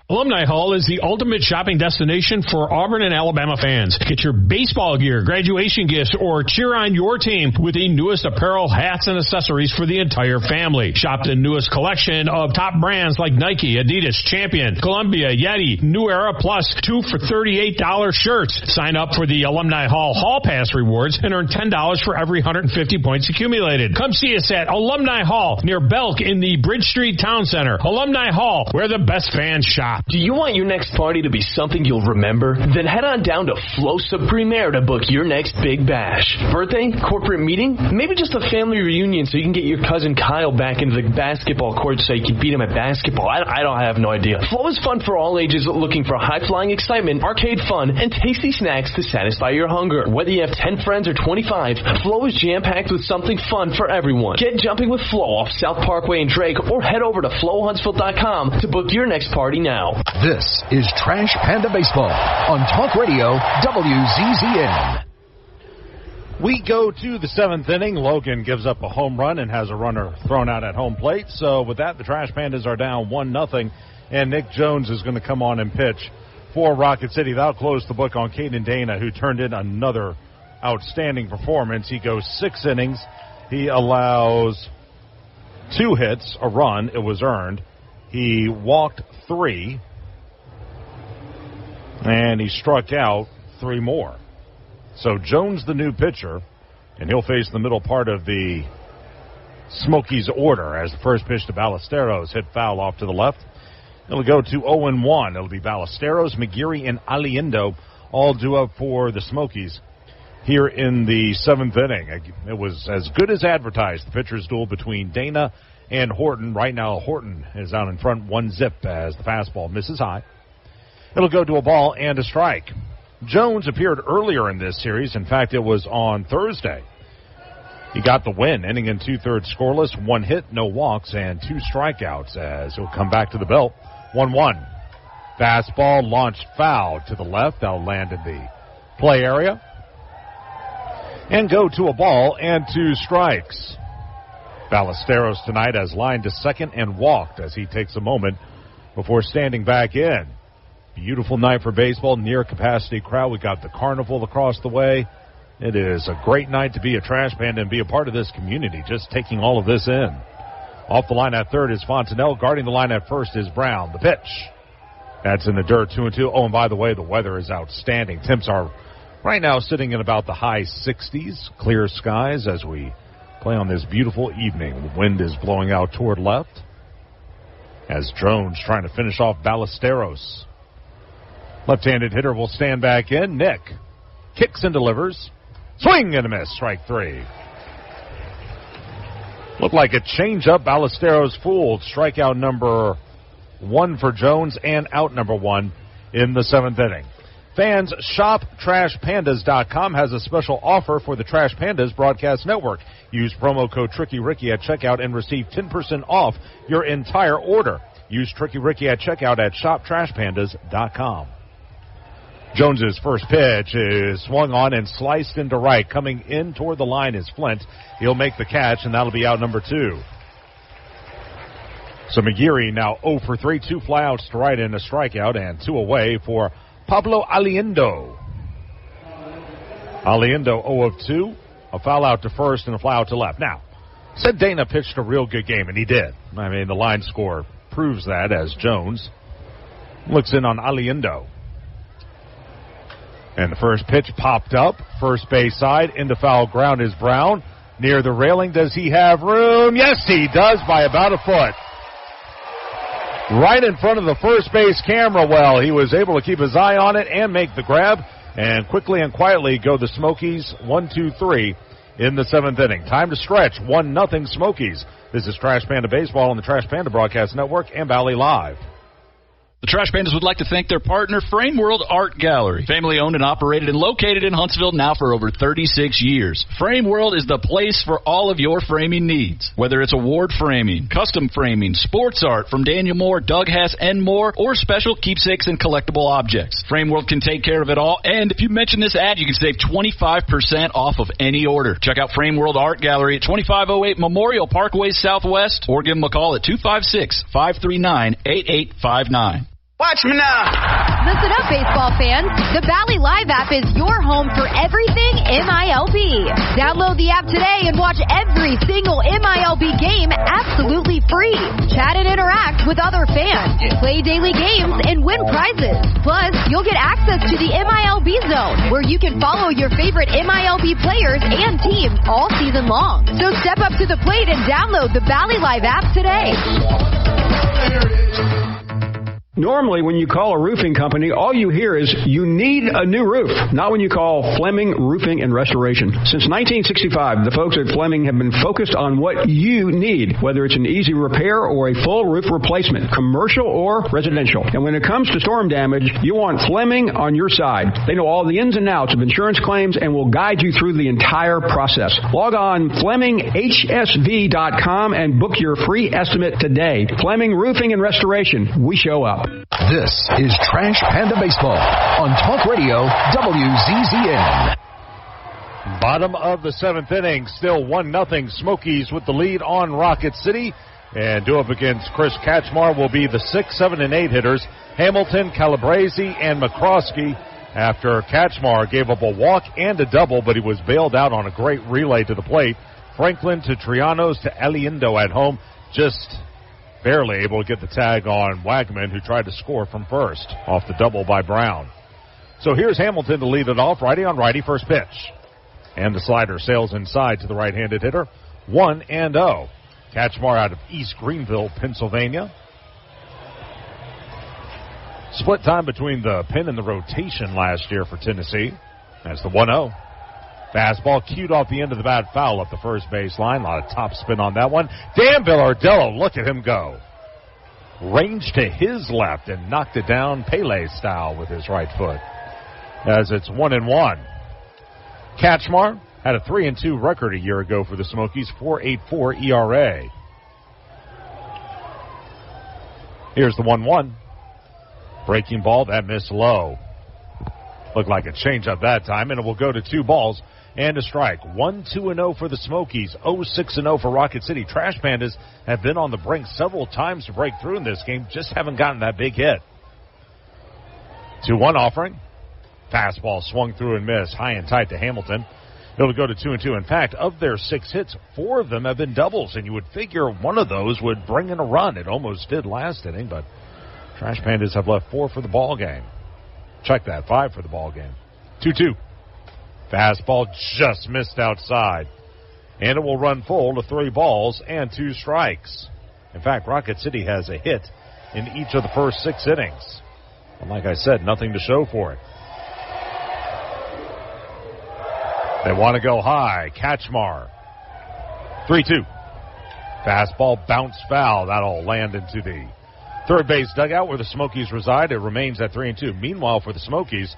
Alumni Hall is the ultimate shopping destination for Auburn and Alabama fans. Get your baseball gear, graduation gifts, or cheer on your team with the newest apparel, hats, and accessories for the entire family. Shop the newest collection of top brands like Nike, Adidas, Champion, Columbia, Yeti, New Era, plus 2 for $38 shirts. Sign up for the Alumni Hall Hall Pass rewards and earn $10 for every 150 points accumulated. Come see us at Alumni Hall near Belk in the Bridge Street Town Center. Alumni Hall, where the best fans shop. Do you want your next party to be something you'll remember? Then head on down to Flosa Premier to book your next big bash. Birthday? Corporate meeting? Maybe just a family reunion so you can get your cousin Kyle back into the basketball court so you can beat him at basketball. I have no idea. Flow is fun for all ages looking for high-flying excitement, arcade fun, and tasty snacks to satisfy your hunger. Whether you have 10 friends or 25, Flow is jam-packed with something fun for everyone. Get jumping with Flow off South Parkway in Drake or head over to flowhuntsville.com to book your next party now. This is Trash Panda Baseball on Talk Radio WZZN. We go to the 7th inning. Logan gives up a home run and has a runner thrown out at home plate. So with that, the Trash Pandas are down 1-0, and Nick Jones is going to come on and pitch for Rocket City. That'll close the book on Caden Dana, who turned in another outstanding performance. He goes 6 innings. He allows 2 hits, a run. It was earned. He walked 3. And he struck out 3 more. So Jones, the new pitcher, and he'll face the middle part of the Smokies order as the first pitch to Ballesteros hit foul off to the left. It'll go to 0-1. It'll be Ballesteros, McGeary, and Aliendo all due up for the Smokies here in the 7th inning. It was as good as advertised, the pitcher's duel between Dana and Horton. Right now, Horton is out in front 1-0 as the fastball misses high. It'll go to a ball and a strike. Jones appeared earlier in this series. In fact, it was on Thursday. He got the win, inning in 2/3 scoreless, 1 hit, no walks, and 2 strikeouts as he'll come back to the belt. 1-1. Fastball launched foul to the left. That'll land in the play area. And go to a ball and 2 strikes. Ballesteros tonight has lined to second and walked as he takes a moment before standing back in. Beautiful night for baseball, near capacity crowd. We got the carnival across the way. It is a great night to be a Trash Panda and be a part of this community, just taking all of this in. Off the line at third is Fontenelle. Guarding the line at first is Brown. The pitch. That's in the dirt, 2-2. Oh, and by the way, the weather is outstanding. Temps are right now sitting in about the high 60s. Clear skies as we play on this beautiful evening. The wind is blowing out toward left as Jones trying to finish off Ballesteros. Left-handed hitter will stand back in. Nick kicks and delivers. Swing and a miss. Strike 3. Looked like a change-up. Ballesteros fooled. Strikeout number 1 for Jones and out number 1 in the 7th inning. Fans, shop TrashPandas.com has a special offer for the Trash Pandas Broadcast Network. Use promo code TrickyRicky at checkout and receive 10% off your entire order. Use Tricky Ricky at checkout at shoptrashpandas.com. Jones's first pitch is swung on and sliced into right. Coming in toward the line is Flint. He'll make the catch, and that'll be out number 2. So McGeary now 0 for 3, 2 flyouts to right and a strikeout, and 2 away for Pablo Aliendo. Aliendo 0 of 2, a foul out to first and a fly out to left. Now, said Dana pitched a real good game, and he did. I mean, the line score proves that as Jones looks in on Aliendo. And the first pitch popped up, first base side, into foul ground is Brown. Near the railing, does he have room? Yes, he does, by about a foot. Right in front of the first base camera. Well, he was able to keep his eye on it and make the grab. And quickly and quietly go the Smokies 1-2-3 in the 7th inning. Time to stretch. 1-0 Smokies. This is Trash Panda Baseball on the Trash Panda Broadcast Network and Valley Live. The Trash Pandas would like to thank their partner, Frame World Art Gallery. Family owned and operated and located in Huntsville now for over 36 years. Frame World is the place for all of your framing needs. Whether it's award framing, custom framing, sports art from Daniel Moore, Doug Hess, and more, or special keepsakes and collectible objects. Frame World can take care of it all, and if you mention this ad, you can save 25% off of any order. Check out Frame World Art Gallery at 2508 Memorial Parkway Southwest, or give them a call at 256-539-8859. Watch me now. Listen up, baseball fans. The Valley Live app is your home for everything MILB. Download the app today and watch every single MILB game absolutely free. Chat and interact with other fans. Play daily games and win prizes. Plus, you'll get access to the MILB Zone, where you can follow your favorite MILB players and teams all season long. So step up to the plate and download the Valley Live app today. Normally, when you call a roofing company, all you hear is, you need a new roof. Not when you call Fleming Roofing and Restoration. Since 1965, the folks at Fleming have been focused on what you need, whether it's an easy repair or a full roof replacement, commercial or residential. And when it comes to storm damage, you want Fleming on your side. They know all the ins and outs of insurance claims and will guide you through the entire process. Log on FlemingHSV.com and book your free estimate today. Fleming Roofing and Restoration. We show up. This is Trash Panda Baseball on Talk Radio WZZN. Bottom of the 7th inning, still 1-0 Smokies with the lead on Rocket City. And due up against Chris Katchmar will be the 6, 7, and 8 hitters, Hamilton, Calabrese, and McCroskey, after Katchmar gave up a walk and a double, but he was bailed out on a great relay to the plate. Franklin to Trianos to Aliendo at home, just barely able to get the tag on Wagman, who tried to score from first off the double by Brown. So here's Hamilton to lead it off, righty on righty, first pitch. And the slider sails inside to the right-handed hitter, 1-0. Katchmar out of East Greenville, Pennsylvania. Split time between the pin and the rotation last year for Tennessee. That's the 1-0. Fastball cued off the end of the bat, foul up the first base line. A lot of top spin on that one. Dan Villardello, look at him go. Ranged to his left and knocked it down Pele style with his right foot. As it's 1-1. Katchmar had a 3-2 record a year ago for the Smokies, 4.84 ERA. Here's the 1-1. Breaking ball, that missed low. Looked like a changeup that time, and it will go to 2 balls and a strike. 1-2-0 for the Smokies, 0-6-0 for Rocket City. Trash Pandas have been on the brink several times to break through in this game, just haven't gotten that big hit. 2-1 offering. Fastball swung through and missed, high and tight to Hamilton. It'll go to 2-2. In fact, of their 6 hits, 4 of them have been doubles, and you would figure one of those would bring in a run. It almost did last inning, but Trash Pandas have left 4 for the ball game. Check that, 5 for the ball game. 2-2. Fastball just missed outside. And it will run full to 3 balls and 2 strikes. In fact, Rocket City has a hit in each of the first 6 innings. And like I said, nothing to show for it. They want to go high. Katchmar. 3-2. Fastball bounced foul. That'll land into the third base dugout where the Smokies reside. It remains at 3-2. Meanwhile, for the Smokies,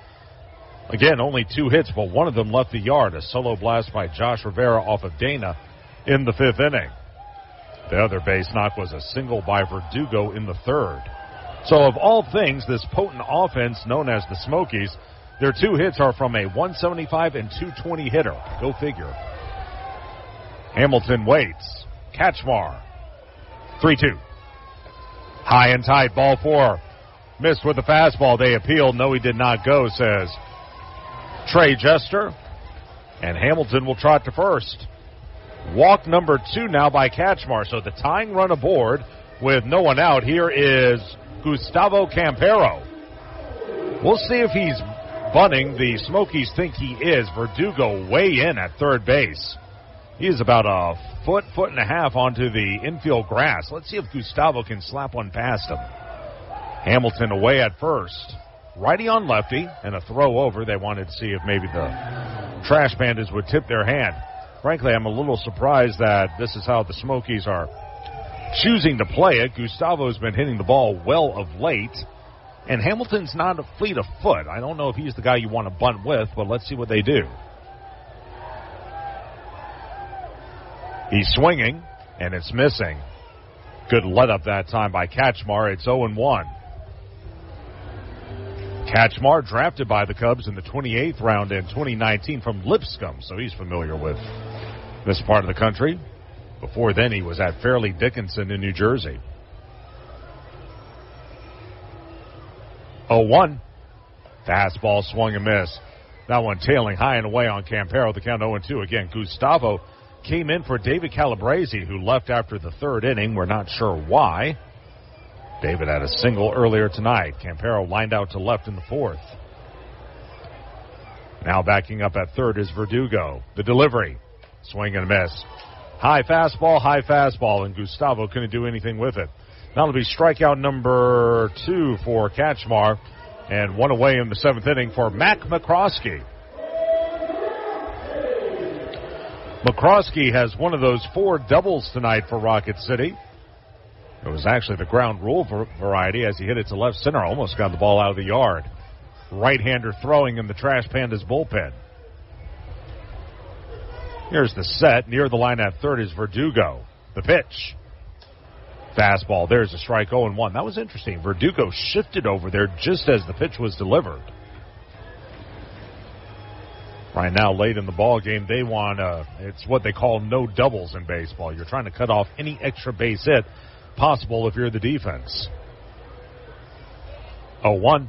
Again, only 2 hits, but one of them left the yard. A solo blast by Josh Rivera off of Dana in the 5th inning. The other base knock was a single by Verdugo in the 3rd. So of all things, this potent offense known as the Smokies, their 2 hits are from a 175 and 220 hitter. Go figure. Hamilton waits. Kachmar. 3-2. High and tight, ball 4. Missed with the fastball. They appealed. No, he did not go, says Trey Jester. And Hamilton will trot to first. Walk number 2 now by Kachmar. So the tying run aboard with no one out. Here is Gustavo Campero. We'll see if he's bunting. The Smokies think he is. Verdugo way in at third base. He is about a foot and a half onto the infield grass. Let's see if Gustavo can slap one past him. Hamilton away at first. Righty on lefty and a throw over. They wanted to see if maybe the Trash Pandas would tip their hand. Frankly, I'm a little surprised that this is how the Smokies are choosing to play it. Gustavo's been hitting the ball well of late, and Hamilton's not a fleet of foot. I don't know if he's the guy you want to bunt with, but let's see what they do. He's swinging, and it's missing. Good let-up that time by Kachmar. It's 0-1. Kachmar drafted by the Cubs in the 28th round in 2019 from Lipscomb, so he's familiar with this part of the country. Before then, he was at Fairleigh Dickinson in New Jersey. 0-1. Fastball swung and missed. That one tailing high and away on Campero. The count 0-2. Again, Gustavo came in for David Calabrese, who left after the 3rd inning. We're not sure why. David had a single earlier tonight. Campero lined out to left in the 4th. Now backing up at 3rd is Verdugo. The delivery. Swing and a miss. High fastball, and Gustavo couldn't do anything with it. Now it'll be strikeout number 2 for Kachmar, and one away in the 7th inning for Mac McCroskey. McCroskey has one of those 4 doubles tonight for Rocket City. It was actually the ground rule variety as he hit it to left center. Almost got the ball out of the yard. Right-hander throwing in the Trash Pandas bullpen. Here's the set. Near the line at 3rd is Verdugo. The pitch. Fastball. There's a strike, 0-1. That was interesting. Verdugo shifted over there just as the pitch was delivered. Right now, late in the ball game, they want it's what they call no doubles in baseball. You're trying to cut off any extra base hit possible if you're the defense. 0-1.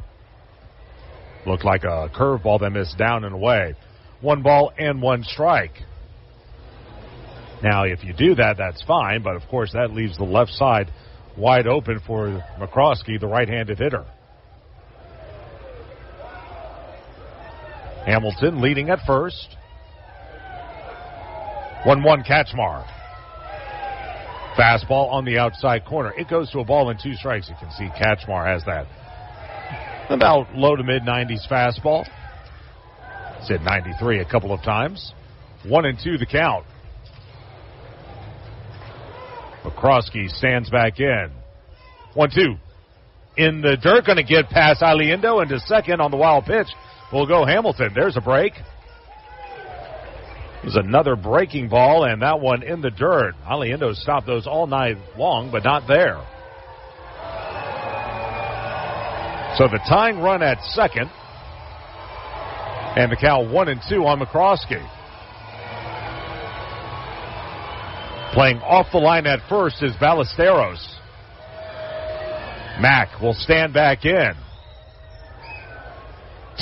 Looked like a curveball that missed down and away. 1 ball and 1 strike. Now, if you do that, that's fine, but of course that leaves the left side wide open for McCroskey, the right-handed hitter. Hamilton leading at first. 1-1 Kachmar. Fastball on the outside corner. It goes to a ball and 2 strikes. You can see Kachmar has that about low to mid-90s fastball. It's hit 93 a couple of times. 1-2 the count. McCroskey stands back in. 1-2. In the dirt, going to get past Aliendo into second on the wild pitch. Will go Hamilton. There's a break. There's another breaking ball, and that one in the dirt. Aliendo stopped those all night long, but not there. So the tying run at second, and the count 1-2 on McCroskey. Playing off the line at first is Ballesteros. Mack will stand back in.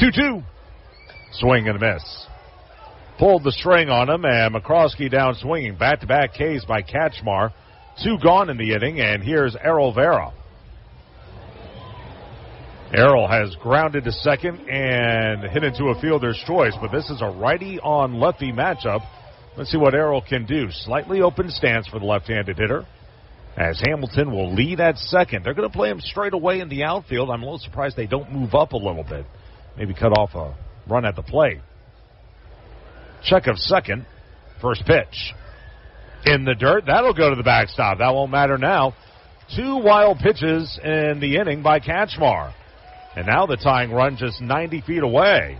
2-2. Swing and a miss. Pulled the string on him, and McCroskey down swinging. Back-to-back Ks by Kachmar. 2 gone in the inning, and here's Errol Vera. Errol has grounded to second and hit into a fielder's choice, but this is a righty-on-lefty matchup. Let's see what Errol can do. Slightly open stance for the left-handed hitter, as Hamilton will lead at second. They're going to play him straight away in the outfield. I'm a little surprised they don't move up a little bit. Maybe cut off a run at the plate. Check of second. First pitch. In the dirt. That'll go to the backstop. That won't matter now. 2 wild pitches in the inning by Kachmar. And now the tying run just 90 feet away.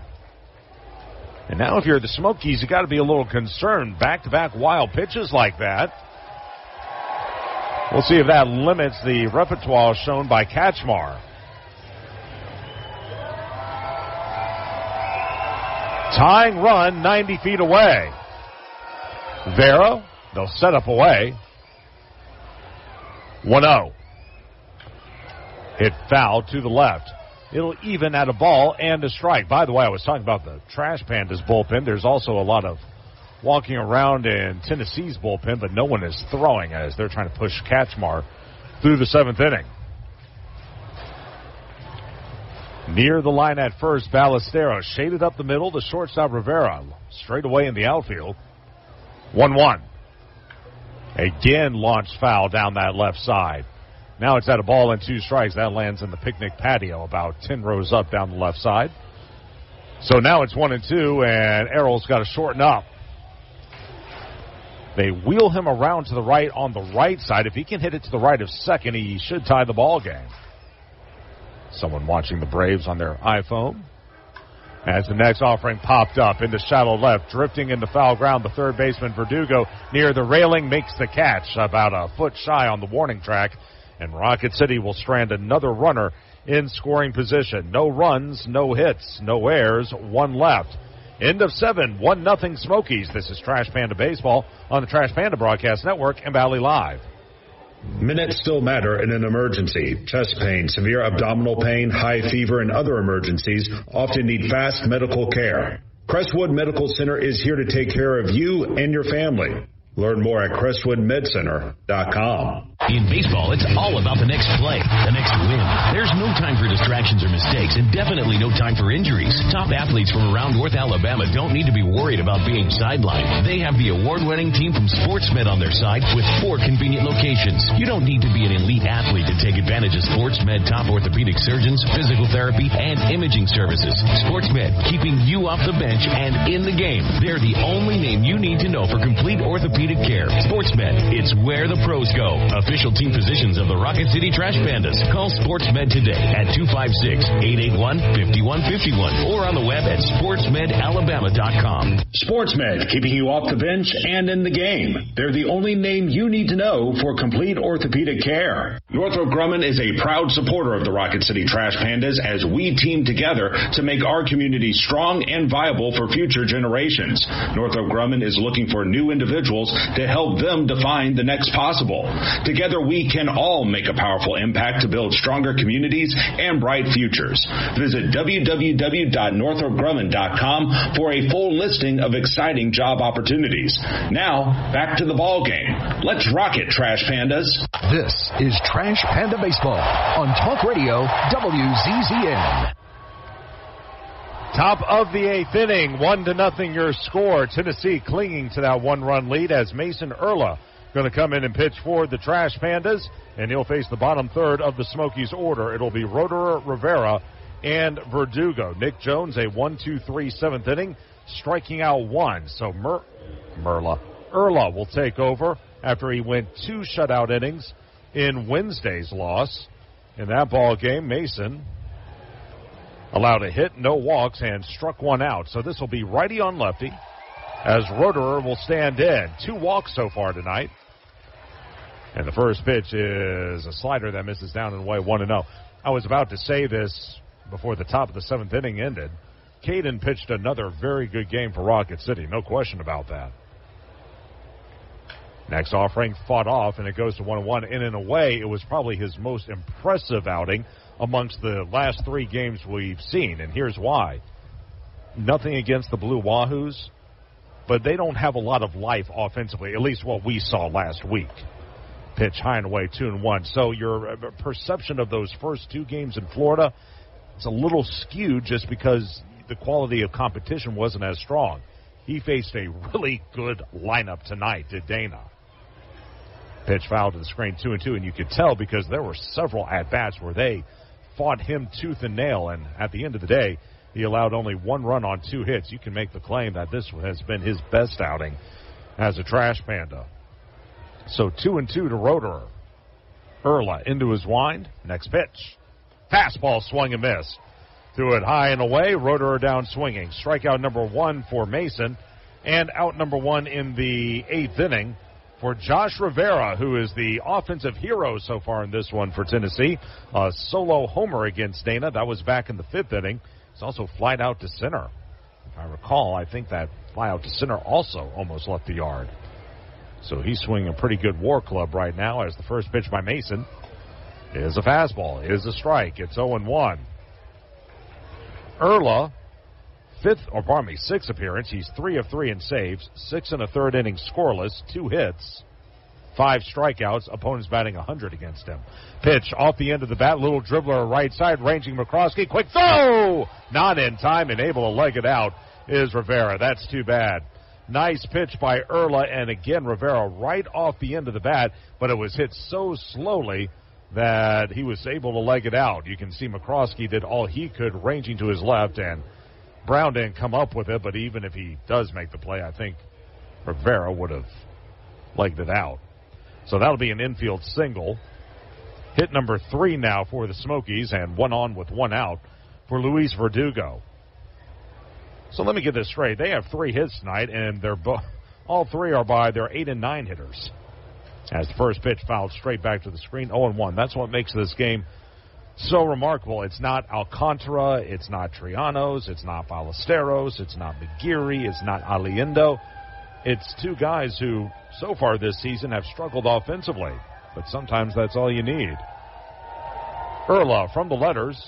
And now if you're the Smokies, you got to be a little concerned. Back-to-back wild pitches like that. We'll see if that limits the repertoire shown by Kachmar. Tying run 90 feet away. Vera, they'll set up away. 1-0. Hit foul to the left. It'll even at a ball and a strike. By the way, I was talking about the Trash Pandas bullpen. There's also a lot of walking around in Tennessee's bullpen, but no one is throwing as they're trying to push Kachmar through the 7th inning. Near the line at first, Ballesteros shaded up the middle to shortstop Rivera. Straight away in the outfield. 1-1. Again launched foul down that left side. Now it's at a ball and 2 strikes. That lands in the picnic patio about 10 rows up down the left side. So now it's 1-2, and Errol's got to shorten up. They wheel him around to the right on the right side. If he can hit it to the right of second, he should tie the ball game. Someone watching the Braves on their iPhone. As the next offering popped up into shallow left, drifting into foul ground, the third baseman Verdugo near the railing makes the catch about a foot shy on the warning track. And Rocket City will strand another runner in scoring position. No runs, no hits, no errors, 1 left. End of 7, 1-0 Smokies. This is Trash Panda Baseball on the Trash Panda Broadcast Network and Valley Live. Minutes still matter in an emergency. Chest pain, severe abdominal pain, high fever, and other emergencies often need fast medical care. Crestwood Medical Center is here to take care of you and your family. Learn more at CrestwoodMedCenter.com. In baseball, it's all about the next play, the next win. There's no time for distractions or mistakes, and definitely no time for injuries. Top athletes from around North Alabama don't need to be worried about being sidelined. They have the award-winning team from SportsMed on their side with 4 convenient locations. You don't need to be an elite athlete to take advantage of SportsMed top orthopedic surgeons, physical therapy, and imaging services. SportsMed, keeping you off the bench and in the game. They're the only name you need to know for complete orthopedic care. SportsMed, it's where the pros go. Official team physicians of the Rocket City Trash Pandas. Call SportsMed today at 256-881-5151 or on the web at sportsmedalabama.com. SportsMed, keeping you off the bench and in the game. They're the only name you need to know for complete orthopedic care. Northrop Grumman is a proud supporter of the Rocket City Trash Pandas as we team together to make our community strong and viable for future generations. Northrop Grumman is looking for new individuals to help them define the next possible. Together we can all make a powerful impact to build stronger communities and bright futures. Visit www.northropgrumman.com for a full listing of exciting job opportunities. Now, back to the ball game. Let's rock it, Trash Pandas. This is Trash Panda Baseball on Talk Radio WZZN. Top of the 8th inning, 1-0 your score. Tennessee clinging to that 1-run lead as Mason Erla going to come in and pitch for the Trash Pandas, and he'll face the bottom third of the Smokies order. It'll be Roederer, Rivera, and Verdugo. Nick Jones, a 1-2-3 7th inning, striking out 1. So Erla will take over after he went 2 shutout innings in Wednesday's loss. In that ball game, Mason allowed a hit, no walks, and struck 1 out. So this will be righty on lefty as Roederer will stand in. 2 walks so far tonight. And the first pitch is a slider that misses down and away, 1-0. I was about to say this before the top of the 7th inning ended. Caden pitched another very good game for Rocket City. No question about that. Next offering fought off, and it goes to 1-1. And in a way, it was probably his most impressive outing amongst the last 3 games we've seen. And here's why. Nothing against the Blue Wahoos, but they don't have a lot of life offensively, at least what we saw last week. Pitch high and away, 2-1. So your perception of those first 2 games in Florida, it's a little skewed just because the quality of competition wasn't as strong. He faced a really good lineup tonight, did Dana. Pitch foul to the screen, 2-2, and you could tell because there were several at-bats where they fought him tooth and nail, and at the end of the day, he allowed only 1 run on 2 hits. You can make the claim that this has been his best outing as a Trash Panda. So 2-2 to Roederer. Erla into his wind. Next pitch. Fastball swung and missed. Threw it high and away. Roederer down swinging. Strikeout number 1 for Mason. And out number 1 in the 8th inning for Josh Rivera, who is the offensive hero so far in this one for Tennessee. A solo homer against Dana. That was back in the 5th inning. He's also flied out to center. If I recall, I think that fly out to center also almost left the yard. So he's swinging a pretty good war club right now as the first pitch by Mason is a fastball, is a strike. It's 0-1. Erla, 6th appearance. He's 3 of 3 in saves, 6 in a third inning scoreless, 2 hits, 5 strikeouts. Opponents batting 100 against him. Pitch off the end of the bat, little dribbler right side, ranging McCroskey. Quick throw! Not in time and able to leg it out is Rivera. That's too bad. Nice pitch by Erla, and again Rivera right off the end of the bat, but it was hit so slowly that he was able to leg it out. You can see McCroskey did all he could, ranging to his left, and Brown didn't come up with it, but even if he does make the play, I think Rivera would have legged it out. So that'll be an infield single. Hit number 3 now for the Smokies, and 1 on with 1 out for Luis Verdugo. So let me get this straight. They have 3 hits tonight, and all 3 are by their 8 and 9 hitters. As the first pitch fouled straight back to the screen, 0-1. That's what makes this game so remarkable. It's not Alcantara, it's not Trianos, it's not Ballesteros, it's not McGeary, it's not Aliendo. It's 2 guys who, so far this season, have struggled offensively. But sometimes that's all you need. Erla from the letters,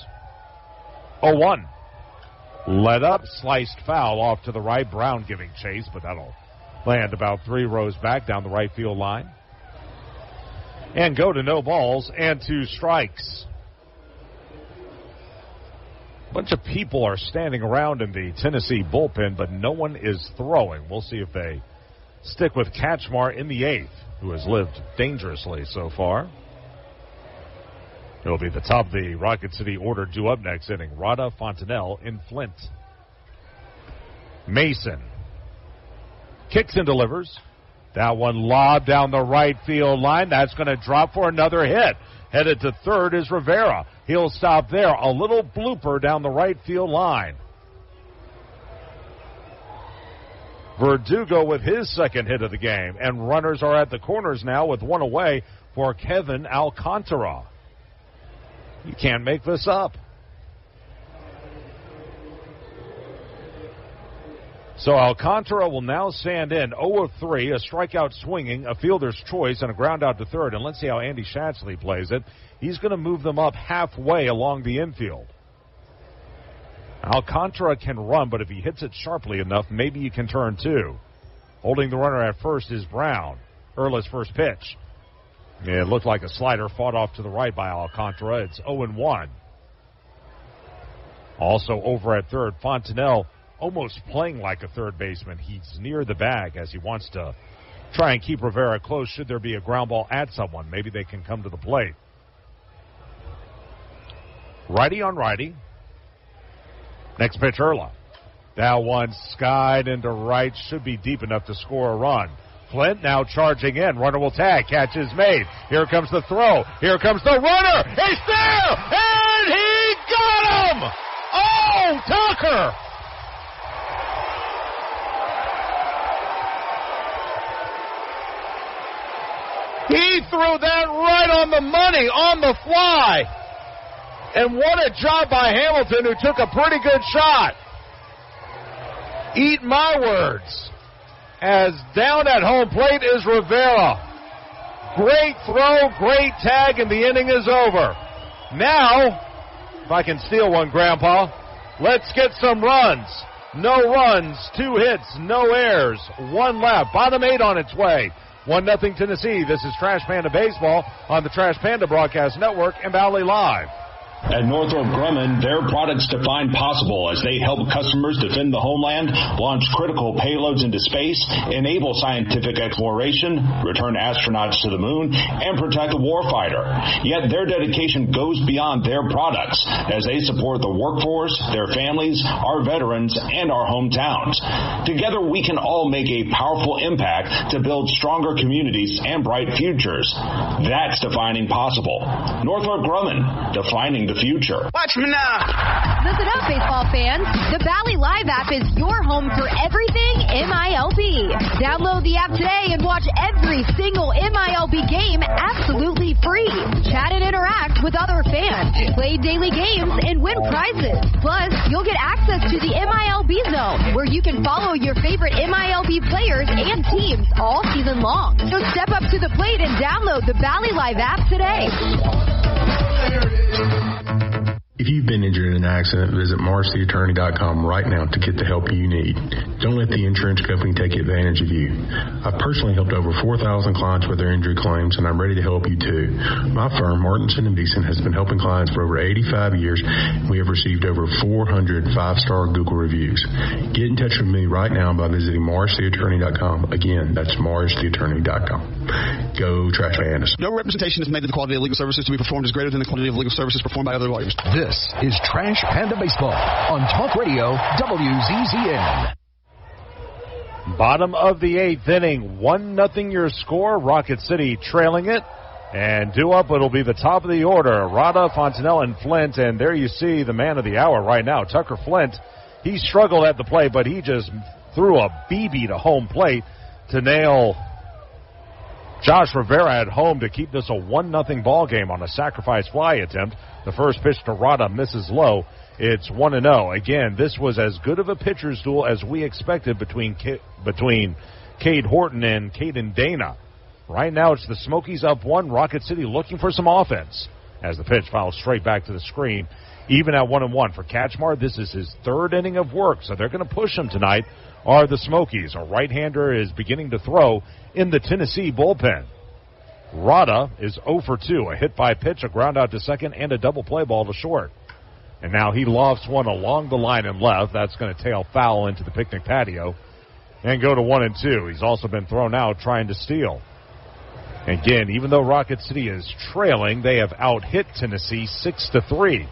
0-1. Led up, sliced foul off to the right. Brown giving chase, but that'll land about 3 rows back down the right field line. And go to no balls and 2 strikes. A bunch of people are standing around in the Tennessee bullpen, but no one is throwing. We'll see if they stick with Kachmar in the 8th, who has lived dangerously so far. It'll be the top of the Rocket City order due up next inning. Rada, Fontanelle, in Flint. Mason kicks and delivers. That one lobbed down the right field line. That's going to drop for another hit. Headed to third is Rivera. He'll stop there. A little blooper down the right field line. Verdugo with his second hit of the game. And runners are at the corners now with 1 away for Kevin Alcantara. You can't make this up. So Alcantara will now stand in 0 of 3, a strikeout swinging, a fielder's choice, and a ground out to third. And let's see how Andy Shatsley plays it. He's going to move them up halfway along the infield. Alcantara can run, but if he hits it sharply enough, maybe you can turn 2. Holding the runner at first is Brown. Erla's first pitch. It looked like a slider fought off to the right by Alcantara. It's 0-1. Also over at third, Fontanelle almost playing like a third baseman. He's near the bag as he wants to try and keep Rivera close should there be a ground ball at someone. Maybe they can come to the plate. Righty on righty. Next pitch, Erla. That one skied into right. Should be deep enough to score a run. Flint now charging in. Runner will tag. Catch is made. Here comes the throw. Here comes the runner. He's there! And he got him! Oh, Tucker! He threw that right on the money, on the fly. And what a job by Hamilton, who took a pretty good shot. Eat my words. As down at home plate is Rivera. Great throw, great tag, and the inning is over. Now, if I can steal one, Grandpa, let's get some runs. No runs, 2 hits, no errors, 1 left. Bottom 8 on its way. 1-0 Tennessee. This is Trash Panda Baseball on the Trash Panda Broadcast Network and Valley Live. At Northrop Grumman, their products define possible as they help customers defend the homeland, launch critical payloads into space, enable scientific exploration, return astronauts to the moon, and protect the warfighter. Yet their dedication goes beyond their products as they support the workforce, their families, our veterans, and our hometowns. Together, we can all make a powerful impact to build stronger communities and bright futures. That's defining possible. Northrop Grumman, defining the future. Watch me now. Listen up, baseball fans. The Valley Live app is your home for everything MILB. Download the app today and watch every single MILB game absolutely free. Chat and interact with other fans. Play daily games and win prizes. Plus, you'll get access to the MILB Zone, where you can follow your favorite MILB players and teams all season long. So step up to the plate and download the Valley Live app today. If you've been injured in an accident, visit MarshTheAttorney.com right now to get the help you need. Don't let the insurance company take advantage of you. I've personally helped over 4,000 clients with their injury claims, and I'm ready to help you too. My firm, Martinson & Beeson, has been helping clients for over 85 years, and we have received over 400 five-star Google reviews. Get in touch with me right now by visiting MarshTheAttorney.com. Again, that's MarshTheAttorney.com. Go Trash Pandas. No representation is made that the quality of legal services to be performed is greater than the quality of legal services performed by other lawyers. This is Trash Panda Baseball on Talk Radio WZZN. Bottom of the 8th inning, 1-0 your score. Rocket City trailing it. And due up, it'll be the top of the order. Rada, Fontanelle, and Flint. And there you see the man of the hour right now, Tucker Flint. He struggled at the plate, but he just threw a BB to home plate to nail Josh Rivera at home to keep this a 1-0 ball game on a sacrifice fly attempt. The first pitch to Rada misses low. It's 1-0. Again, this was as good of a pitcher's duel as we expected between Cade Horton and Caden Dana. Right now, it's the Smokies up 1. Rocket City looking for some offense as the pitch fouls straight back to the screen. Even at 1-1 for Katchmar, this is his 3rd inning of work, so they're going to push him tonight. Are the Smokies. A right-hander is beginning to throw in the Tennessee bullpen. Rada is 0 for 2. A hit by pitch, a ground out to second, and a double play ball to short. And now he lofts one along the line and left. That's going to tail foul into the picnic patio and go to 1-2. He's also been thrown out trying to steal. Again, even though Rocket City is trailing, they have out-hit Tennessee 6-3.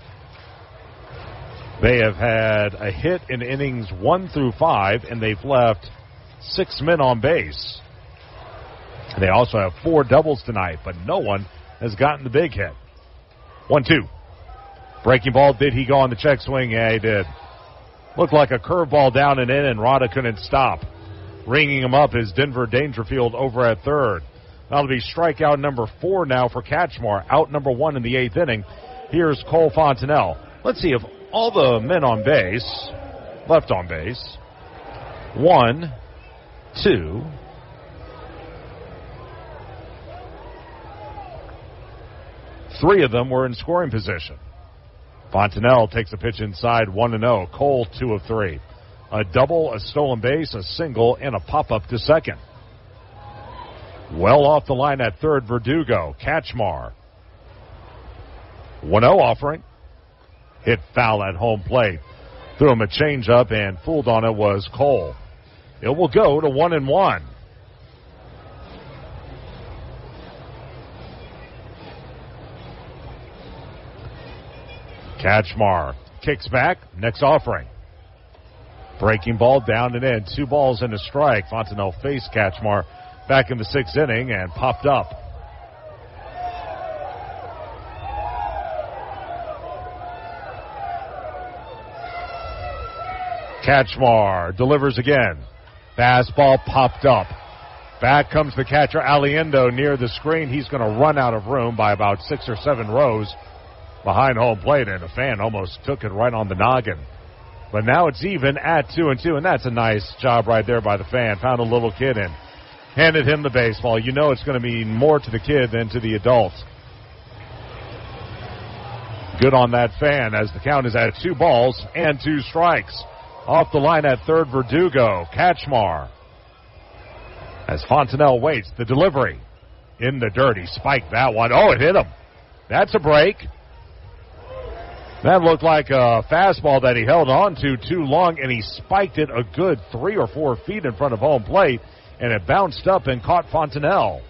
They have had a hit in innings 1 through 5, and they've left 6 men on base. And they also have 4 doubles tonight, but no one has gotten the big hit. 1-2. Breaking ball, did he go on the check swing? Yeah, he did. Looked like a curveball down and in, and Rada couldn't stop. Ringing him up is Denver Dangerfield over at third. That'll be strikeout number 4 now for Katchmar, out number 1 in the 8th inning. Here's Cole Fontanelle. Let's see if all the men on base, left on base, 1, 2, 3 of them were in scoring position. Fontanelle takes a pitch inside, 1-0. Cole, 2 of 3. A double, a stolen base, a single, and a pop-up to second. Well off the line at third, Verdugo. Katchmar. 1-0 offering. Hit foul at home plate. Threw him a changeup and fooled on it was Cole. It will go to 1-1. Katchmar kicks back. Next offering. Breaking ball down and in. 2 balls and a strike. Fontanelle faced Katchmar back in the 6th inning and popped up. Katchmar delivers again. Fastball popped up. Back comes the catcher, Aliendo, near the screen. He's going to run out of room by about 6 or 7 rows behind home plate, and a fan almost took it right on the noggin. But now it's even at 2-2, and that's a nice job right there by the fan. Found a little kid and handed him the baseball. You know it's going to mean more to the kid than to the adult. Good on that fan as the count is at 2 balls and 2 strikes. Off the line at third, Verdugo. Katchmar. As Fontanelle waits, the delivery. In the dirt, he spiked that one. Oh, it hit him. That's a break. That looked like a fastball that he held on to too long, and he spiked it a good 3 or 4 feet in front of home plate, and it bounced up and caught Fontanelle.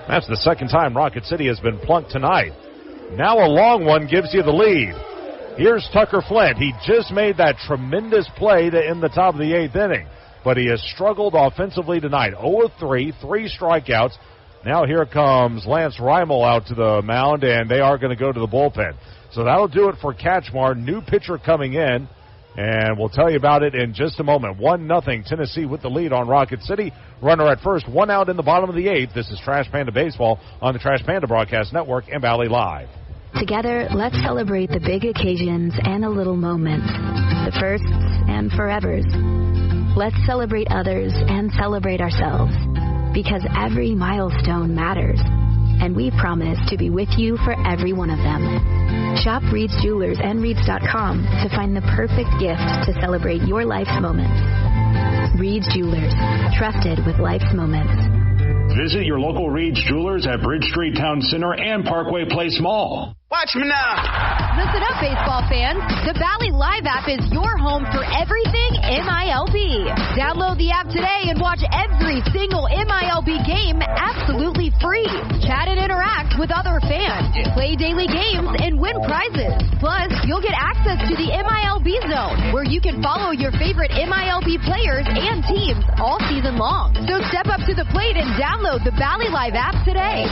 That's the second time Rocket City has been plunked tonight. Now a long one gives you the lead. Here's Tucker Flint. He just made that tremendous play to end the top of the 8th inning, but he has struggled offensively tonight. 0-3, 3 strikeouts. Now here comes Lance Reimel out to the mound, and they are going to go to the bullpen. So that'll do it for Catchmar. New pitcher coming in, and we'll tell you about it in just a moment. 1-0 Tennessee with the lead on Rocket City. Runner at first, 1 out in the bottom of the 8th. This is Trash Panda Baseball on the Trash Panda Broadcast Network and Valley Live. Together, let's celebrate the big occasions and the little moments, the firsts and forevers. Let's celebrate others and celebrate ourselves, because every milestone matters, and we promise to be with you for every one of them. Shop Reed's Jewelers and Reeds.com to find the perfect gift to celebrate your life's moments. Reed's Jewelers, trusted with life's moments. Visit your local Reed's Jewelers at Bridge Street Town Center and Parkway Place Mall. Watch me now. Listen up, baseball fans. The Valley Live app is your home for everything MILB. Download the app today and watch every single MILB game absolutely free. Chat and interact with other fans. Play daily games and win prizes. Plus, you'll get access to the MILB Zone, where you can follow your favorite MILB players and teams all season long. So step up to the plate and download the Valley Live app today.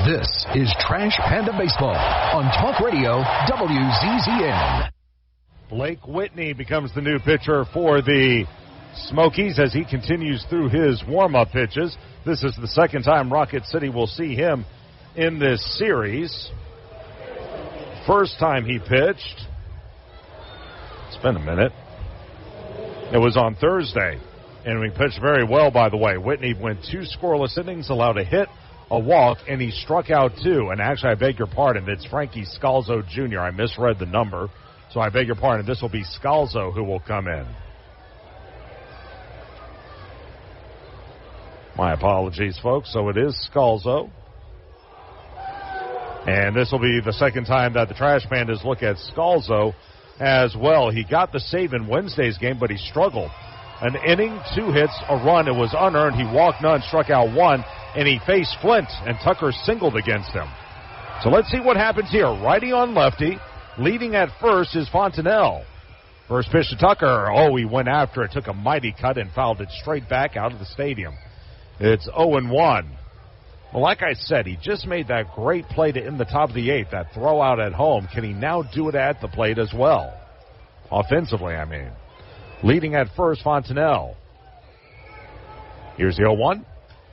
This is Trash Panda Baseball on Talk Radio WZZN. Blake Whitney becomes the new pitcher for the Smokies as he continues through his warm-up pitches. This is the second time Rocket City will see him in this series. First time he pitched, it's been a minute, it was on Thursday, and he pitched very well, by the way. Whitney went 2 scoreless innings, allowed a hit, a walk, and he struck out 2. And actually, I beg your pardon, it's Frankie Scalzo Jr. I misread the number, so I beg your pardon. This will be Scalzo who will come in. My apologies, folks. So it is Scalzo. And this will be the second time that the Trash Pandas look at Scalzo as well. He got the save in Wednesday's game, but he struggled. An inning, 2 hits, a run. It was unearned. He walked none, struck out 1, and he faced Flint, and Tucker singled against him. So let's see what happens here. Righty on lefty. Leading at first is Fontenelle. First pitch to Tucker. Oh, he went after it, took a mighty cut, and fouled it straight back out of the stadium. It's 0-1. Well, like I said, he just made that great play to in the top of the 8th, that throw out at home. Can he now do it at the plate as well? Offensively, I mean. Leading at first, Fontenelle. Here's the 0-1.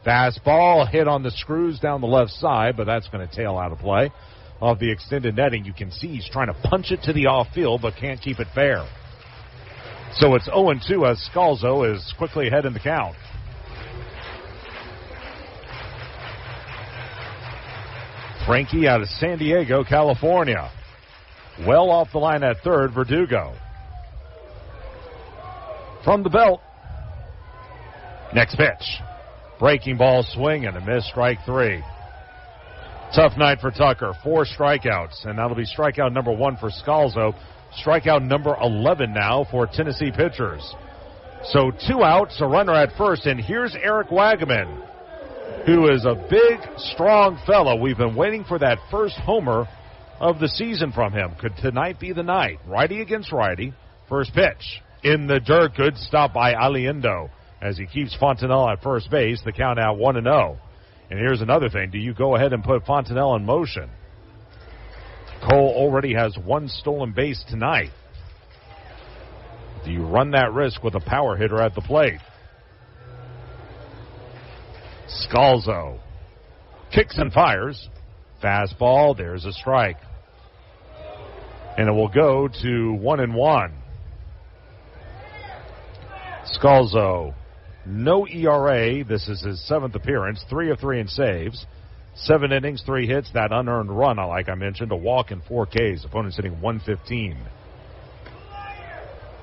Fastball hit on the screws down the left side, but that's going to tail out of play. Of the extended netting, you can see he's trying to punch it to the off-field, but can't keep it fair. So it's 0-2 as Scalzo is quickly ahead in the count. Frankie out of San Diego, California. Well off the line at third, Verdugo. From the belt. Next pitch. Breaking ball swing and a miss, strike 3. Tough night for Tucker. 4 strikeouts, and that'll be strikeout number 1 for Scalzo. Strikeout number 11 now for Tennessee pitchers. So 2 outs, a runner at first, and here's Eric Wagaman, who is a big, strong fellow. We've been waiting for that first homer of the season from him. Could tonight be the night? Righty against righty. First pitch. In the dirt. Good stop by Aliendo as he keeps Fontenelle at first base. The count out 1-0. And here's another thing. Do you go ahead and put Fontenelle in motion? Cole already has 1 stolen base tonight. Do you run that risk with a power hitter at the plate? Scalzo kicks and fires. Fastball. There's a strike. And it will go to 1-1. Scalzo, no ERA. This is his 7th appearance. 3 of 3 in saves. 7 innings, 3 hits. That unearned run, like I mentioned, a walk and 4 Ks. Opponent's hitting 115.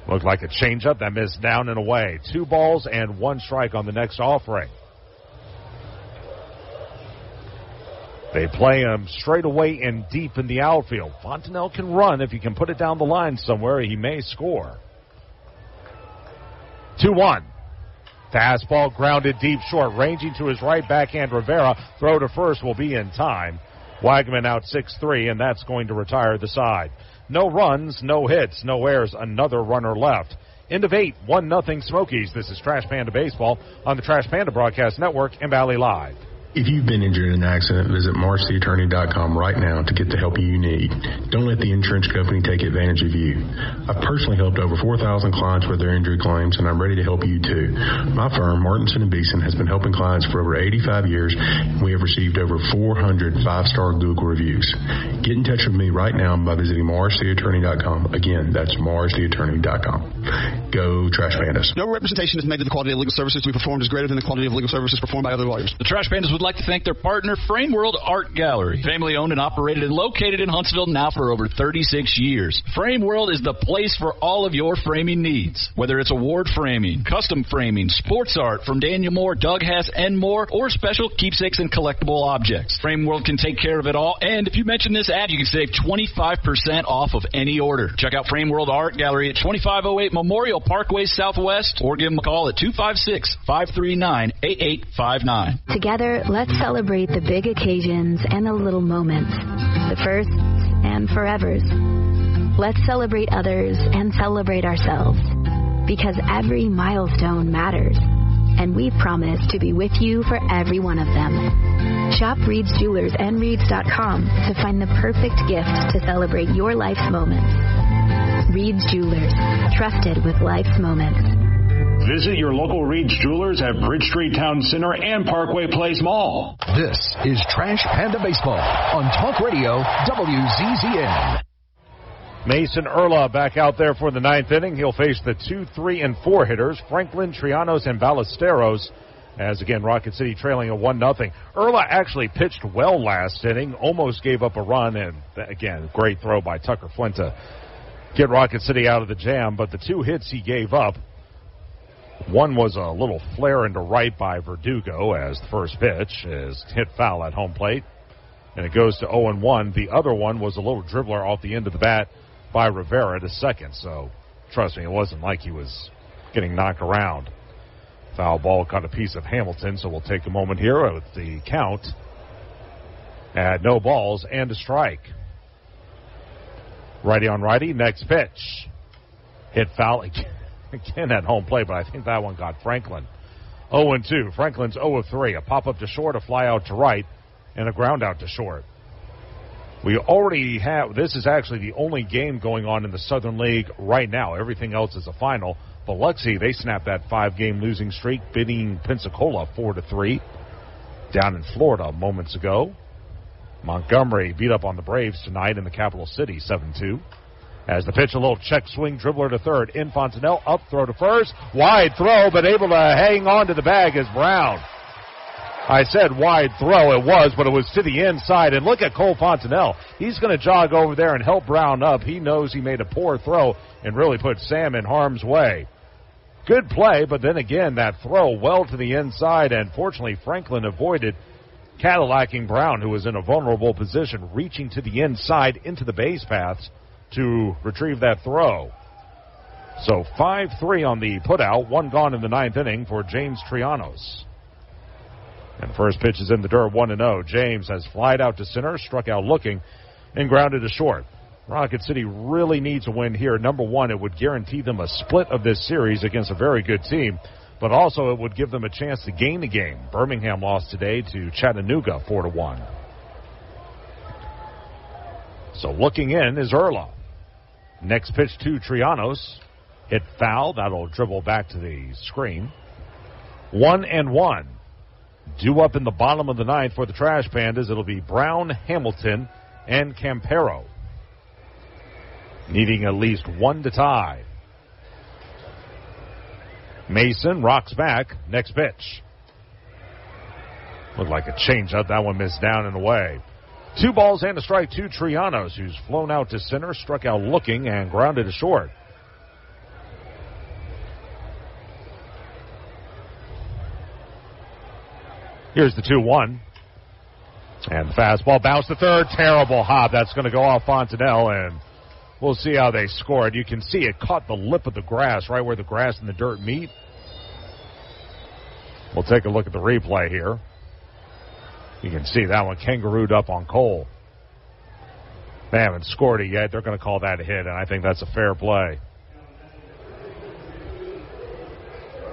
Looked like a changeup that missed down and away. 2 balls and 1 strike on the next offering. They play him straight away and deep in the outfield. Fontenelle can run. If he can put it down the line somewhere, he may score. 2-1. Fastball grounded deep short, ranging to his right backhand. Rivera, throw to first will be in time. Wagaman out 6-3, and that's going to retire the side. No runs, no hits, no errors, another runner left. End of 8, 1-0 Smokies. This is Trash Panda Baseball on the Trash Panda Broadcast Network and Valley Live. If you've been injured in an accident, visit marshtheattorney.com right now to get the help you need. Don't let the insurance company take advantage of you. I've personally helped over 4,000 clients with their injury claims, and I'm ready to help you too. My firm, Martinson & Beeson, has been helping clients for over 85 years, and we have received over 400 five-star Google reviews. Get in touch with me right now by visiting marshtheattorney.com. Again, that's marshtheattorney.com. Go Trash Pandas. No representation is made that the quality of legal services to be performed is greater than the quality of legal services performed by other lawyers. The Trash Pandas would like to thank their partner, Frame World Art Gallery. Family owned and operated and located in Huntsville now for over 36 years. Frame World is the place for all of your framing needs. Whether it's award framing, custom framing, sports art from Daniel Moore, Doug Hess, and more, or special keepsakes and collectible objects. Frame World can take care of it all, and if you mention this ad, you can save 25% off of any order. Check out Frame World Art Gallery at 2508 Memorial Parkway Southwest, or give them a call at 256-539-8859. Together, let's celebrate the big occasions and the little moments, the firsts and forevers. Let's celebrate others and celebrate ourselves, because every milestone matters, and we promise to be with you for every one of them. Shop Reed's Jewelers and Reeds.com to find the perfect gift to celebrate your life's moments. Reed's Jewelers, trusted with life's moments. Visit your local Reed's Jewelers at Bridge Street Town Center and Parkway Place Mall. This is Trash Panda Baseball on Talk Radio WZZN. Mason Erla back out there for the ninth inning. He'll face the 2, 3, and 4 hitters, Franklin, Trianos, and Ballesteros, as again Rocket City trailing a 1-0. Erla actually pitched well last inning, almost gave up a run, and again, great throw by Tucker Fuente. Get Rocket City out of the jam, but the 2 hits he gave up, one was a little flare into right by Verdugo as the first pitch is hit foul at home plate, and it goes to 0-1. The other one was a little dribbler off the end of the bat by Rivera to second. So, trust me, it wasn't like he was getting knocked around. Foul ball caught a piece of Hamilton, so we'll take a moment here with the count at no balls and a strike. Righty on righty, next pitch. Hit foul again at home plate, but I think that one got Franklin. 0-2. Franklin's 0-3. A pop-up to short, a fly out to right, and a ground out to short. We already have, this is actually the only game going on in the Southern League right now. Everything else is a final. Biloxi, they snapped that 5-game losing streak, beating Pensacola 4-3 down in Florida moments ago. Montgomery beat up on the Braves tonight in the capital city 7-2. As the pitch, a little check swing, dribbler to third. In Fontenelle, up, throw to first. Wide throw, but able to hang on to the bag is Brown. I said wide throw, it was, but it was to the inside. And look at Cole Fontenelle. He's going to jog over there and help Brown up. He knows he made a poor throw and really put Sam in harm's way. Good play, but then again, that throw well to the inside, and fortunately Franklin avoided Cadillacing Brown, who was in a vulnerable position, reaching to the inside into the base paths to retrieve that throw. So 5-3 on the putout, 1 gone in the ninth inning for James Trianos. And first pitch is in the dirt, 1-0. James has flied out to center, struck out looking, and grounded to short. Rocket City really needs a win here. Number one, it would guarantee them a split of this series against a very good team, but also it would give them a chance to gain the game. Birmingham lost today to Chattanooga 4-1. So looking in is Erla. Next pitch to Trianos. Hit foul. That'll dribble back to the screen. 1-1. Due up in the bottom of the ninth for the Trash Pandas. It'll be Brown, Hamilton, and Campero. Needing at least one to tie. Mason rocks back. Next pitch. Looked like a changeup. That one missed down and away. 2 balls and a strike to Trianos, who's flown out to center, struck out looking, and grounded to short. Here's the 2-1. And the fastball bounced to third. Terrible hop. That's going to go off Fontenelle, and we'll see how they score it. You can see it caught the lip of the grass, right where the grass and the dirt meet. We'll take a look at the replay here. You can see that one kangarooed up on Cole. They haven't scored it yet. They're going to call that a hit, and I think that's a fair play.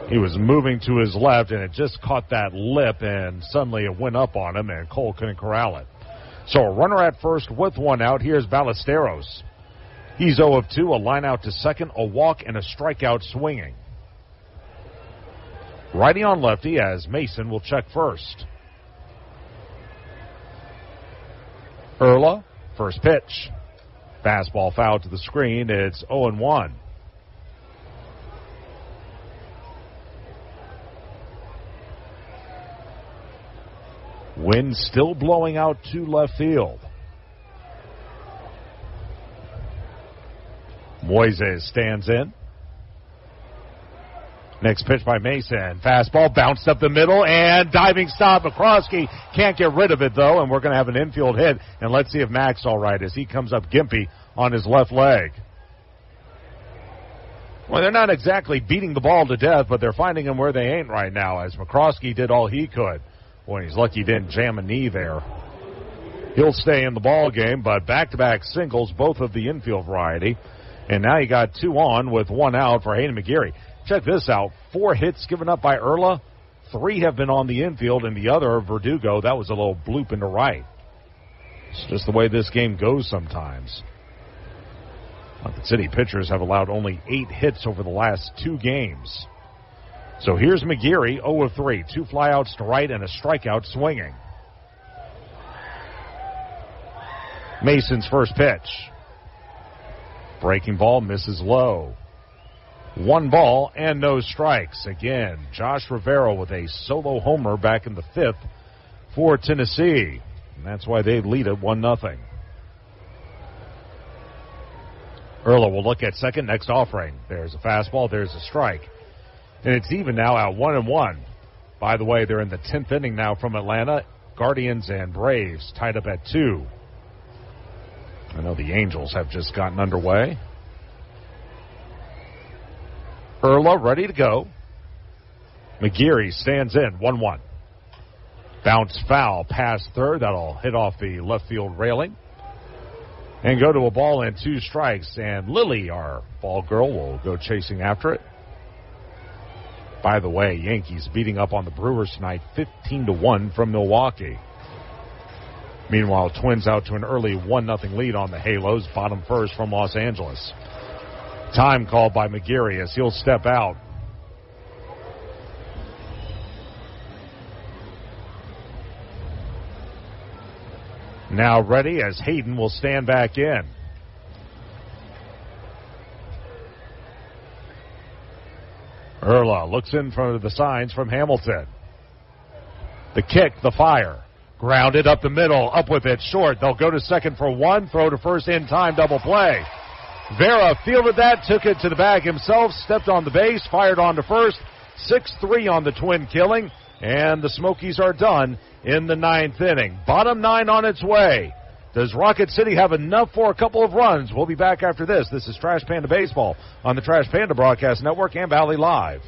He was moving to his left, and it just caught that lip, and suddenly it went up on him, and Cole couldn't corral it. So a runner at first with one out. Here's Ballesteros. He's 0 of 2, a line out to second, a walk, and a strikeout swinging. Righty on lefty as Mason will check first. Erla, first pitch. Fastball foul to the screen. It's 0-1. Wind still blowing out to left field. Moises stands in. Next pitch by Mason. Fastball bounced up the middle and diving stop. McCroskey can't get rid of it, though, and we're going to have an infield hit. And let's see if Mac's all right as he comes up gimpy on his left leg. Well, they're not exactly beating the ball to death, but they're finding him where they ain't right now, as McCroskey did all he could. Boy, he's lucky he didn't jam a knee there. He'll stay in the ball game, but back-to-back singles, both of the infield variety. And now you got 2 on with 1 out for Hayden McGeary. Check this out. 4 hits given up by Erla. 3 have been on the infield, and the other, Verdugo, that was a little bloop into right. It's just the way this game goes sometimes. Rocket City pitchers have allowed only 8 hits over the last 2 games. So here's McGeary, 0 of 3. 2 flyouts to right and a strikeout swinging. Mason's first pitch. Breaking ball misses low. 1 ball and no strikes. Again, Josh Rivera with a solo homer back in the 5th for Tennessee. And that's why they lead it 1-0. Erla will look at second, next offering. There's a fastball, there's a strike. And it's even now at 1-1. By the way, they're in the 10th inning now from Atlanta. Guardians and Braves tied up at 2. I know the Angels have just gotten underway. Erla ready to go. McGeary stands in, 1-1. Bounce foul past third. That'll hit off the left field railing. And go to a ball and 2 strikes. And Lily, our ball girl, will go chasing after it. By the way, Yankees beating up on the Brewers tonight, 15-1 from Milwaukee. Meanwhile, Twins out to an early 1-0 lead on the Halos, bottom first from Los Angeles. Time called by McGeary as he'll step out. Now ready as Hayden will stand back in. Erla looks in front of the signs from Hamilton. The kick, the fire. Grounded up the middle, up with it, short. They'll go to second for 1, throw to first in time, double play. Vera fielded that, took it to the bag himself, stepped on the base, fired on to first. 6-3 on the Twin killing, and the Smokies are done in the 9th inning. Bottom 9 on its way. Does Rocket City have enough for a couple of runs? We'll be back after this. This is Trash Panda Baseball on the Trash Panda Broadcast Network and Valley Live.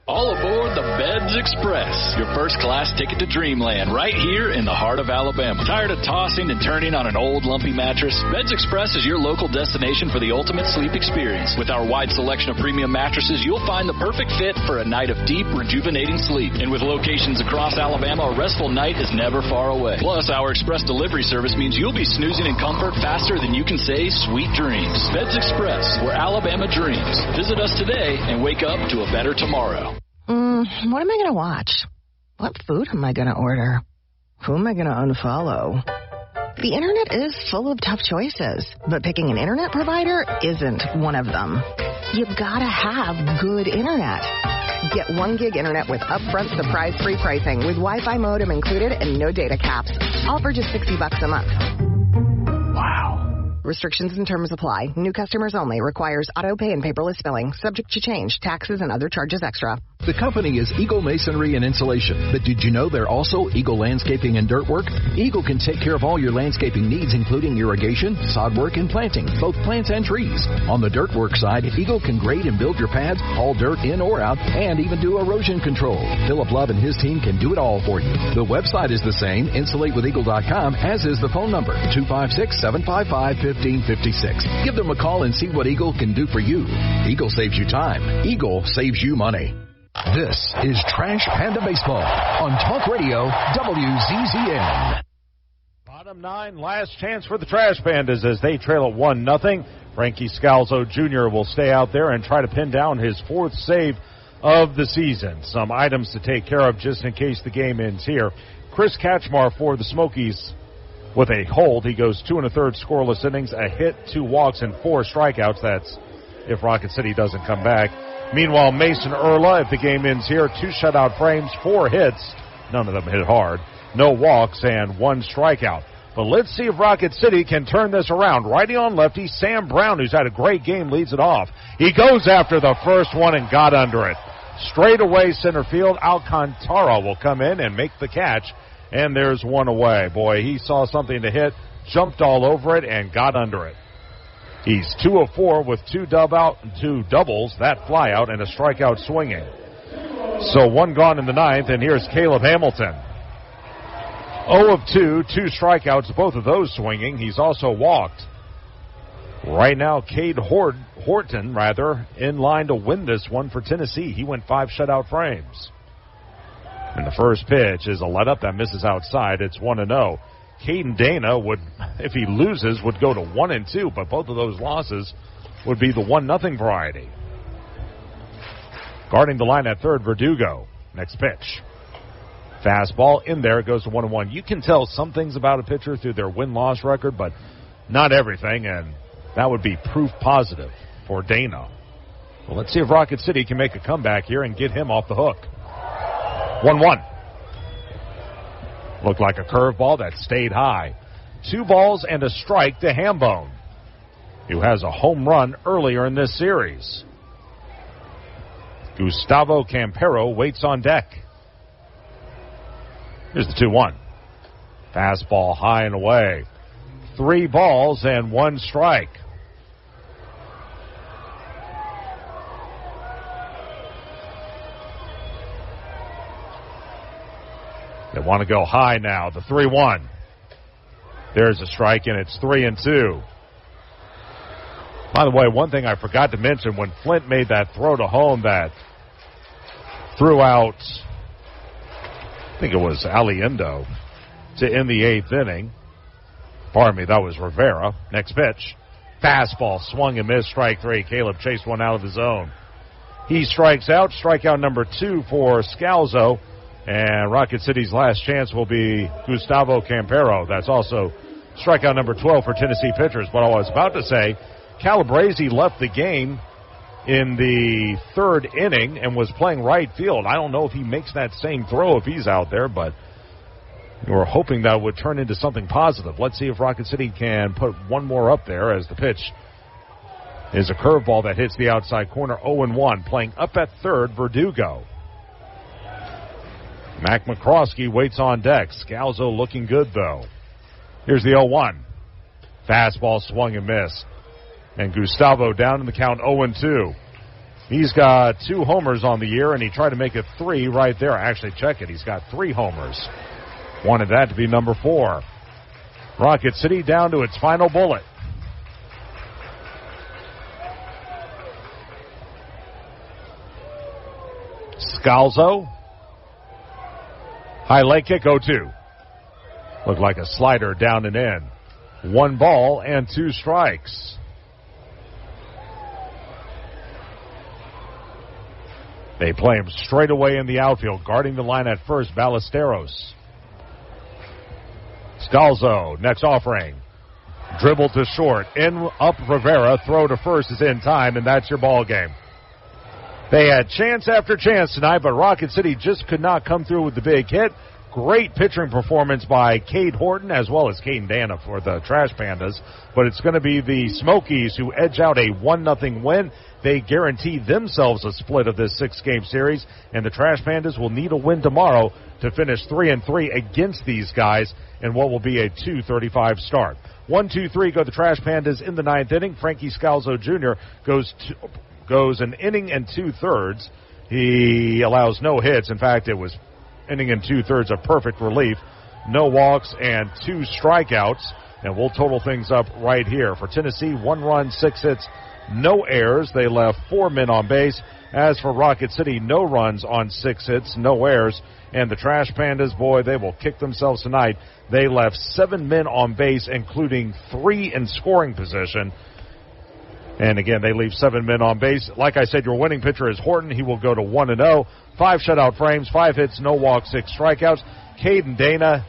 All aboard the Beds Express, your first-class ticket to dreamland right here in the heart of Alabama. Tired of tossing and turning on an old, lumpy mattress? Beds Express is your local destination for the ultimate sleep experience. With our wide selection of premium mattresses, you'll find the perfect fit for a night of deep, rejuvenating sleep. And with locations across Alabama, a restful night is never far away. Plus, our express delivery service means you'll be snoozing in comfort faster than you can say sweet dreams. Beds Express, where Alabama dreams. Visit us today and wake up to a better tomorrow. What am I going to watch? What food am I going to order? Who am I going to unfollow? The internet is full of tough choices, but picking an internet provider isn't one of them. You've got to have good internet. Get 1 gig internet with upfront surprise-free pricing with Wi-Fi modem included and no data caps. All for just $60 a month. Wow. Restrictions and terms apply. New customers only. Requires auto pay and paperless billing. Subject to change. Taxes and other charges extra. The company is Eagle Masonry and Insulation. But did you know they're also Eagle Landscaping and Dirt Work? Eagle can take care of all your landscaping needs, including irrigation, sod work, and planting, both plants and trees. On the dirt work side, Eagle can grade and build your pads, haul dirt in or out, and even do erosion control. Philip Love and his team can do it all for you. The website is the same, insulatewitheagle.com, as is the phone number, 256-755-1556. Give them a call and see what Eagle can do for you. Eagle saves you time. Eagle saves you money. This is Trash Panda Baseball on Talk Radio WZZN. Bottom 9, last chance for the Trash Pandas as they trail at 1-0. Frankie Scalzo Jr. will stay out there and try to pin down his 4th save of the season. Some items to take care of just in case the game ends here. Chris Katchmar for the Smokies with a hold. He goes 2 1/3 scoreless innings, a hit, 2 walks, and 4 strikeouts. That's if Rocket City doesn't come back. Meanwhile, Mason Erla, if the game ends here, 2 shutout frames, 4 hits. None of them hit hard. No walks and 1 strikeout. But let's see if Rocket City can turn this around. Righty on lefty, Sam Brown, who's had a great game, leads it off. He goes after the first one and got under it. Straight away center field, Alcantara will come in and make the catch. And there's 1 away. Boy, he saw something to hit, jumped all over it, and got under it. He's 2 of 4 with 2 doubles, that fly out, and a strikeout swinging. So 1 gone in the 9th, and here's Caleb Hamilton. 0 of 2, 2 strikeouts, both of those swinging. He's also walked. Right now, Cade Horton, in line to win this one for Tennessee. He went 5 shutout frames. And the first pitch is a let-up that misses outside. It's 1-0. Caden Dana would, if he loses, would go to 1-2, but both of those losses would be the 1-0 variety. Guarding the line at third, Verdugo. Next pitch. Fastball in there, goes to 1-1. You can tell some things about a pitcher through their win-loss record, but not everything, and that would be proof positive for Dana. Well, let's see if Rocket City can make a comeback here and get him off the hook. 1-1. Looked like a curveball that stayed high. 2 balls and a strike to Hambone, who has a home run earlier in this series. Gustavo Campero waits on deck. Here's the 2-1. Fastball high and away. 3 balls and 1 strike. They want to go high now. The 3-1. There's a strike, and it's 3-2. By the way, one thing I forgot to mention, when Flint made that throw to home that threw out, I think it was Aliendo, to end the 8th inning. Pardon me, that was Rivera. Next pitch. Fastball swung and missed, strike 3. Caleb chased one out of the zone. He strikes out. Strikeout number 2 for Scalzo. And Rocket City's last chance will be Gustavo Campero. That's also strikeout number 12 for Tennessee pitchers. But I was about to say, Calabrese left the game in the 3rd inning and was playing right field. I don't know if he makes that same throw if he's out there, but we were hoping that would turn into something positive. Let's see if Rocket City can put one more up there, as the pitch is a curveball that hits the outside corner. 0-1, playing up at third, Verdugo. Mac McCroskey waits on deck. Scalzo looking good, though. Here's the 0-1. Fastball swung and missed. And Gustavo down in the count, 0-2. He's got 2 homers on the year, and he tried to make it 3 right there. Actually, check it. He's got 3 homers. Wanted that to be number 4. Rocket City down to its final bullet. Scalzo. High leg kick, 0-2. Looked like a slider down and in. 1 ball and 2 strikes. They play him straight away in the outfield, guarding the line at first, Ballesteros. Scalzo, next offering. Dribble to short. In, up Rivera. Throw to first is in time, and that's your ball game. They had chance after chance tonight, but Rocket City just could not come through with the big hit. Great pitching performance by Cade Horton as well as Caden Dana for the Trash Pandas. But it's going to be the Smokies who edge out a 1-0 win. They guarantee themselves a split of this 6-game series, and the Trash Pandas will need a win tomorrow to finish 3-3 against these guys in what will be a 2:35 start. 1-2-3 go the Trash Pandas in the 9th inning. Frankie Scalzo Jr. goes an inning and 2/3. He allows no hits. In fact, it was inning and 2/3 of perfect relief. No walks and 2 strikeouts. And we'll total things up right here. For Tennessee, 1 run, 6 hits, no errors. They left 4 men on base. As for Rocket City, no runs on 6 hits, no errors. And the Trash Pandas, boy, they will kick themselves tonight. They left 7 men on base, including 3 in scoring position. And again, they leave 7 men on base. Like I said, your winning pitcher is Horton. He will go to 1-0. 5 shutout frames, 5 hits, no walks, 6 strikeouts. Caden Dana,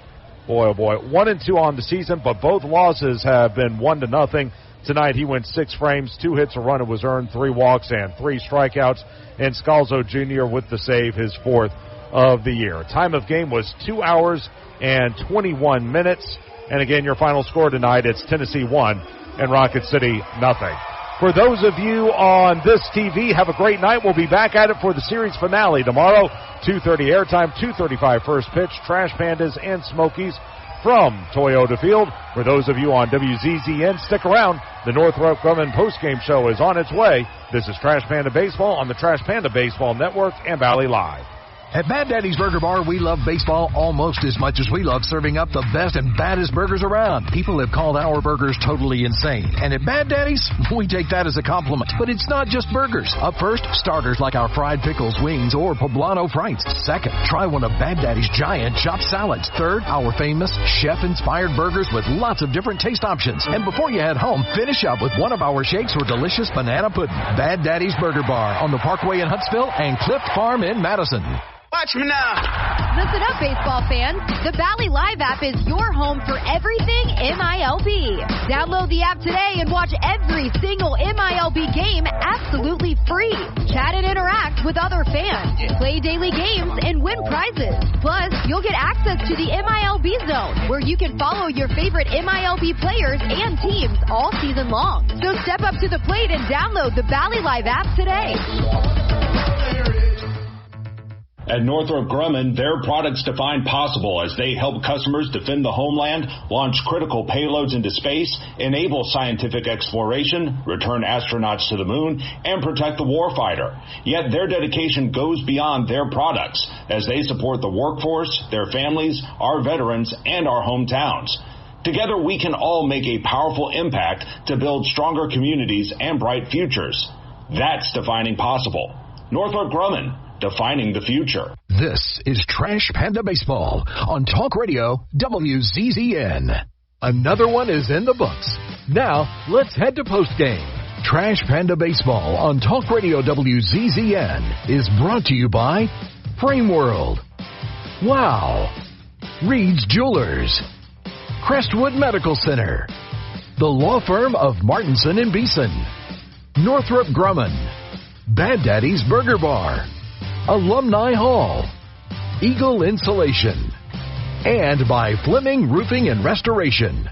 boy, oh boy, 1-2 on the season, but both losses have been 1-0. Tonight he went 6 frames, 2 hits, a run it was earned, 3 walks, and 3 strikeouts. And Scalzo Jr. with the save, his 4th of the year. Time of game was 2 hours and 21 minutes. And again, your final score tonight, it's Tennessee 1 and Rocket City nothing. For those of you on this TV, have a great night. We'll be back at it for the series finale tomorrow. 2:30 airtime, 2:35 first pitch. Trash Pandas and Smokies from Toyota Field. For those of you on WZZN, stick around. The Northrop Grumman postgame show is on its way. This is Trash Panda Baseball on the Trash Panda Baseball Network and Valley Live. At Bad Daddy's Burger Bar, we love baseball almost as much as we love serving up the best and baddest burgers around. People have called our burgers totally insane. And at Bad Daddy's, we take that as a compliment. But it's not just burgers. Up first, starters like our fried pickles, wings, or poblano frites. Second, try one of Bad Daddy's giant chopped salads. Third, our famous chef-inspired burgers with lots of different taste options. And before you head home, finish up with one of our shakes or delicious banana pudding. Bad Daddy's Burger Bar on the Parkway in Huntsville and Cliff Farm in Madison. Watch me now. Listen up, baseball fans. The Valley Live app is your home for everything MILB. Download the app today and watch every single MILB game absolutely free. Chat and interact with other fans. Play daily games and win prizes. Plus, you'll get access to the MILB Zone, where you can follow your favorite MILB players and teams all season long. So step up to the plate and download the Valley Live app today. At Northrop Grumman, their products define possible as they help customers defend the homeland, launch critical payloads into space, enable scientific exploration, return astronauts to the moon, and protect the warfighter. Yet their dedication goes beyond their products as they support the workforce, their families, our veterans, and our hometowns. Together, we can all make a powerful impact to build stronger communities and bright futures. That's defining possible. Northrop Grumman, defining the future. This is Trash Panda Baseball on Talk Radio WZZN. Another one is in the books. Now, let's head to postgame. Trash Panda Baseball on Talk Radio WZZN is brought to you by Frame World, Wow, Reed's Jewelers, Crestwood Medical Center, the law firm of Martinson and Beeson, Northrop Grumman, Bad Daddy's Burger Bar, Alumni Hall, Eagle Insulation, and by Fleming Roofing and Restoration.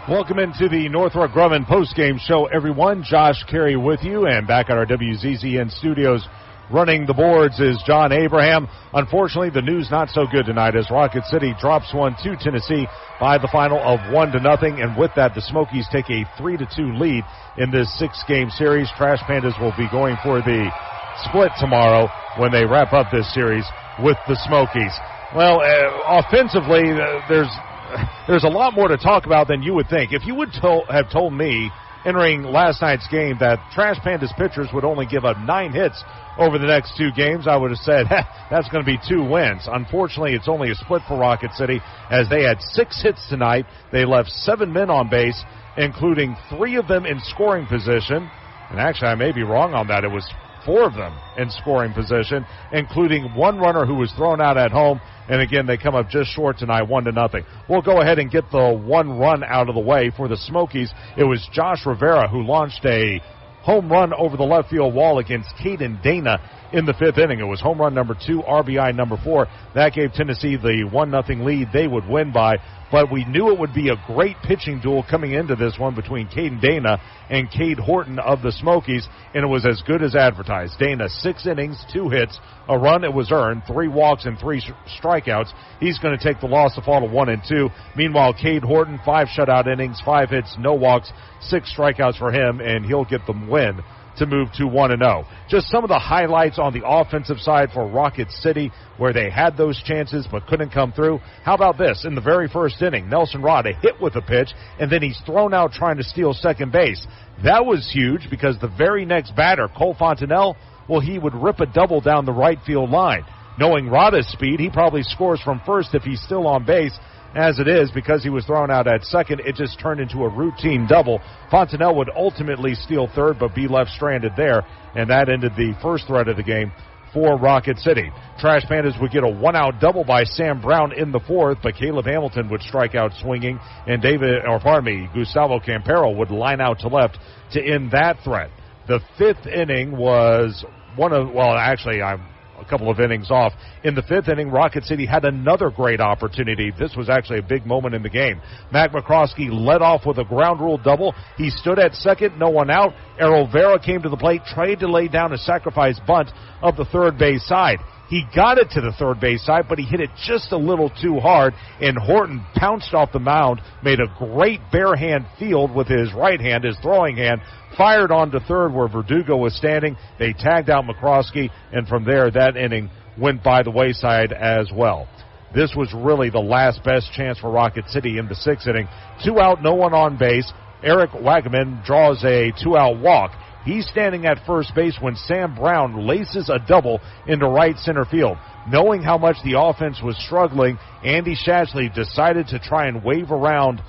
Welcome into the Northrop Grumman postgame show, everyone. Josh Carey with you, and back at our WZZN studios running the boards is John Abraham. Unfortunately, the news not so good tonight as Rocket City drops one to Tennessee by the final of 1-0, and with that, the Smokies take a 3-2 lead in this 6-game series. Trash Pandas will be going for the split tomorrow when they wrap up this series with the Smokies. Well, offensively, there's a lot more to talk about than you would think. If you would have told me entering last night's game that Trash Pandas pitchers would only give up 9 hits over the next 2 games, I would have said, that's going to be 2 wins. Unfortunately, it's only a split for Rocket City as they had 6 hits tonight. They left 7 men on base, including 3 of them in scoring position. And actually, I may be wrong on that. It was 4 of them in scoring position, including 1 runner who was thrown out at home. And again, they come up just short tonight, 1-0. We'll go ahead and get the 1 run out of the way for the Smokies. It was Josh Rivera who launched a home run over the left field wall against Caden Dana in the 5th inning. It was home run number 2, RBI number 4. That gave Tennessee the 1-0 lead they would win by. But we knew it would be a great pitching duel coming into this one between Caden Dana and Cade Horton of the Smokies, and it was as good as advertised. Dana, 6 innings, 2 hits, a run it was earned, 3 walks and 3 strikeouts. He's going to take the loss to fall to 1-2. Meanwhile, Cade Horton, 5 shutout innings, 5 hits, no walks, 6 strikeouts for him, and he'll get the win to move to 1-0. Just some of the highlights on the offensive side for Rocket City, where they had those chances but couldn't come through. How about this? In the very first inning, Nelson Rod a hit with a pitch, and then he's thrown out trying to steal second base. That was huge because the very next batter, Cole Fontenelle, well, he would rip a double down the right field line. Knowing Rada's speed, he probably scores from first if he's still on base. As it is, because he was thrown out at second, it just turned into a routine double. Fontenelle would ultimately steal third, but be left stranded there, and that ended the first threat of the game for Rocket City. Trash Pandas would get a one-out double by Sam Brown in the fourth, but Caleb Hamilton would strike out swinging, and Gustavo Campero would line out to left to end that threat. The fifth inning was a couple of innings off. In the fifth inning, Rocket City had another great opportunity. This was actually a big moment in the game. Mac McCroskey led off with a ground rule double. He stood at second, no one out. Errol Vera came to the plate, tried to lay down a sacrifice bunt of the third base side. He got it to the third base side, but he hit it just a little too hard, and Horton pounced off the mound, made a great bare hand field with his right hand, his throwing hand, fired on to third where Verdugo was standing. They tagged out McCroskey, and from there, that inning went by the wayside as well. This was really the last best chance for Rocket City in the sixth inning. 2 out, no one on base. Eric Wagaman draws a 2-out walk. He's standing at first base when Sam Brown laces a double into right center field. Knowing how much the offense was struggling, Andy Shatchley decided to try and wave around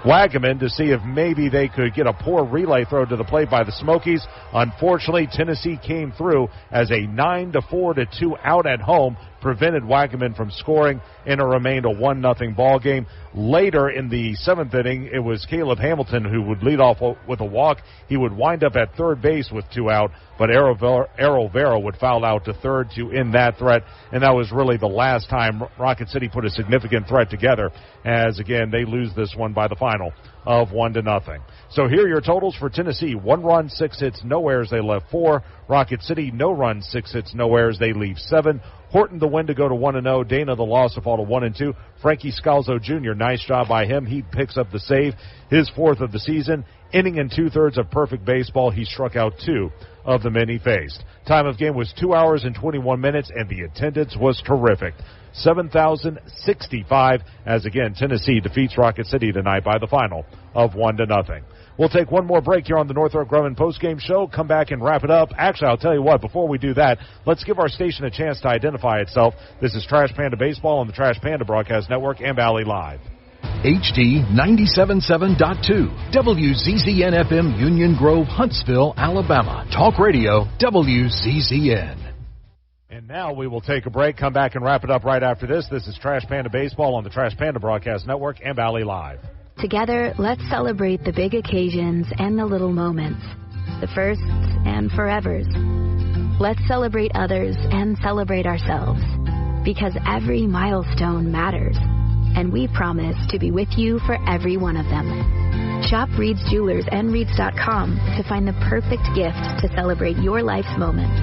Wagaman to see if maybe they could get a poor relay throw to the plate by the Smokies. Unfortunately, Tennessee came through as a 9-4-2 out at home prevented Wagaman from scoring, and it remained a 1-0 ball game. Later in the seventh inning, it was Caleb Hamilton who would lead off with a walk. He would wind up at third base with 2 out, but Errol Vera would foul out to third to end that threat, and that was really the last time Rocket City put a significant threat together, as again they lose this one by the final of 1-0. So here are your totals for Tennessee: 1 run, 6 hits, no errors. They left 4. Rocket City, no runs, 6 hits, no errors. They leave 7. Horton the win to go to 1-0. Dana the loss to fall to 1-2. Frankie Scalzo Jr., nice job by him. He picks up the save, his 4th of the season. Inning and 2/3 of perfect baseball. He struck out 2 of the men he faced. Time of game was 2 hours and 21 minutes, and the attendance was terrific. 7,065, as again, Tennessee defeats Rocket City tonight by the final of 1-0. We'll take one more break here on the Northrop Grumman postgame show, come back and wrap it up. Actually, I'll tell you what, before we do that, let's give our station a chance to identify itself. This is Trash Panda Baseball on the Trash Panda Broadcast Network and Valley Live. HD 97.7.2, WZZN FM, Union Grove, Huntsville, Alabama. Talk Radio, WZZN. And now we will take a break, come back and wrap it up right after this. This is Trash Panda Baseball on the Trash Panda Broadcast Network and Valley Live. Together, let's celebrate the big occasions and the little moments, the firsts and forevers. Let's celebrate others and celebrate ourselves, because every milestone matters, and we promise to be with you for every one of them. Shop Reed's Jewelers and Reeds.com to find the perfect gift to celebrate your life's moments.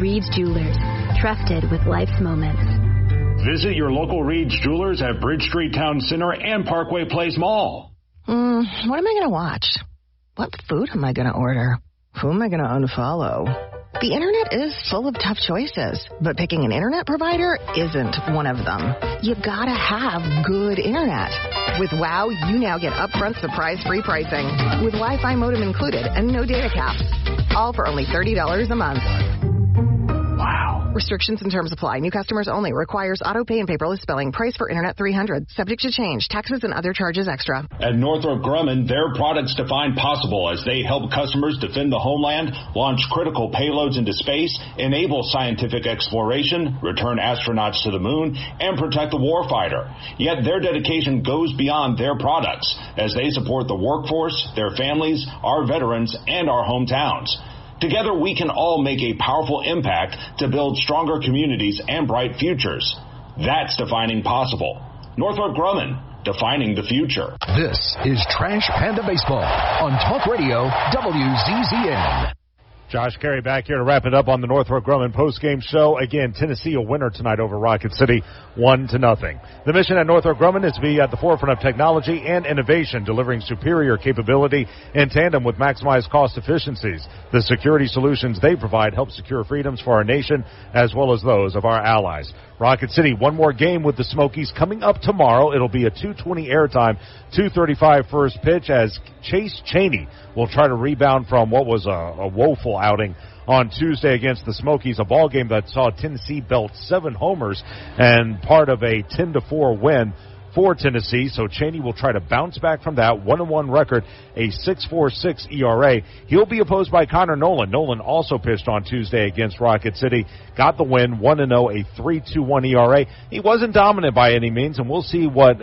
Reed's Jewelers, trusted with life's moments. Visit your local Reed's Jewelers at Bridge Street Town Center and Parkway Place Mall. What am I going to watch? What food am I going to order? Who am I going to unfollow? The internet is full of tough choices, but picking an internet provider isn't one of them. You gotta have good internet. With WOW, you now get upfront surprise-free pricing, with Wi-Fi modem included and no data caps. All for only $30 a month. Wow. Restrictions and terms apply. New customers only. Requires auto pay and paperless billing. Price for internet $300. Subject to change. Taxes and other charges extra. At Northrop Grumman, their products define possible as they help customers defend the homeland, launch critical payloads into space, enable scientific exploration, return astronauts to the moon, and protect the warfighter. Yet their dedication goes beyond their products as they support the workforce, their families, our veterans, and our hometowns. Together, we can all make a powerful impact to build stronger communities and bright futures. That's defining possible. Northrop Grumman, defining the future. This is Trash Panda Baseball on Talk Radio WZZN. Josh Carey back here to wrap it up on the Northrop Grumman postgame show. Again, Tennessee a winner tonight over Rocket City, 1-0. The mission at Northrop Grumman is to be at the forefront of technology and innovation, delivering superior capability in tandem with maximized cost efficiencies. The security solutions they provide help secure freedoms for our nation as well as those of our allies. Rocket City, one more game with the Smokies coming up tomorrow. It'll be a 2:20 airtime, 2:35 first pitch as Chase Chaney will try to rebound from what was a woeful outing on Tuesday against the Smokies, a ball game that saw Tennessee belt 7 homers and part of a 10-4 win for Tennessee. So Chaney will try to bounce back from that 1-1 record, a 6.46 ERA. He'll be opposed by Connor Nolan. Nolan also pitched on Tuesday against Rocket City, got the win, 1-0, a 3.21 ERA. He wasn't dominant by any means, and we'll see what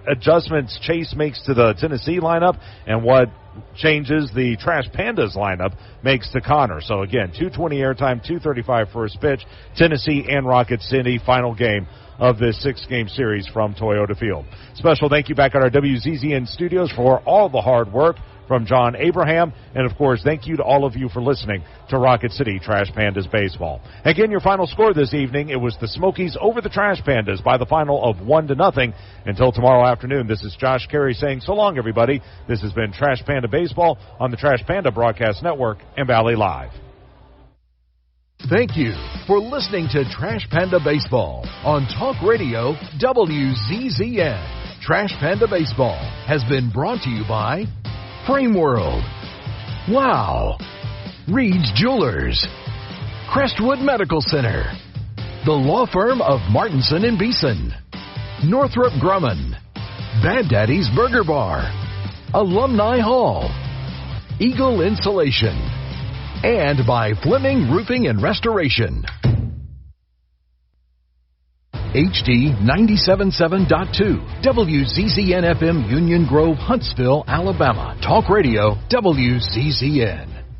adjustments Chase makes to the Tennessee lineup and what changes the Trash Pandas lineup makes to Connor. So again, 2:20 airtime, 2:35 first pitch, Tennessee and Rocket City, final game of this 6-game series from Toyota Field. Special thank you back at our WZZN studios for all the hard work from John Abraham, and of course, thank you to all of you for listening to Rocket City Trash Pandas Baseball. Again, your final score this evening, it was the Smokies over the Trash Pandas by the final of 1-0. Until tomorrow afternoon, this is Josh Carey saying so long, everybody. This has been Trash Panda Baseball on the Trash Panda Broadcast Network and Valley Live. Thank you for listening to Trash Panda Baseball on Talk Radio WZZN. Trash Panda Baseball has been brought to you by Frame World, Wow, Reed's Jewelers, Crestwood Medical Center, the law firm of Martinson and Beeson, Northrop Grumman, Bad Daddy's Burger Bar, Alumni Hall, Eagle Insulation, and by Fleming Roofing and Restoration. HD 97.7.2, WZZN FM Union Grove, Huntsville, Alabama. Talk Radio, WZZN.